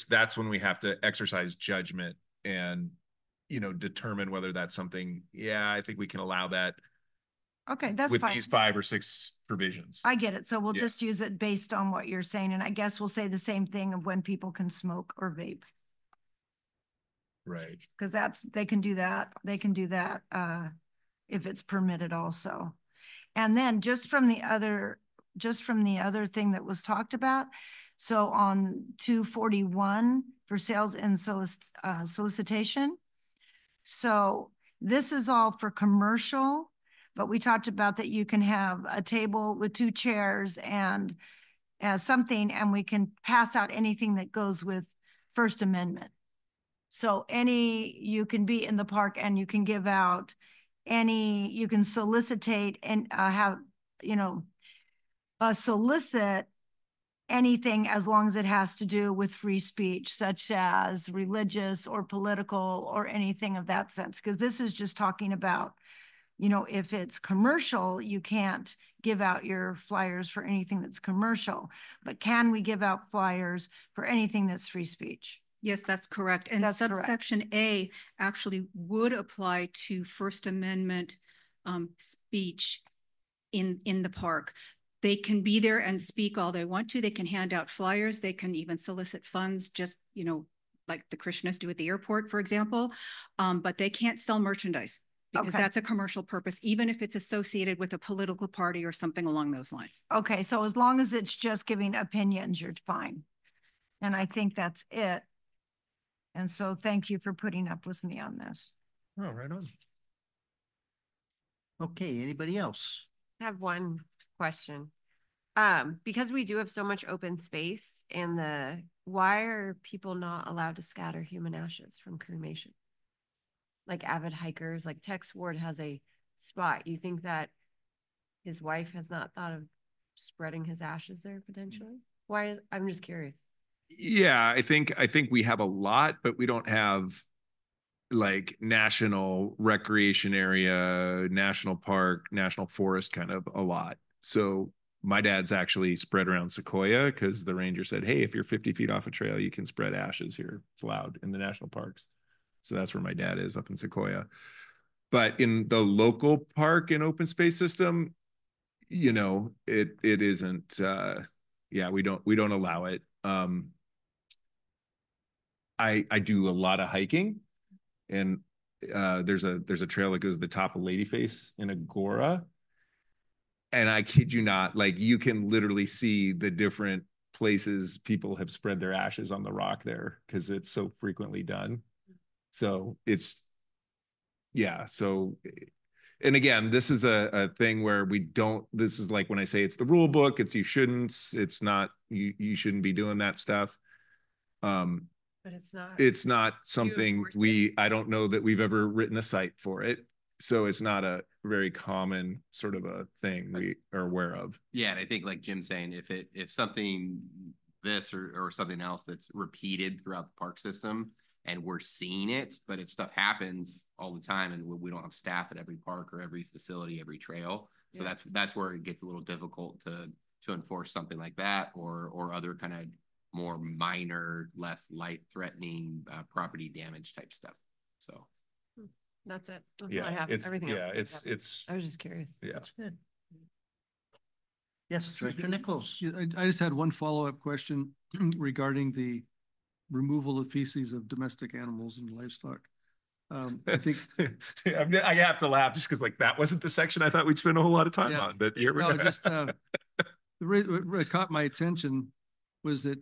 That's when we have to exercise judgment and, you know, determine whether that's something, yeah, I think we can allow that. Okay, that's with fine. these 5 or 6 provisions. I get it. So we'll just use it based on what you're saying. And I guess we'll say the same thing of when people can smoke or vape. Right. Because they can do that. They can do that if it's permitted also. And then just from the other thing that was talked about, so on 241 for sales and solicitation. So this is all for commercial, but we talked about that you can have a table with 2 chairs and something, and we can pass out anything that goes with First Amendment. So you can be in the park and you can give out you can solicitate and solicit anything as long as it has to do with free speech, such as religious or political or anything of that sense. Because this is just talking about, you know, if it's commercial, you can't give out your flyers for anything that's commercial. But can we give out flyers for anything that's free speech? Yes, that's correct. And that's subsection correct. A actually would apply to First Amendment speech in the park. They can be there and speak all they want to. They can hand out flyers. They can even solicit funds, just, you know, like the Krishnas do at the airport, for example. But they can't sell merchandise because that's a commercial purpose, even if it's associated with a political party or something along those lines. Okay, so as long as it's just giving opinions, you're fine. And I think that's it. And so thank you for putting up with me on this. Oh, right on. Okay, anybody else? I have one question. Because we do have so much open space why are people not allowed to scatter human ashes from cremation? Like avid hikers, like Tex Ward has a spot. You think that his wife has not thought of spreading his ashes there potentially? Why? I'm just curious. Yeah, I think we have a lot, but we don't have like national recreation area, national park, national forest kind of a lot. So my dad's actually spread around Sequoia because the ranger said, hey, if you're 50 feet off a trail, you can spread ashes here. It's allowed in the national parks. So that's where my dad is, up in Sequoia. But in the local park and open space system, you know, it isn't we don't allow it. I do a lot of hiking, and there's a trail that goes to the top of Ladyface in Agora. And I kid you not, like you can literally see the different places people have spread their ashes on the rock there because it's so frequently done. So so and again, this is a thing where we don't, this is like when I say it's the rule book, it's you shouldn't, it's not, you shouldn't be doing that stuff. But it's not something I don't know that we've ever written a site for it. So it's not a very common sort of a thing we are aware of. Yeah, and I think like Jim's saying, if something this or something else that's repeated throughout the park system and we're seeing it, but if stuff happens all the time and we don't have staff at every park or every facility, every trail, so that's where it gets a little difficult to enforce something like that or other kind of more minor, less life-threatening property damage type stuff. So that's it. That's all I have. Everything else. It's. I was just curious. Yeah. That's good. Yes, Director Nichols. I just had one follow-up question regarding the removal of feces of domestic animals and livestock. I think I have to laugh just because like that wasn't the section I thought we'd spend a whole lot of time on, but here we go. Just what caught my attention was that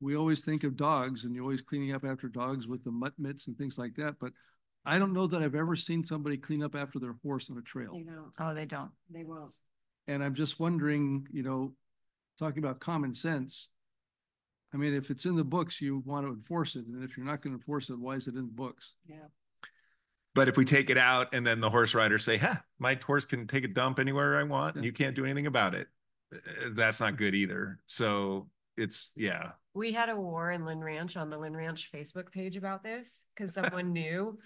we always think of dogs and you're always cleaning up after dogs with the mutt mitts and things like that. But I don't know that I've ever seen somebody clean up after their horse on a trail. You know, oh, they don't. They won't. And I'm just wondering, talking about common sense. I mean, if it's in the books, you want to enforce it. And if you're not going to enforce it, why is it in the books? Yeah. But if we take it out and then the horse riders say, my horse can take a dump anywhere I want and you can't do anything about it, that's not good either. So it's, We had a war in Lynn Ranch on the Lynn Ranch Facebook page about this because someone new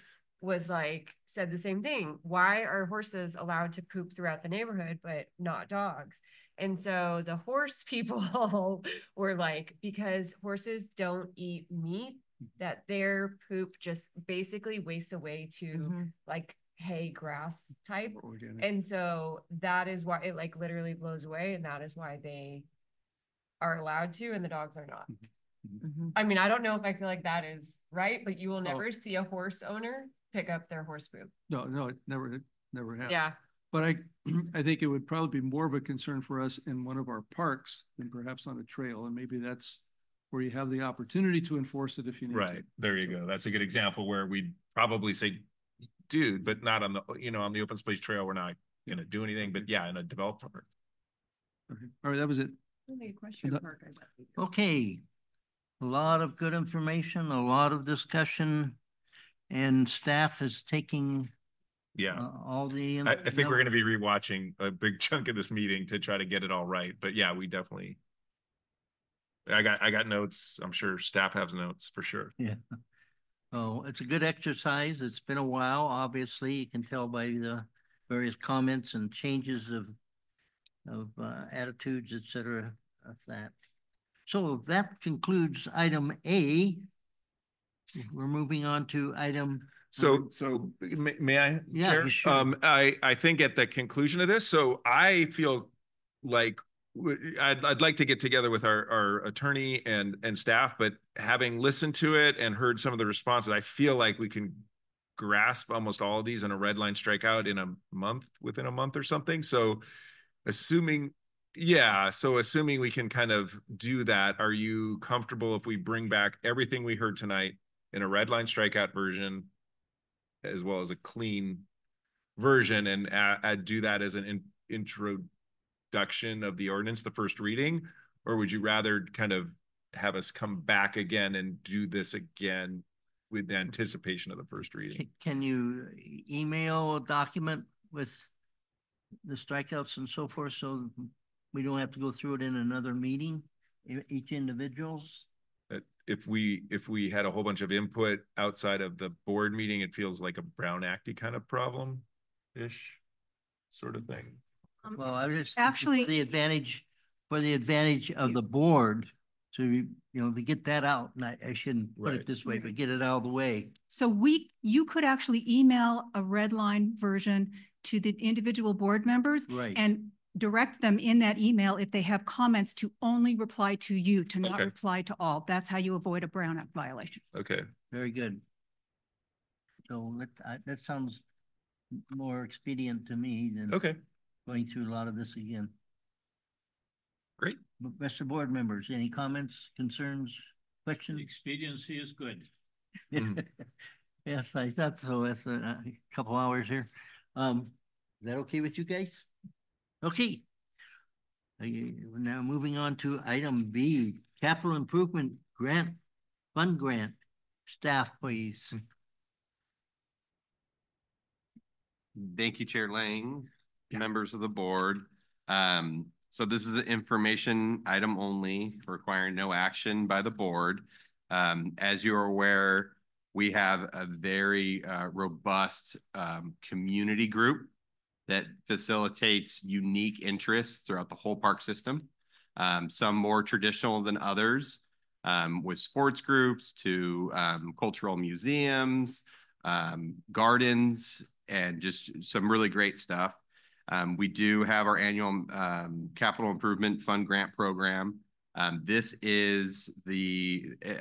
said the same thing. Why are horses allowed to poop throughout the neighborhood, but not dogs? And so the horse people were like, because horses don't eat meat, that their poop just basically wastes away to like hay grass type. Organic. And so that is why it like literally blows away. And that is why they are allowed to, and the dogs are not. I mean, I don't know if I feel like that is right, but you will never see a horse owner pick up their horse poop. No, it never happened. Yeah. But I think it would probably be more of a concern for us in one of our parks than perhaps on a trail. And maybe that's where you have the opportunity to enforce it if you need to. right. There you go. That's a good example where we'd probably say, dude, but not on the, on the open space trail, we're not going to do anything, but yeah, in a developed park. Okay. All right. That was it. Okay. A lot of good information, a lot of discussion, and staff is taking all the. I think we're going to be rewatching a big chunk of this meeting to try to get it all right. But yeah, we definitely. I got notes. I'm sure staff has notes for sure. Yeah. Oh, it's a good exercise. It's been a while. Obviously, you can tell by the various comments and changes of attitudes, etc. of that. So that concludes item A. We're moving on to item. So may I? Yeah, share? you should. I think at the conclusion of this, so I feel like I'd like to get together with our attorney and staff, but having listened to it and heard some of the responses, I feel like we can grasp almost all of these in a red line strikeout within a month or something. So assuming we can kind of do that, are you comfortable if we bring back everything we heard tonight in a red line strikeout version, as well as a clean version, and do that as an introduction of the ordinance, the first reading? Or would you rather kind of have us come back again and do this again with the anticipation of the first reading? Can you email a document with the strikeouts and so forth, so we don't have to go through it in another meeting, each individual's? If we had a whole bunch of input outside of the board meeting, it feels like a Brown Acty kind of problem-ish sort of thing. Well, I was just actually for the advantage of the board to to get that out. And I shouldn't put it this way, but get it out of the way. So you could actually email a red line version to the individual board members, right, and direct them in that email if they have comments to only reply to you, to not reply to all. That's how you avoid a Brown Act violation. Okay. Very good. So that sounds more expedient to me than going through a lot of this again. Great. Rest of board members, any comments, concerns, questions? The expediency is good. Yes, I thought so. That's a couple hours here. Is that okay with you guys? Okay. We're now moving on to item B, capital improvement grant, fund grant. Staff, please. Thank you, Chair Lang, members of the board. So this is an information item only, requiring no action by the board. As you are aware, we have a very robust community group that facilitates unique interests throughout the whole park system. Some more traditional than others, with sports groups to cultural museums, gardens, and just some really great stuff. We do have our annual capital improvement fund grant program. This is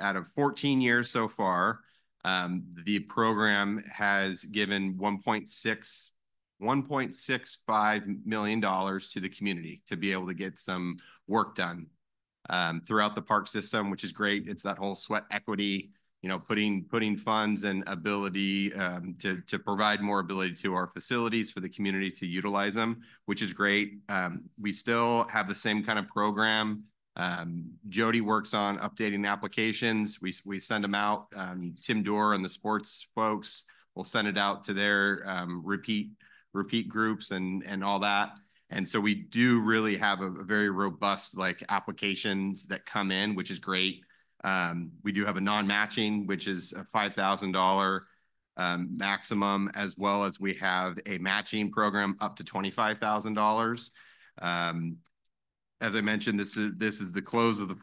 out of 14 years so far, the program has given $1.65 million to the community to be able to get some work done throughout the park system, which is great. It's that whole sweat equity, putting funds and ability to provide more ability to our facilities for the community to utilize them, which is great. We still have the same kind of program. Jody works on updating applications. We send them out. Tim Dorr and the sports folks will send it out to their repeat groups and all that. And so we do really have a very robust applications that come in, which is great. We do have a non-matching, which is a $5,000 maximum, as well as we have a matching program up to $25,000. As I mentioned, this is the close of the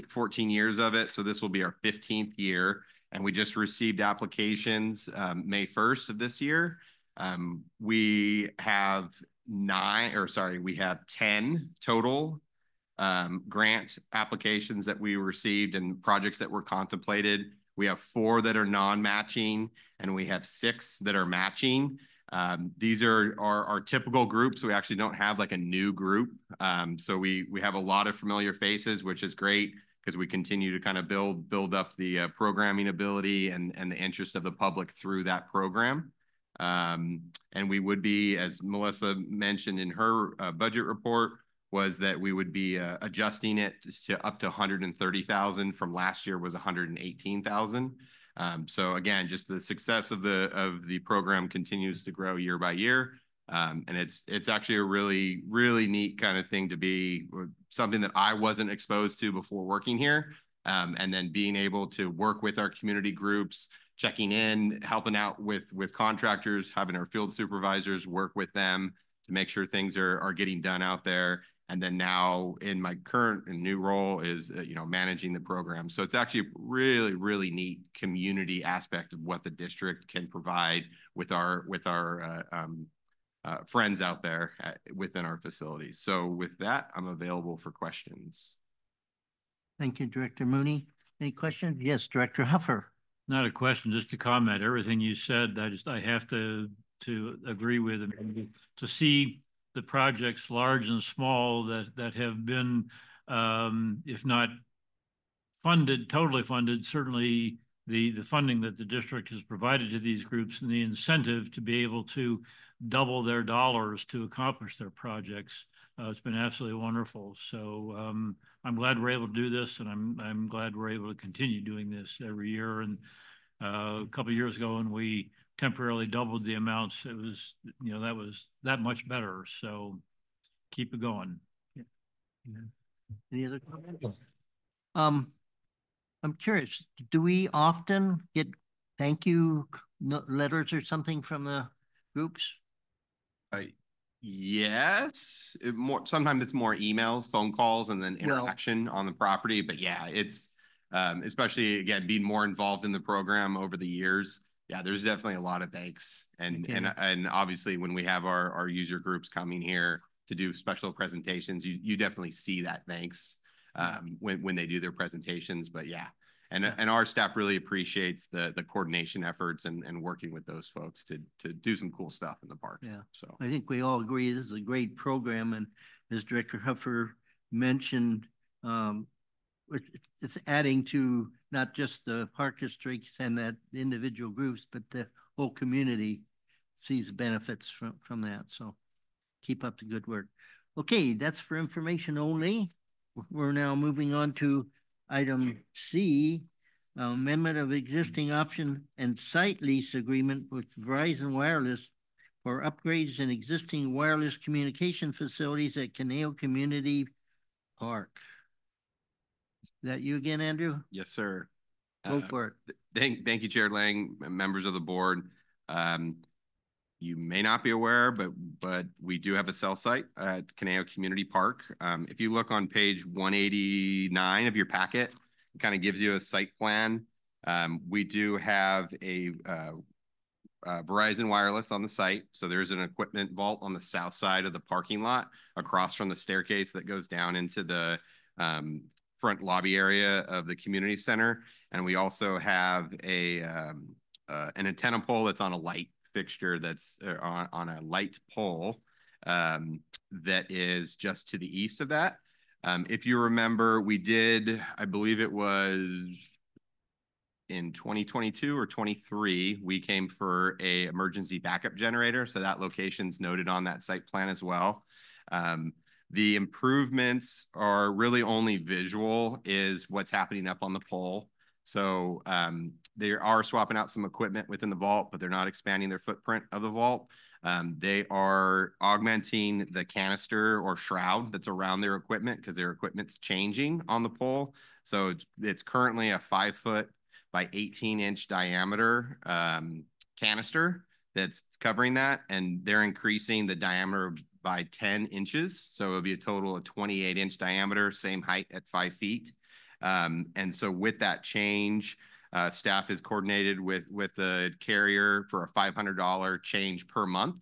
14 years of it. So this will be our 15th year. And we just received applications May 1st of this year. We have 10 total grant applications that we received and projects that were contemplated. We have 4 that are non-matching, and we have 6 that are matching. These are our typical groups. We actually don't have a new group. So we have a lot of familiar faces, which is great because we continue to kind of build up the programming ability and the interest of the public through that program. And we would be, as Melissa mentioned in her budget report, was that we would be adjusting it to up to 130,000 from last year was 118,000. So again, just the success of the program continues to grow year by year. And it's actually a really, really neat kind of thing to be something that I wasn't exposed to before working here. And then being able to work with our community groups, checking in, helping out with contractors, having our field supervisors work with them to make sure things are getting done out there. And then now in my current and new role is, managing the program. So it's actually a really, really neat community aspect of what the district can provide with our friends out there within our facilities. So with that, I'm available for questions. Thank you, Director Mooney. Any questions? Yes, Director Huffer. Not a question, just a comment. Everything you said, I have to agree with. And to see the projects large and small that have been, if not totally funded, certainly the funding that the district has provided to these groups and the incentive to be able to double their dollars to accomplish their projects. It's been absolutely wonderful. So I'm glad we're able to do this, and I'm glad we're able to continue doing this every year. And a couple of years ago, when we temporarily doubled the amounts, it was, that was that much better. So keep it going. Yeah. Any other comments? I'm curious, do we often get thank you letters or something from the groups? Yes, sometimes it's more emails, phone calls, and then interaction on the property. But yeah, it's especially again being more involved in the program over the years. Yeah, there's definitely a lot of thanks, and obviously when we have our user groups coming here to do special presentations, you definitely see that thanks when they do their presentations. But yeah. And our staff really appreciates the coordination efforts and working with those folks to do some cool stuff in the parks. Yeah. So I think we all agree this is a great program. And as Director Huffer mentioned, it's adding to not just the park districts and that individual groups, but the whole community sees benefits from that. So Keep up the good work. Okay, that's for information only. We're now moving on to item C, amendment of existing option and site lease agreement with Verizon Wireless for upgrades in existing wireless communication facilities at Conejo Community Park. Is that you again, Andrew? Yes, sir. Go for it. Thank you, Chair Lang, members of the board. You may not be aware, but we do have a cell site at Conejo Community Park. If you look on page 189 of your packet, it kind of gives you a site plan. We do have a Verizon Wireless on the site. So there's an equipment vault on the south side of the parking lot across from the staircase that goes down into the front lobby area of the community center. And we also have an antenna pole that's on a light fixture that's on a light pole that is just to the east of that. If you remember, we did, I believe it was in 2022 or 23, we came for a emergency backup generator. So that location's noted on that site plan as well. The improvements are really only visual is what's happening up on the pole. So they are swapping out some equipment within the vault, but they're not expanding their footprint of the vault. They are augmenting the canister or shroud that's around their equipment because their equipment's changing on the pole. So it's currently a 5-foot by 18-inch diameter canister that's covering that. And they're increasing the diameter by 10 inches. So it'll be a total of 28-inch diameter, same height at 5 feet. And so with that change, staff is coordinated with the carrier for a $500 change per month.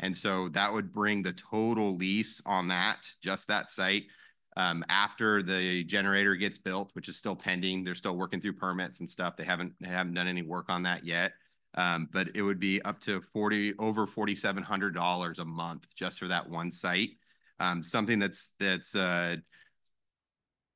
And so that would bring the total lease on that, just that site, after the generator gets built, which is still pending. They're still working through permits and stuff. They haven't done any work on that yet. But it would be up to over $4,700 a month just for that one site. Something that's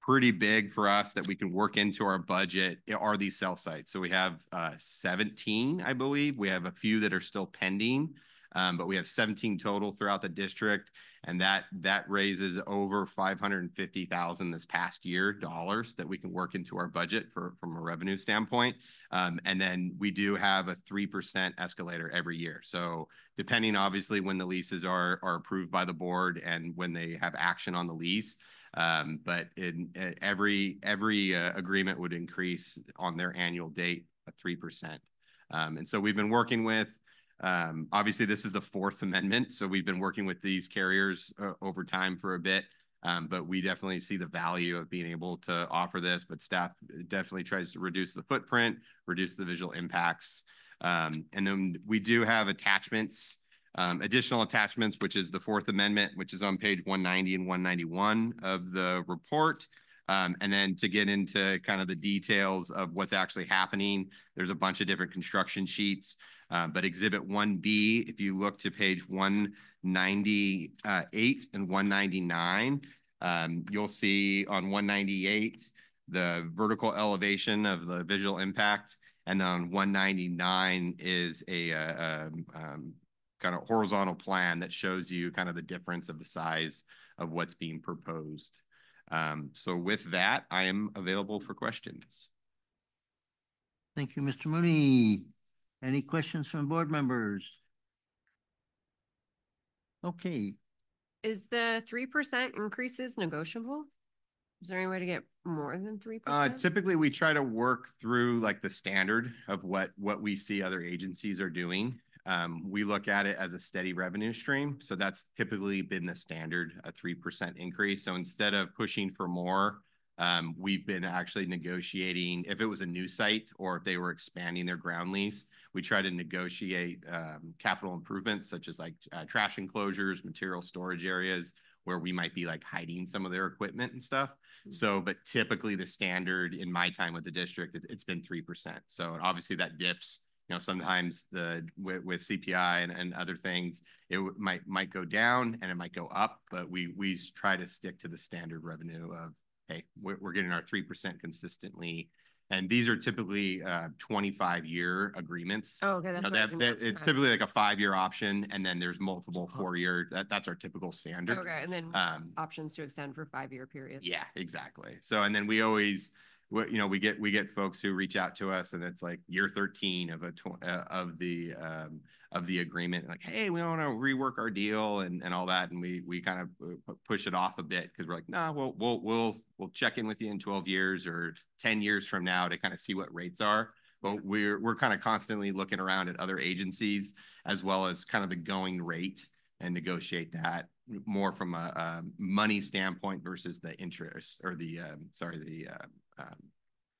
pretty big for us that we can work into our budget are these cell sites. So we have 17, I believe. We have a few that are still pending, but we have 17 total throughout the district. And that raises over $550,000 this past year that we can work into our budget from a revenue standpoint. And then we do have a 3% escalator every year. So depending obviously when the leases are approved by the board and when they have action on the lease, but in every agreement would increase on their annual date a 3%. And so we've been working with, obviously this is the fourth amendment. So we've been working with these carriers over time for a bit, but we definitely see the value of being able to offer this, but staff definitely tries to reduce the footprint, reduce the visual impacts. And then we do have attachments, additional attachments, which is the Fourth Amendment, which is on page 190 and 191 of the report. And then to get into kind of the details of what's actually happening, there's a bunch of different construction sheets. But Exhibit 1B, if you look to page 198 and 199, you'll see on 198, the vertical elevation of the visual impact. And then on 199 is a kind of horizontal plan that shows you kind of the difference of the size of what's being proposed. So with that, I am available for questions. Thank you, Mr. Mooney. Any questions from board members? Okay. Is the 3% increases negotiable? Is there any way to get more than 3%? Typically, we try to work through like the standard of what we see other agencies are doing. We look at it as a steady revenue stream. So that's typically been the standard, a 3% increase. So instead of pushing for more, we've been actually negotiating, if it was a new site or if they were expanding their ground lease, we try to negotiate capital improvements such as like trash enclosures, material storage areas where we might be like hiding some of their equipment and stuff. So, but typically the standard in my time with the district, it's been 3%. So obviously that dips. You know, sometimes with CPI and other things, it might go down and it might go up, but we try to stick to the standard revenue of, hey, we're getting our 3% consistently And these are typically 25-year agreements. Oh, okay, that's what I was gonna ask it's next. typically like a 5-year option, and then there's multiple 4-year. That's our typical standard. Okay, and then options to extend for 5-year periods. Yeah, exactly. So, and then we always, you know, we get folks who reach out to us, and it's like year 13 of of the agreement, like, hey, we want to rework our deal and all that, and we kind of push it off a bit because we're like, nah, we'll check in with you in 12 years or 10 years from now to kind of see what rates are. But we're kind of constantly looking around at other agencies as well as kind of the going rate and negotiate that more from a money standpoint versus the interest or the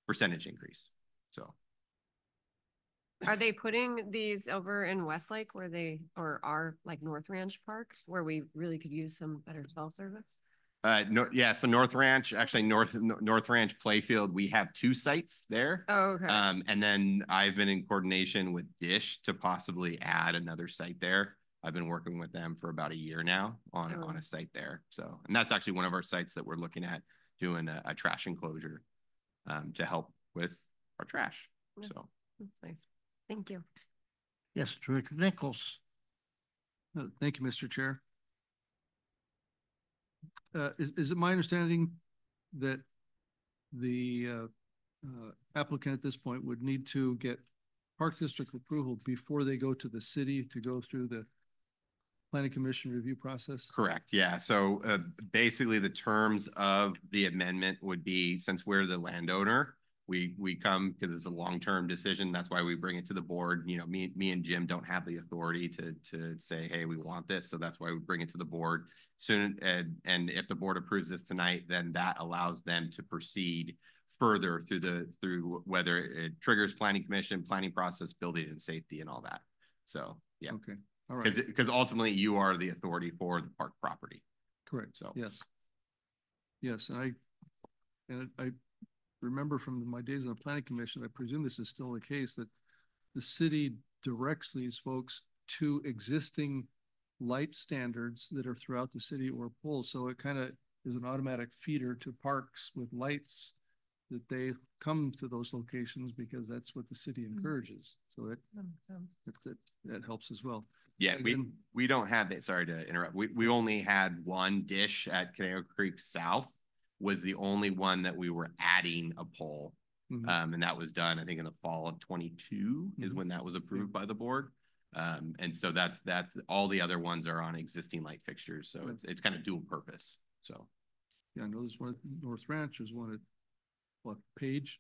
percentage increase. So. Are they putting these over in Westlake where they, or are like North Ranch Park where we really could use some better cell service? No, yeah. So North Ranch, actually North Ranch Playfield, we have 2 sites there. Oh, okay. And then I've been in coordination with Dish to possibly add another site there. I've been working with them for about a year now on a site there. So, and that's actually one of our sites that we're looking at doing a trash enclosure to help with our trash. Yeah. So that's nice. Thank you. Yes, Director Nichols. Thank you, Mr. Chair. Is it my understanding that the applicant at this point would need to get Park District approval before they go to the city to go through the Planning Commission review process? Correct. Yeah. So basically the terms of the amendment would be, since we're the landowner, we come because it's a long-term decision. That's why we bring it to the board. You know, me and Jim don't have the authority to say, hey, we want this. So that's why we bring it to the board soon. And if the board approves this tonight, then that allows them to proceed further through whether it triggers planning commission, planning process, building and safety and all that. So yeah. Okay. All right. Because ultimately you are the authority for the park property. Correct. So yes. Yes. And I remember from my days on the Planning Commission, I presume this is still the case, that the city directs these folks to existing light standards that are throughout the city or poles. So it kind of is an automatic feeder to parks with lights that they come to those locations because that's what the city encourages. So that helps as well. Yeah, we don't have it. Sorry to interrupt. We only had one Dish at Conejo Creek South was the only one that we were adding a pole. And that was done, I think, in the fall of 22 is when that was approved by the board. And so that's all the other ones are on existing light fixtures. So it's kind of dual purpose. So yeah, I know there's one at North Ranch, there's one at Page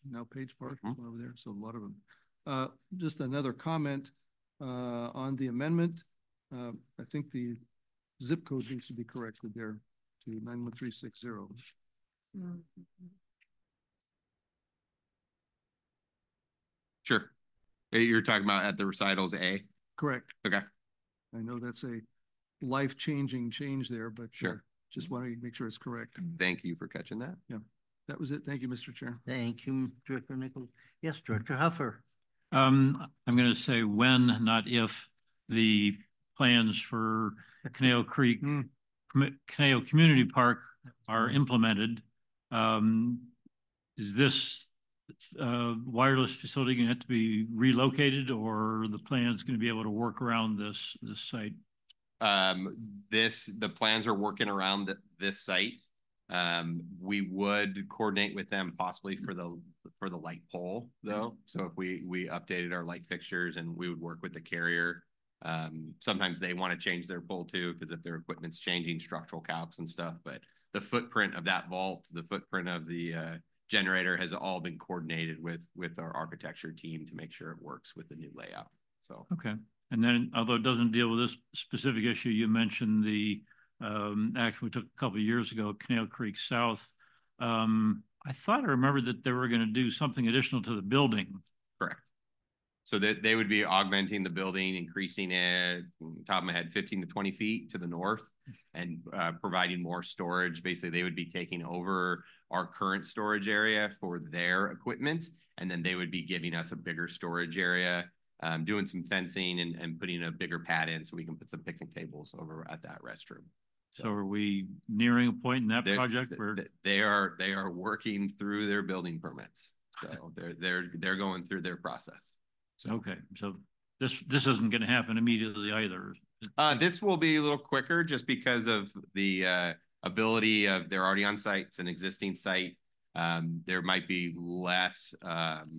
Park, one over there. So a lot of them. Just another comment on the amendment. I think the zip code needs to be corrected there to 91360. Sure. You're talking about at the recitals A? Correct. Okay. I know that's a life-changing change there, but sure. Just want to make sure it's correct. Thank you for catching that. Yeah, that was it. Thank you, Mr. Chair. Thank you, Director Nichols. Yes, Director Huffer. I'm going to say when, not if, the plans for Conejo Creek, Conejo Community Park are implemented. Is this wireless facility going to have to be relocated, or the plan is going to be able to work around this site? The plans are working around this site. We would coordinate with them possibly for the light pole though. So if we updated our light fixtures, and we would work with the carrier. Sometimes they want to change their pole too, because if their equipment's changing, structural calcs and stuff, but the footprint of that vault, the footprint of the generator has all been coordinated with our architecture team to make sure it works with the new layout. So okay. And then, although it doesn't deal with this specific issue, you mentioned the action we took a couple of years ago, Conejo Creek South. I thought I remembered that they were going to do something additional to the building. Correct. So that they would be augmenting the building, increasing it, top of my head, 15 to 20 feet to the north, and providing more storage. Basically, they would be taking over our current storage area for their equipment, and then they would be giving us a bigger storage area, doing some fencing and putting a bigger pad in so we can put some picnic tables over at that restroom. So are we nearing a point in that project where they are working through their building permits? So they're going through their process. So. Okay, so this isn't going to happen immediately either. This will be a little quicker just because of the ability of they're already on site. It's an existing site. There might be less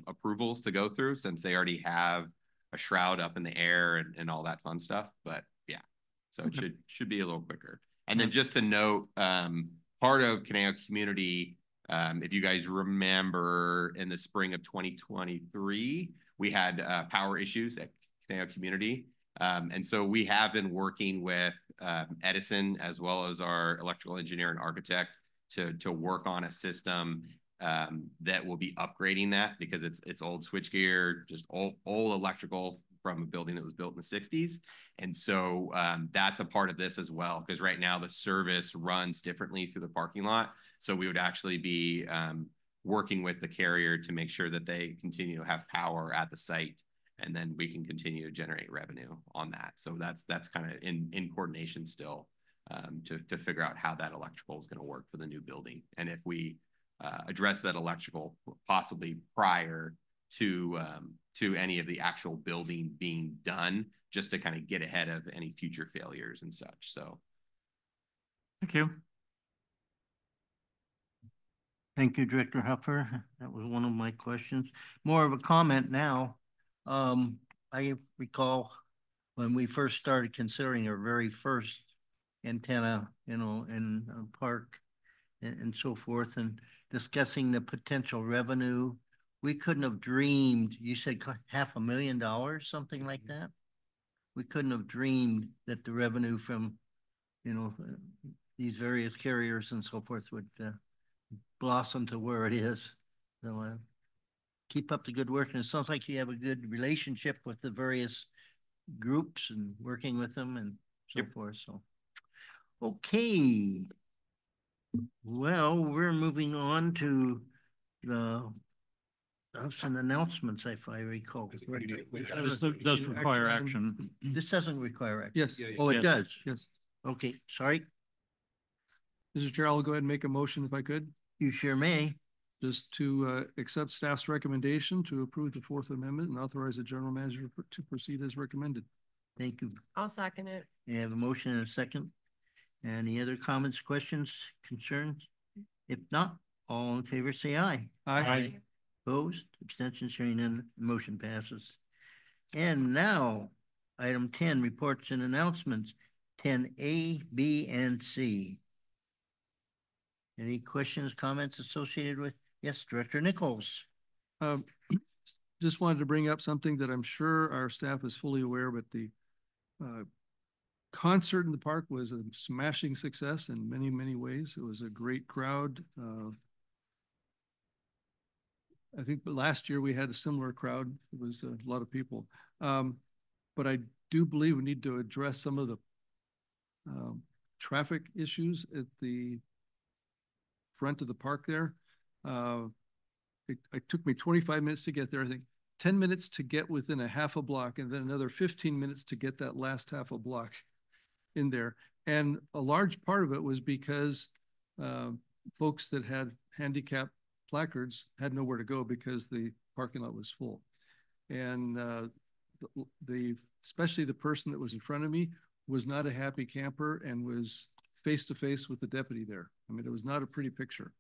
approvals to go through since they already have a shroud up in the air and all that fun stuff. But yeah, so it should be a little quicker. And then just to note, part of Conejo Community, if you guys remember in the spring of 2023, we had power issues at Conejo Community. And so we have been working with Edison as well as our electrical engineer and architect to work on a system that will be upgrading that because it's old switchgear, just old electrical from a building that was built in the 60s. And so that's a part of this as well, because right now the service runs differently through the parking lot. So we would actually be working with the carrier to make sure that they continue to have power at the site, and then we can continue to generate revenue on that. So that's kind of in coordination still to figure out how that electrical is going to work for the new building. And if we address that electrical possibly prior to any of the actual building being done, just to kind of get ahead of any future failures and such. So. Thank you. Thank you, Director Huffer. That was one of my questions. More of a comment now. I recall when we first started considering our very first antenna, in a park and so forth, and discussing the potential revenue. We couldn't have dreamed, you said $500,000, something like that? We couldn't have dreamed that the revenue from, these various carriers and so forth would blossom to where it is. So keep up the good work. And it sounds like you have a good relationship with the various groups and working with them and so forth. So, okay. Well, we're moving on to some announcements, if I recall. This does require action. This doesn't require action. Yes. Oh, it does? Yes. Okay, sorry. Mr. Chair, I'll go ahead and make a motion if I could. You sure may. Just to accept staff's recommendation to approve the Fourth Amendment and authorize the general manager to proceed as recommended. Thank you. I'll second it. You have a motion and a second. Any other comments, questions, concerns? If not, all in favor say aye. Aye. Opposed, abstentions, hearing none, motion passes. And now, item 10, reports and announcements, 10A, B, and C. Any questions, comments associated with? Yes, Director Nichols. Just wanted to bring up something that I'm sure our staff is fully aware, but the concert in the park was a smashing success in many, many ways. It was a great crowd. I think last year we had a similar crowd. It was a lot of people. But I do believe we need to address some of the traffic issues at the front of the park there. It took me 25 minutes to get there. I think 10 minutes to get within a half a block, and then another 15 minutes to get that last half a block in there. And a large part of it was because folks that had handicap placards had nowhere to go because the parking lot was full. And especially the person that was in front of me was not a happy camper and was face to face with the deputy there. I mean, it was not a pretty picture.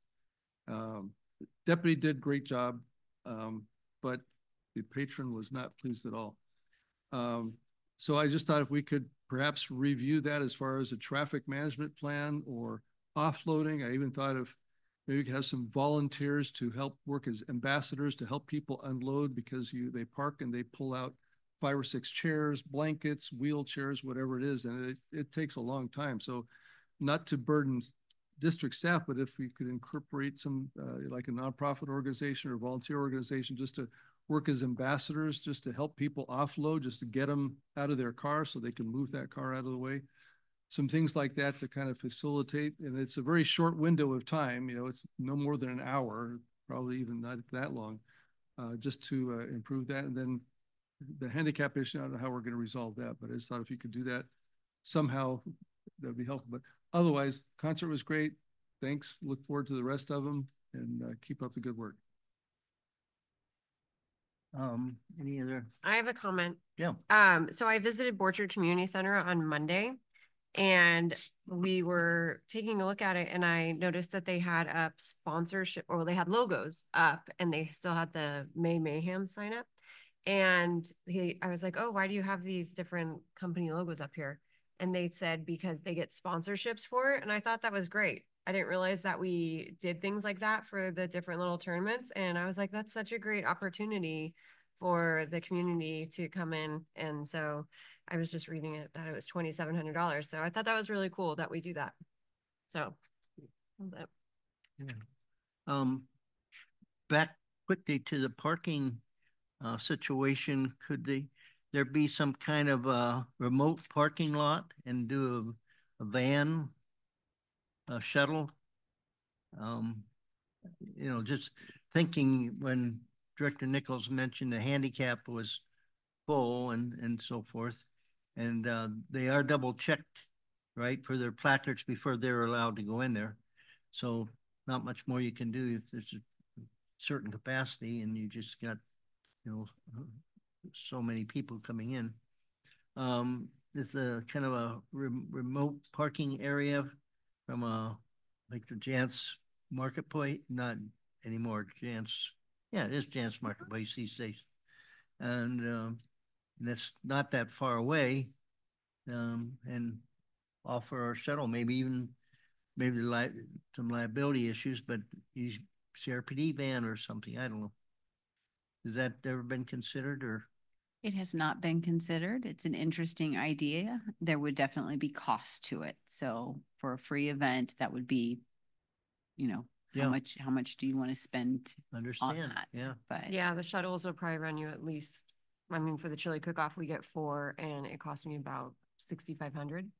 Deputy did a great job, but the patron was not pleased at all. So I just thought if we could perhaps review that as far as a traffic management plan or offloading. I even thought of maybe we could have some volunteers to help work as ambassadors to help people unload, because they park and they pull out 5 or 6 chairs, blankets, wheelchairs, whatever it is. And it takes a long time. So not to burden district staff, but if we could incorporate some like a nonprofit organization or volunteer organization just to work as ambassadors, just to help people offload, just to get them out of their car so they can move that car out of the way. Some things like that to kind of facilitate. And it's a very short window of time, it's no more than an hour, probably even not that long, just to improve that. And then the handicap issue, I don't know how we're going to resolve that, but I just thought if you could do that somehow, that'd be helpful. But otherwise, concert was great. Thanks. Look forward to the rest of them, and keep up the good work. Any other? I have a comment. Yeah. So I visited Borchard Community Center on Monday and we were taking a look at it and I noticed that they had up sponsorship or they had logos up and they still had the May Mayhem sign up. And I was like, oh, why do you have these different company logos up here? And they said, because they get sponsorships for it. And I thought that was great. I didn't realize that we did things like that for the different little tournaments. And I was like, that's such a great opportunity for the community to come in. And so I was just reading it that it was $2,700. So I thought that was really cool that we do that. So that was it. Yeah. Back quickly to the parking situation, could there be some kind of a remote parking lot and do a van, a shuttle? You know, just thinking when Director Nichols mentioned the handicap was full and so forth, and they are double checked, right, for their placards before they're allowed to go in there. So not much more you can do if there's a certain capacity and you just got, you know, so many people coming in. It's a kind of a remote parking area from like the Jance Marketplace, not anymore Jance. Yeah, it is Jance Marketplace these days. And that's not that far away. And offer our shuttle, maybe some liability issues, but use CRPD van or something. I don't know. Has that ever been considered or? It has not been considered. It's an interesting idea. There would definitely be cost to it. So for a free event, that would be, you know, Yeah. how much do you want to spend on that? Yeah. But Yeah, the shuttles will probably run you at least, I mean, for the chili cook-off, we get 4 and it cost me about $6,500.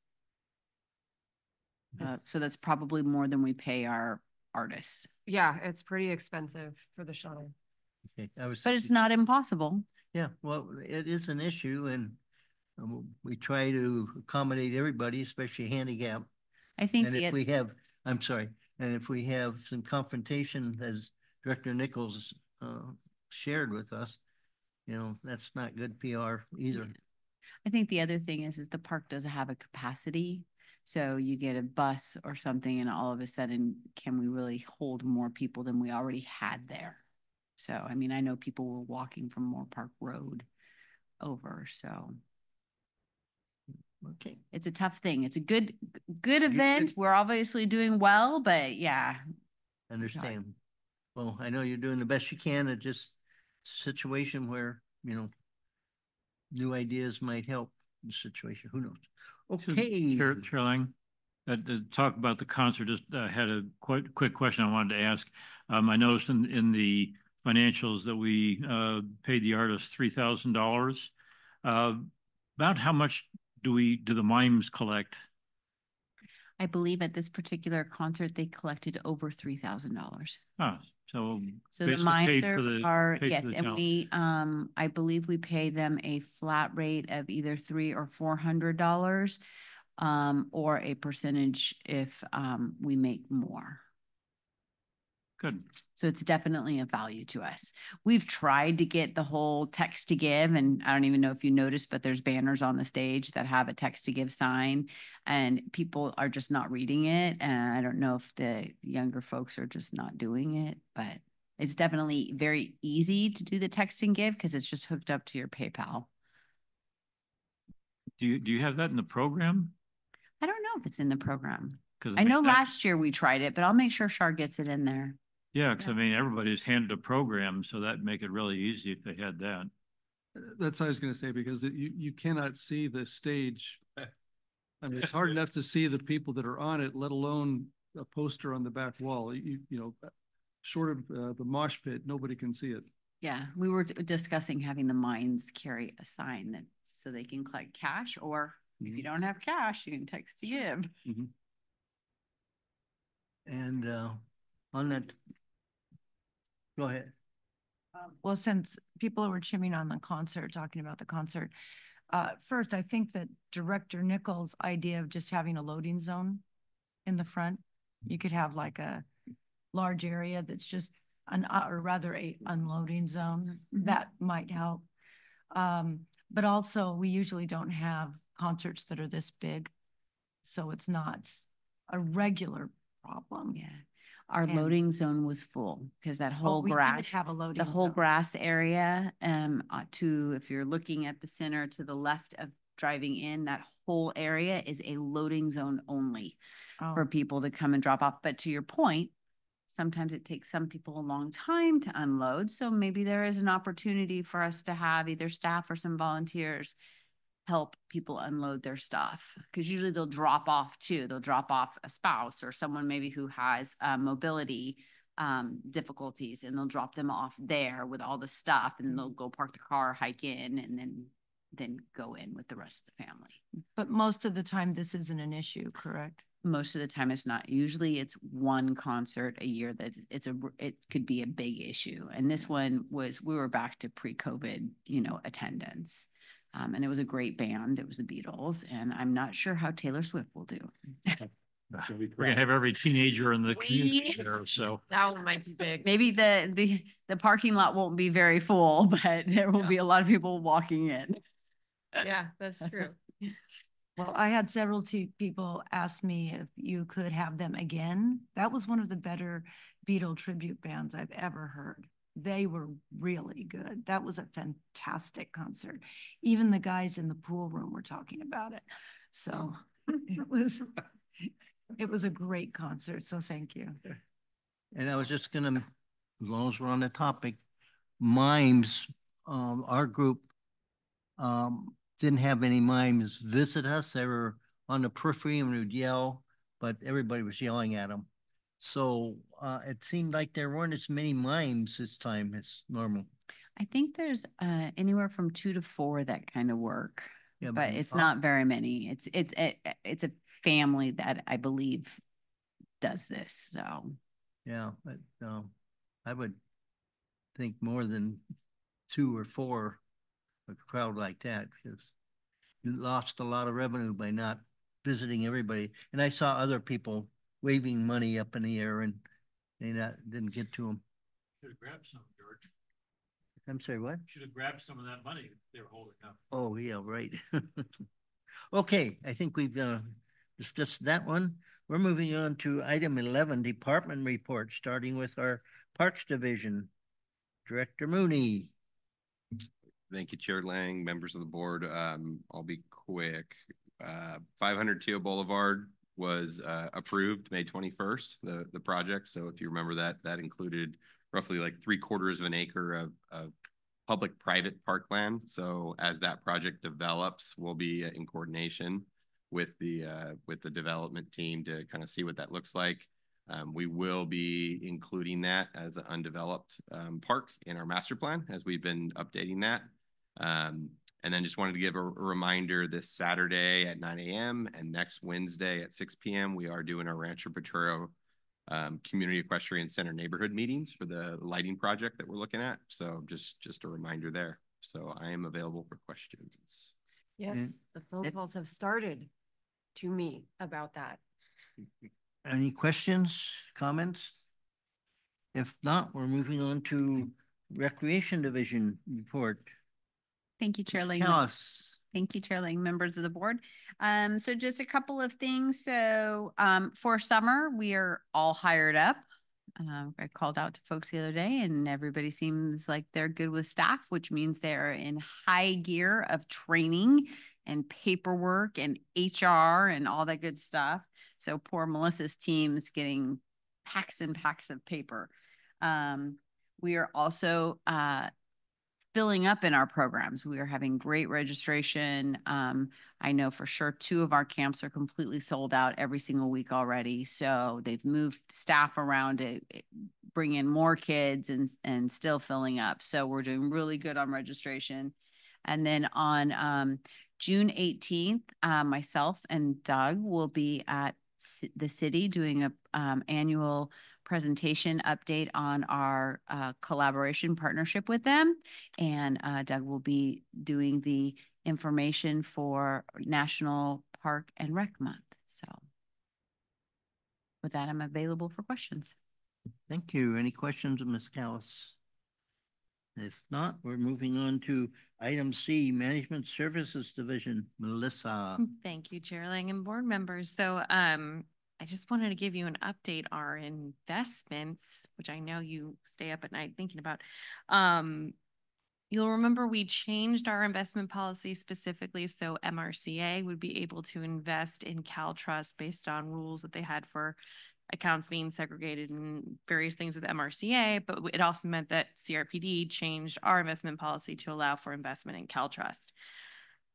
so that's probably more than we pay our artists. Yeah, it's pretty expensive for the shuttle. Okay. But it's not impossible. Yeah, well, it is an issue and we try to accommodate everybody, especially handicap. I think and if we have, I'm sorry, and if we have some confrontation as Director Nichols shared with us, you know, that's not good PR either. I think the other thing is the park doesn't have a capacity. So you get a bus or something and all of a sudden, can we really hold more people than we already had there? So, I mean, I know people were walking from Moore Park Road over, so. Okay. It's a tough thing. It's a good event. We're obviously doing well, but yeah. Understand. Well, I know you're doing the best you can at just situation where, you know, new ideas might help the situation. Who knows? Okay. Chair Lang, to talk about the concert, just had a quick question I wanted to ask. I noticed in the financials that we paid the artist $3,000. About how much do the mimes collect? I believe at this particular concert, they collected over $3,000. Oh, so the mimes are yes, and we I believe we pay them a flat rate of either $300 or $400, or a percentage if we make more. Good. So it's definitely a value to us. We've tried to get the whole text to give, and I don't even know if you noticed, but there's banners on the stage that have a text to give sign and people are just not reading it. And I don't know if the younger folks are just not doing it, but it's definitely very easy to do the text and give because it's just hooked up to your PayPal. Do you have that in the program? I don't know if it's in the program. I know last year we tried it, but I'll make sure Shar gets it in there. Yeah, because I mean, everybody's handed a program, so that'd make it really easy if they had that. That's what I was going to say, because you cannot see the stage. I mean, it's hard enough to see the people that are on it, let alone a poster on the back wall. You know, short of the mosh pit, nobody can see it. Yeah, we were discussing having the mines carry a sign that so they can collect cash, or if you don't have cash, you can text to give. And on that, go ahead. Well, since people were chimming on the concert, talking about the concert, first, I think that Director Nichols' idea of just having a loading zone in the front, you could have like a large area that's just or rather a unloading zone, Mhm. that might help. But also we usually don't have concerts that are this big. So it's not a regular problem. Yeah. Our And- loading zone was full because that whole we did grass, have a loading the whole zone. grass area, if you're looking at the center to the left of driving in, that whole area is a loading zone only for Oh, people to come and drop off. But to your point, sometimes it takes some people a long time to unload. So maybe there is an opportunity for us to have either staff or some volunteers help people unload their stuff. Because usually they'll drop off too. They'll drop off a spouse or someone maybe who has mobility difficulties, and they'll drop them off there with all the stuff, and they'll go park the car, hike in, and then go in with the rest of the family. but most of the time this isn't an issue, correct? Most of the time it's not. Usually it's one concert a year that it could be a big issue. And this one we were back to pre-COVID, attendance. And it was a great band. It was the Beatles, and I'm not sure how Taylor Swift will do. We're gonna have every teenager in the community there, so. That one might be big. Maybe the parking lot won't be very full, but there will be a lot of people walking in. Yeah, that's true. Well, I had several people ask me if you could have them again. That was one of the better Beatle tribute bands I've ever heard. They were really good. That was a fantastic concert. Even the guys in the pool room were talking about it. So it was a great concert. So thank you. And I was just gonna, as long as we're on the topic, mimes, our group didn't have any mimes visit us. They were on the periphery and would yell, but everybody was yelling at them. So it seemed like there weren't as many mimes this time as normal. I think there's anywhere from 2 to 4 that kind of work, Yeah, but it's not very many. It's a family that I believe does this. So yeah, but I would think more than 2 or 4, a crowd like that, because you lost a lot of revenue by not visiting everybody. And I saw other people waving money up in the air, and they didn't get to them. Should have grabbed some, George. I'm sorry, what? Should have grabbed some of that money they were holding up. Oh, yeah, right. Okay, I think we've discussed that one. We're moving on to item 11, department report, starting with our Parks Division. Director Mooney. Thank you, Chair Lang, members of the board. I'll be quick. 500 Teal Boulevard was approved May 21st, the project. So if you remember that included roughly like 3/4 of an acre of public-private parkland. So as that project develops, we'll be in coordination with the development team to kind of see what that looks like. We will be including that as an undeveloped park in our master plan as we've been updating that. And then just wanted to give a reminder, this Saturday at 9 a.m. and next Wednesday at 6 p.m. we are doing our Rancho Potrero Community Equestrian Center neighborhood meetings for the lighting project that we're looking at. So just a reminder there. So I am available for questions. Yes, the phone calls have started to me about that. Any questions, comments? If not, we're moving on to Recreation Division report. thank you, Chair Lang. Tell us. Thank you, Chair Lang, members of the board. So just a couple of things. So for summer, we are all hired up. I called out to folks the other day, and everybody seems like they're good with staff, which means they're in high gear of training and paperwork and HR and all that good stuff. So poor Melissa's team's getting packs and packs of paper. We are also filling up in our programs. We are having great registration. I know for sure 2 of our camps are completely sold out every single week already. So they've moved staff around to bring in more kids and still filling up. So we're doing really good on registration. And then on June 18th, myself and Doug will be at the city doing a annual presentation update on our collaboration partnership with them. And Doug will be doing the information for National Park and Rec Month. So with that, I'm available for questions. Thank you. Any questions of Ms. Callis? If not, we're moving on to item C, Management Services Division. Melissa. Thank you, Chair Lang and board members. So I just wanted to give you an update on our investments, which I know you stay up at night thinking about. You'll remember we changed our investment policy specifically so MRCA would be able to invest in CalTrust based on rules that they had for accounts being segregated and various things with MRCA, but it also meant that CRPD changed our investment policy to allow for investment in CalTrust.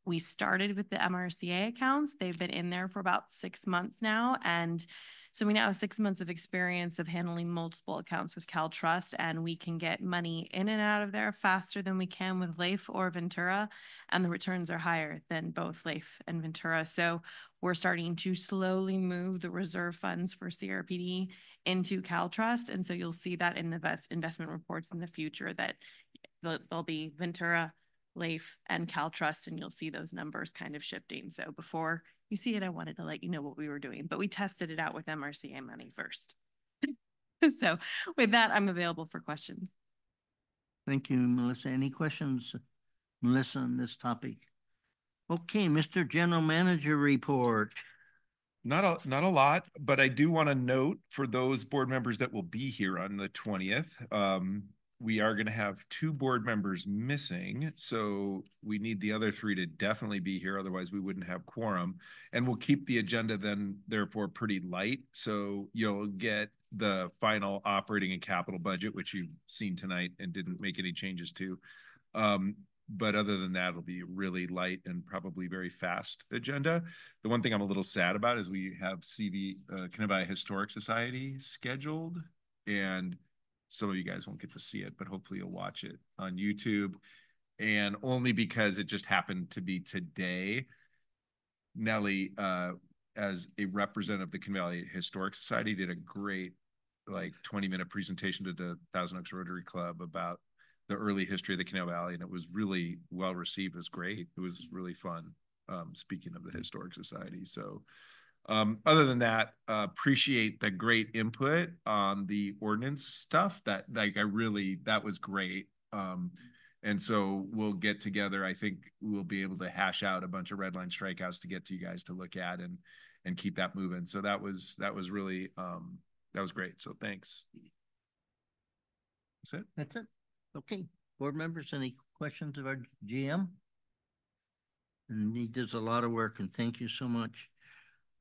We started with the MRCA accounts. They've been in there for about 6 months now. And so we now have 6 months of experience of handling multiple accounts with CalTrust, and we can get money in and out of there faster than we can with Leif or Ventura. And the returns are higher than both Leif and Ventura. So we're starting to slowly move the reserve funds for CRPD into CalTrust. And so you'll see that in the investment reports in the future that there'll be Ventura, Leif, and CalTrust, and you'll see those numbers kind of shifting. So before you see it, I wanted to let you know what we were doing, but we tested it out with MRCA money first. So with that, I'm available for questions. Thank you, Melissa. Any questions, Melissa, on this topic? Okay, Mr. General Manager report. Not a lot, but I do want to note for those board members that will be here on the 20th, we are going to have 2 board members missing. So we need the other 3 to definitely be here. Otherwise we wouldn't have quorum, and we'll keep the agenda then therefore pretty light. So you'll get the final operating and capital budget, which you've seen tonight and didn't make any changes to. But other than that, it'll be really light and probably very fast agenda. The one thing I'm a little sad about is we have Conejo Historic Society scheduled, and some of you guys won't get to see it, but hopefully you'll watch it on YouTube. And only because it just happened to be today, Nellie, as a representative of the Conejo Historic Society, did a great 20-minute presentation to the Thousand Oaks Rotary Club about the early history of the Conejo Valley, and it was really well received. It was great. It was really fun, speaking of the Historic Society. So other than that, appreciate the great input on the ordinance stuff. That was great. And so we'll get together. I think we'll be able to hash out a bunch of red line strikeouts to get to you guys to look at and keep that moving. So that was really that was great. So thanks. That's it. That's it. Okay, board members, any questions of our GM? And he does a lot of work, and thank you so much.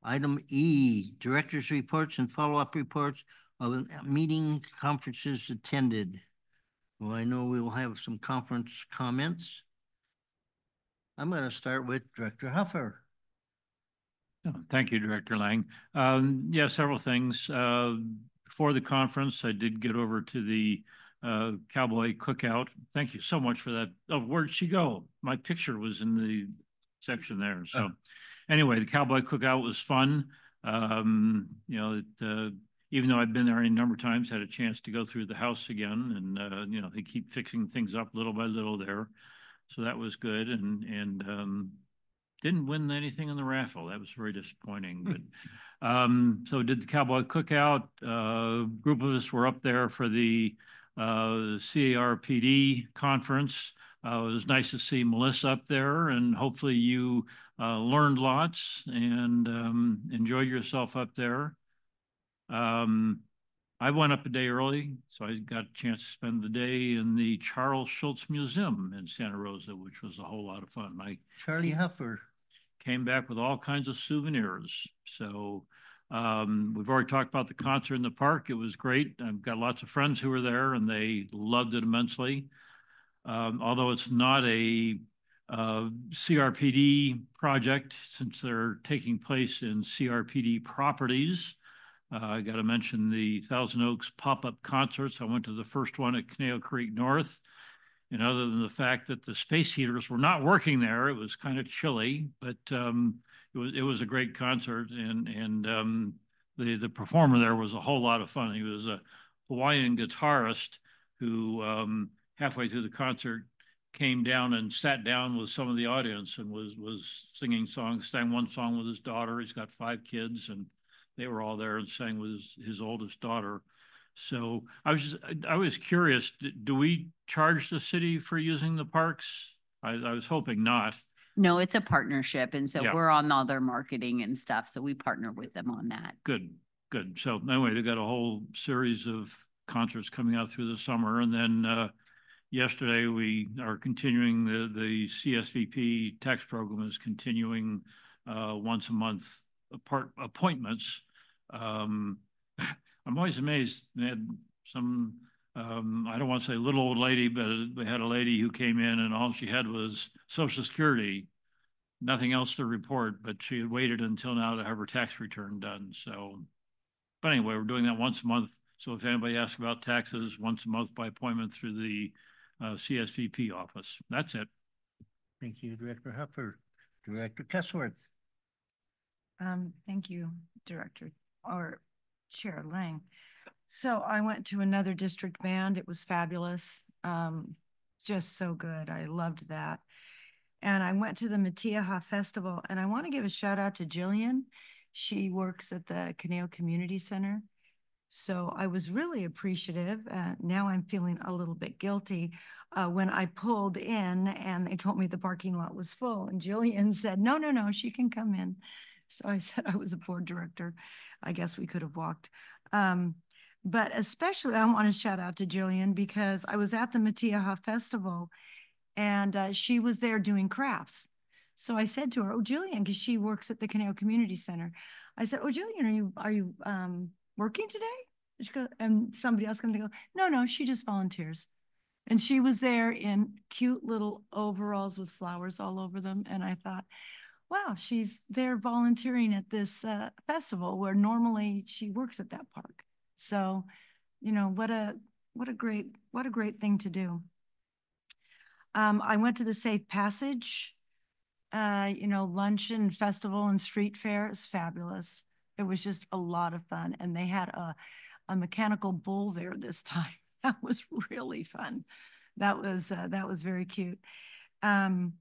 Item E, director's reports and follow-up reports of meeting conferences attended. Well, I know we will have some conference comments. I'm going to start with Director Huffer. Thank you, Director Lang. Yeah, several things. Before the conference, I did get over to the Cowboy Cookout. Thank you so much for that. Oh, where'd she go? My picture was in the section there. So anyway, the Cowboy Cookout was fun. Even though I've been there any number of times, had a chance to go through the house again, and they keep fixing things up little by little there. So that was good, and didn't win anything in the raffle. That was very disappointing. But so did the Cowboy Cookout. Group of us were up there for the CARPD conference. It was nice to see Melissa up there, and hopefully you learned lots and enjoyed yourself up there. I went up a day early, so I got a chance to spend the day in the Charles Schultz Museum in Santa Rosa, which was a whole lot of fun. Charlie Huffer came back with all kinds of souvenirs. So we've already talked about the concert in the park. It was great. I've got lots of friends who were there, and they loved it immensely. Although it's not a CRPD project, since they're taking place in CRPD properties. I got to mention the Thousand Oaks pop-up concerts. I went to the first one at Conejo Creek North. And other than the fact that the space heaters were not working there, it was kind of chilly, but it was a great concert. And the performer there was a whole lot of fun. He was a Hawaiian guitarist who halfway through the concert came down and sat down with some of the audience and was singing songs, sang one song with his daughter. He's got 5 kids, and they were all there and sang with his oldest daughter. So I was curious, do we charge the city for using the parks? I was hoping not. No, it's a partnership. And so Yeah. we're on all their marketing and stuff. So we partner with them on that. Good, good. So anyway, they got a whole series of concerts coming out through the summer. And then yesterday we are continuing the CSVP tax program is continuing once a month appointments. I'm always amazed. They had some, I don't want to say little old lady, but they had a lady who came in and all she had was Social Security, nothing else to report, but she had waited until now to have her tax return done. So, but anyway, we're doing that once a month. So if anybody asks about taxes, once a month by appointment through the CSVP office. That's it. Thank you, Director Huffer. Director Kessworth. Thank you, Director or Chair Lang. So I went to another district band. It was fabulous. Just so good. I loved that. And I went to the Matiaha Festival, and I want to give a shout out to Jillian. She works at the Conejo Community Center. So I was really appreciative. Now I'm feeling a little bit guilty when I pulled in and they told me the parking lot was full. And Jillian said, no, she can come in. So I said I was a board director. I guess we could have walked. But especially I want to shout out to Jillian because I was at the Matiaha Festival and she was there doing crafts. So I said to her, oh, Jillian, because she works at the Conejo Community Center. I said, oh, Jillian, are you working today? She goes, and somebody else comes to go, no, she just volunteers. And she was there in cute little overalls with flowers all over them. And I thought, wow, she's there volunteering at this festival where normally she works at that park. So, you know, what a great thing to do. I went to the Safe Passage, luncheon festival and street fair. Is fabulous. It was just a lot of fun. And they had a mechanical bull there this time. That was really fun. That was very cute. And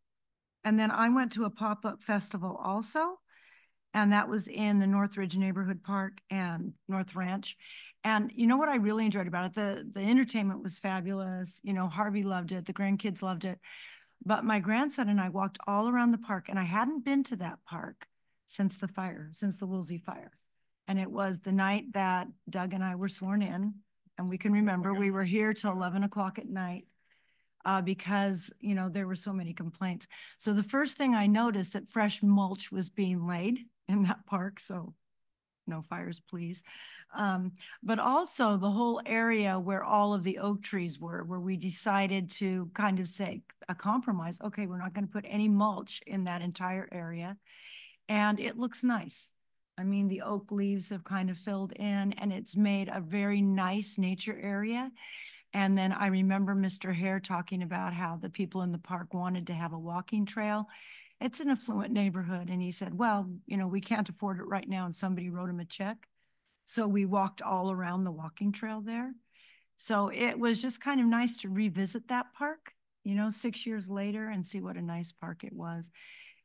then I went to a pop-up festival also, and that was in the Northridge Neighborhood Park and North Ranch. And you know what I really enjoyed about it? The entertainment was fabulous. You know, Harvey loved it. The grandkids loved it. But my grandson and I walked all around the park, and I hadn't been to that park since the Woolsey fire. And it was the night that Doug and I were sworn in. And we can remember we were here till 11 o'clock at night because, there were so many complaints. So the first thing I noticed that fresh mulch was being laid in that park. So no fires, please. But also the whole area where all of the oak trees were, where we decided to kind of say a compromise. Okay, we're not going to put any mulch in that entire area. And it looks nice. I mean, the oak leaves have kind of filled in and it's made a very nice nature area. And then I remember Mr. Hare talking about how the people in the park wanted to have a walking trail. It's an affluent neighborhood. And he said, well, we can't afford it right now. And somebody wrote him a check. So we walked all around the walking trail there. So it was just kind of nice to revisit that park, 6 years later and see what a nice park it was.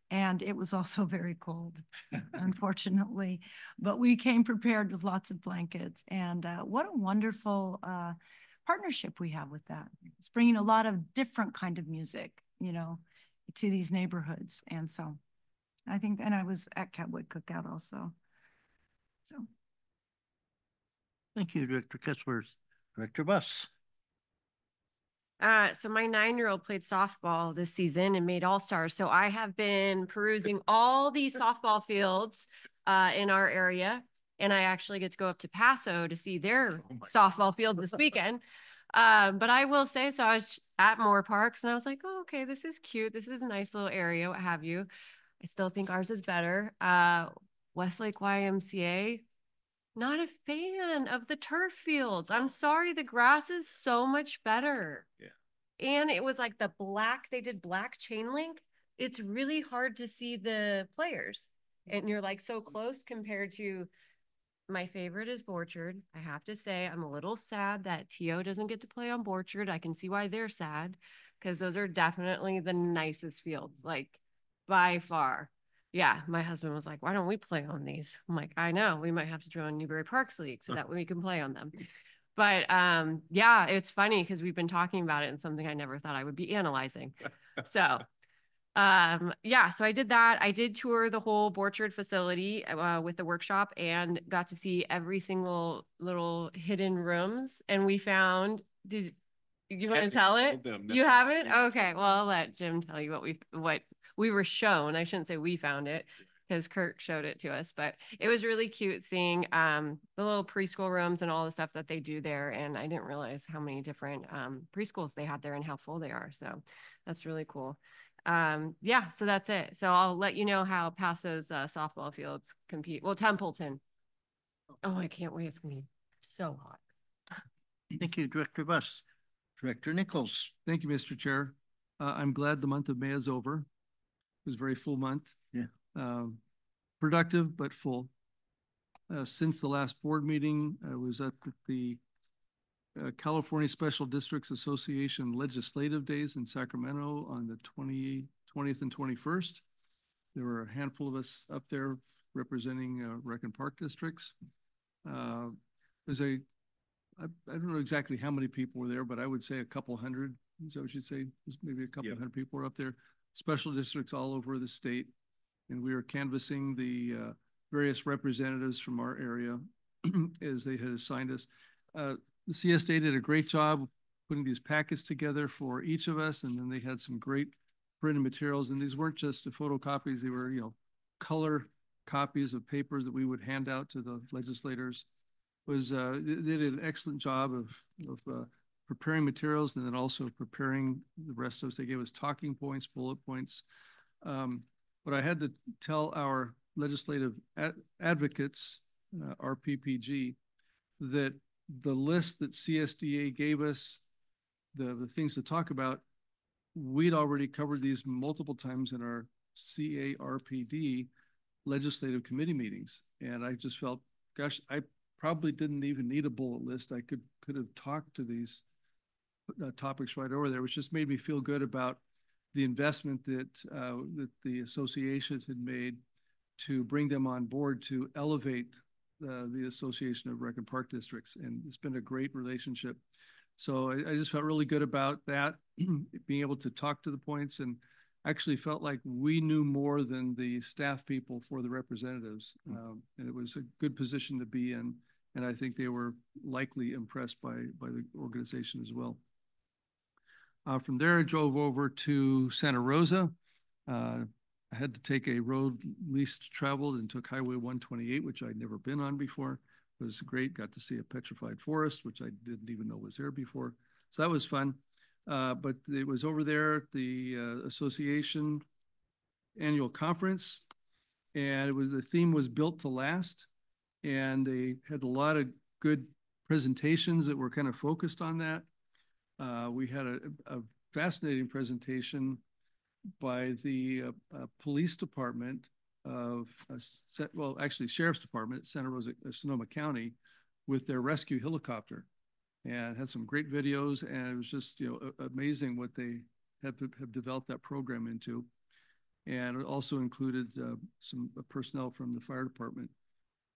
And it was also very cold, unfortunately. But we came prepared with lots of blankets. And what a wonderful partnership we have with that. It's bringing a lot of different kind of music, to these neighborhoods. And so I think, and I was at Catwood Cookout also. So. Thank you, Director Kessworth. Director Buss. So my 9-year-old played softball this season and made all-stars. So I have been perusing all these softball fields in our area. And I actually get to go up to Paso to see their softball fields this weekend. But I will say, so I was at Moore Parks and I was like, oh, okay, this is cute. This is a nice little area, what have you. I still think ours is better. Westlake YMCA, not a fan of the turf fields. I'm sorry, the grass is so much better. Yeah. And it was like they did black chain link. It's really hard to see the players. And you're like so close compared to my favorite is Borchard. I have to say, I'm a little sad that T.O. doesn't get to play on Borchard. I can see why they're sad because those are definitely the nicest fields, like by far. Yeah, my husband was like, why don't we play on these? I'm like, I know, we might have to join Newberry Parks League so that way we can play on them. But yeah, it's funny because we've been talking about it and something I never thought I would be analyzing. So yeah, so I did that. I did tour the whole Borchard facility with the workshop and got to see every single little hidden rooms. And we found, did you want to tell it? You haven't? Okay, well, I'll let Jim tell you what we were shown. I shouldn't say we found it because Kirk showed it to us, but it was really cute seeing the little preschool rooms and all the stuff that they do there. And I didn't realize how many different preschools they had there and how full they are. So that's really cool. Yeah, so that's it. So I'll let you know how Paso's softball fields compete. Well, Templeton. Oh, I can't wait. It's gonna be so hot. Thank you, Director Buss. Director Nichols. Thank you, Mr. Chair. I'm glad the month of May is over. It was a very full month. Yeah. Productive, but full. Since the last board meeting, I was at the California Special Districts Association Legislative Days in Sacramento on the 20th and 21st. There were a handful of us up there representing rec and park districts. There's I don't know exactly how many people were there, but I would say a couple hundred. Is that what you'd say? Maybe a couple hundred people were up there. Special districts all over the state. And we were canvassing the various representatives from our area as they had assigned us. The CSD did a great job putting these packets together for each of us. And then they had some great printed materials. And these weren't just photocopies. They were, color copies of papers that we would hand out to the legislators. They did an excellent job of preparing materials and then also preparing the rest of us. They gave us talking points, bullet points. But I had to tell our legislative advocates, RPPG, that the list that CSDA gave us, the things to talk about, we'd already covered these multiple times in our CARPD legislative committee meetings. And I just felt, gosh, I probably didn't even need a bullet list. I could have talked to these topics right over there, which just made me feel good about the investment that the association had made to bring them on board to elevate the Association of Rec and Park Districts. And it's been a great relationship. So I just felt really good about that, being able to talk to the points, and actually felt like we knew more than the staff people for the representatives. And it was a good position to be in. And I think they were likely impressed by the organization as well. From there, I drove over to Santa Rosa. I had to take a road least traveled and took Highway 128, which I'd never been on before. It was great. Got to see a petrified forest, which I didn't even know was there before. So that was fun. But it was over there at the association annual conference, and the theme was built to last. And they had a lot of good presentations that were kind of focused on that. We had a fascinating presentation by the police department of, actually Sheriff's Department, Santa Rosa, Sonoma County, with their rescue helicopter, and had some great videos. And it was just, amazing what they have developed that program into. And it also included some personnel from the fire department.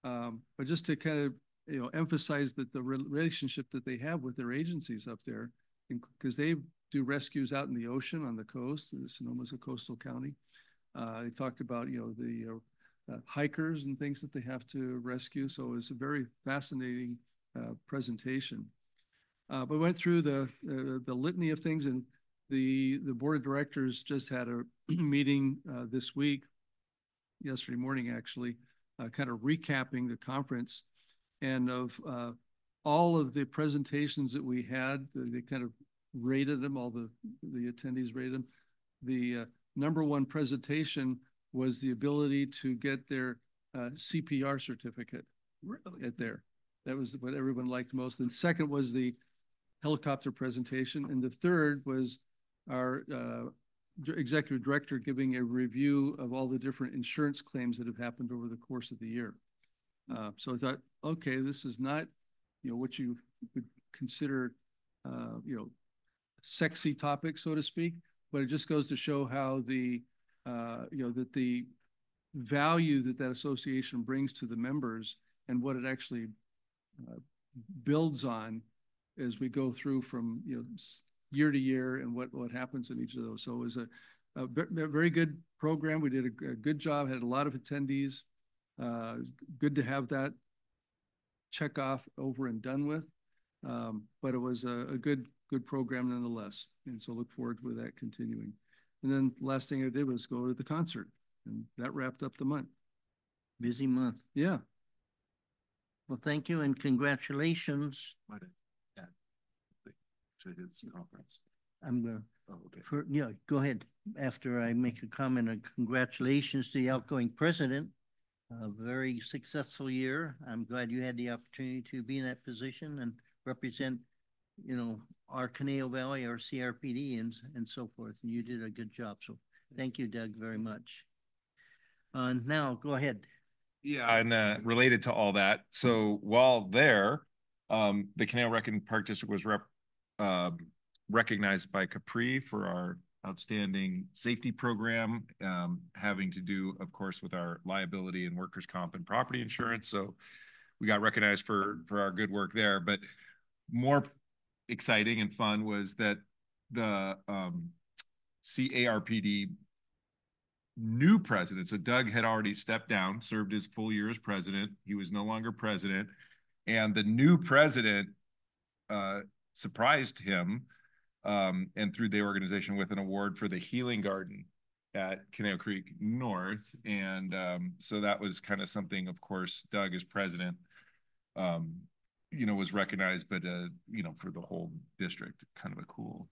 But just to kind of, emphasize that the relationship that they have with their agencies up there, because they do rescues out in the ocean on the coast. Sonoma's a coastal county. They talked about, the hikers and things that they have to rescue. So it was a very fascinating presentation. But we went through the litany of things, and the board of directors just had a meeting this week, yesterday morning actually, kind of recapping the conference, and of all of the presentations that we had. They kind of rated them, all the attendees rated them. The number one presentation was the ability to get their CPR certificate at there. That was what everyone liked most. And second was the helicopter presentation. And the third was our executive director giving a review of all the different insurance claims that have happened over the course of the year. So I thought, okay, this is not, what you would consider, sexy topic, so to speak, but it just goes to show how the, that the value that association brings to the members and what it actually builds on as we go through from, year to year and what happens in each of those. So it was a very good program. We did a good job, had a lot of attendees. Good to have that check off over and done with. But it was a good program nonetheless. And so look forward to that continuing. And then last thing I did was go to the concert, and that wrapped up the month. Busy month. Yeah. Well, thank you and congratulations. To his conference. I'm going Oh, okay. yeah, go ahead. After I make a comment, congratulations to the outgoing president. A very successful year. I'm glad you had the opportunity to be in that position and represent, our Conejo Valley, our CRPD and so forth. And you did a good job. So thank you, Doug, very much. Now go ahead. Yeah, and related to all that, so while there, the Conejo Rec and Park District was recognized by Capri for our outstanding safety program, having to do, of course, with our liability and workers' comp and property insurance. So we got recognized for our good work there. But more exciting and fun was that the CARPD new president. So Doug had already stepped down, served his full year as president. He was no longer president. And the new president surprised him and through the organization with an award for the Healing Garden at Conejo Creek North. And so that was kind of something, of course, Doug as president, was recognized, but, for the whole district, kind of a cool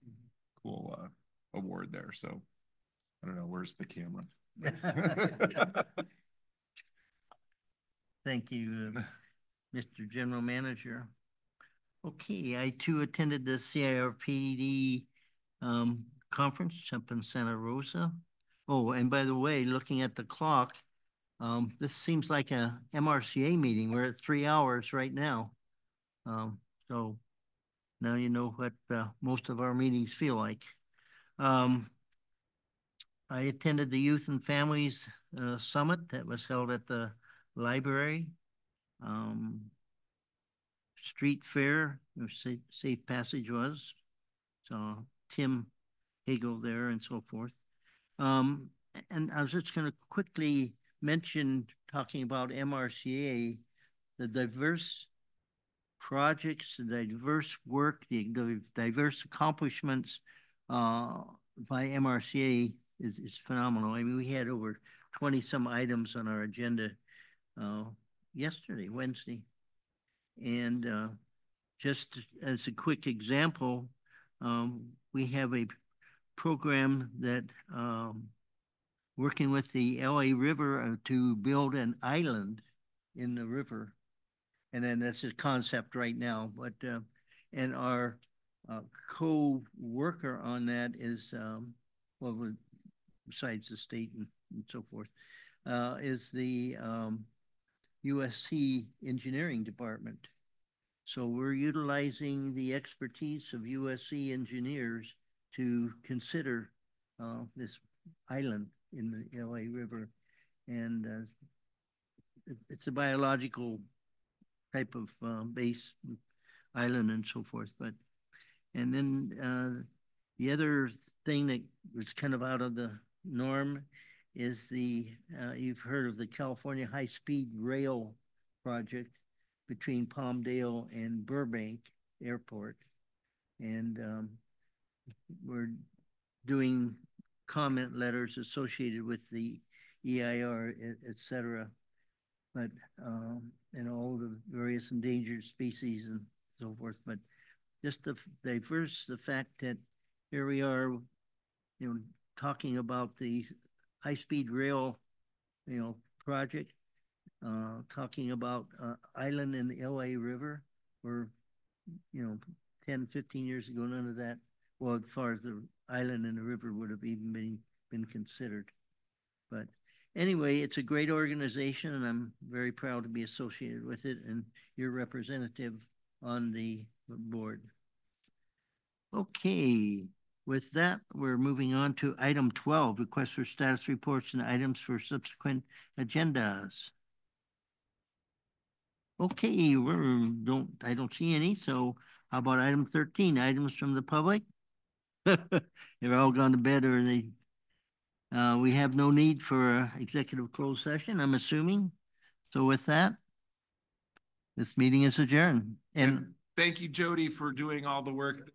award there. So I don't know, where's the camera? Thank you, Mr. General Manager. Okay, I too attended the CIRPD conference up in Santa Rosa. Oh, and by the way, looking at the clock, this seems like a MRCA meeting. We're at 3 hours right now. So now you know what most of our meetings feel like. I attended the Youth and Families Summit that was held at the library. Street Fair, Safe Passage was. So Tim Hagel there and so forth. And I was just going to quickly mention, talking about MRCA, the diverse projects, the diverse work, the diverse accomplishments by MRCA is phenomenal. I mean, we had over 20 some items on our agenda Wednesday. And just as a quick example, we have a program that working with the LA River to build an island in the river. And then that's a concept right now. But and our co-worker on that is, besides the state and so forth, is the USC Engineering Department. So we're utilizing the expertise of USC engineers to consider this island in the LA River. And it's a biological type of base island and so forth. And then the other thing that was kind of out of the norm is you've heard of the California High-Speed Rail project between Palmdale and Burbank Airport. And we're doing comment letters associated with the EIR, et cetera. But, and all the various endangered species and so forth. But just the fact that here we are, talking about the high-speed rail, project, talking about island in the LA River, where, 10, 15 years ago, none of that, well, as far as the island and the river would have even been considered. But anyway, it's a great organization, and I'm very proud to be associated with it and your representative on the board. Okay, with that, we're moving on to item 12, request for status reports and items for subsequent agendas. Okay, I don't see any, so how about item 13, items from the public? They're all gone to bed or we have no need for executive closed session, I'm assuming. So with that, this meeting is adjourned. And thank you, Jody, for doing all the work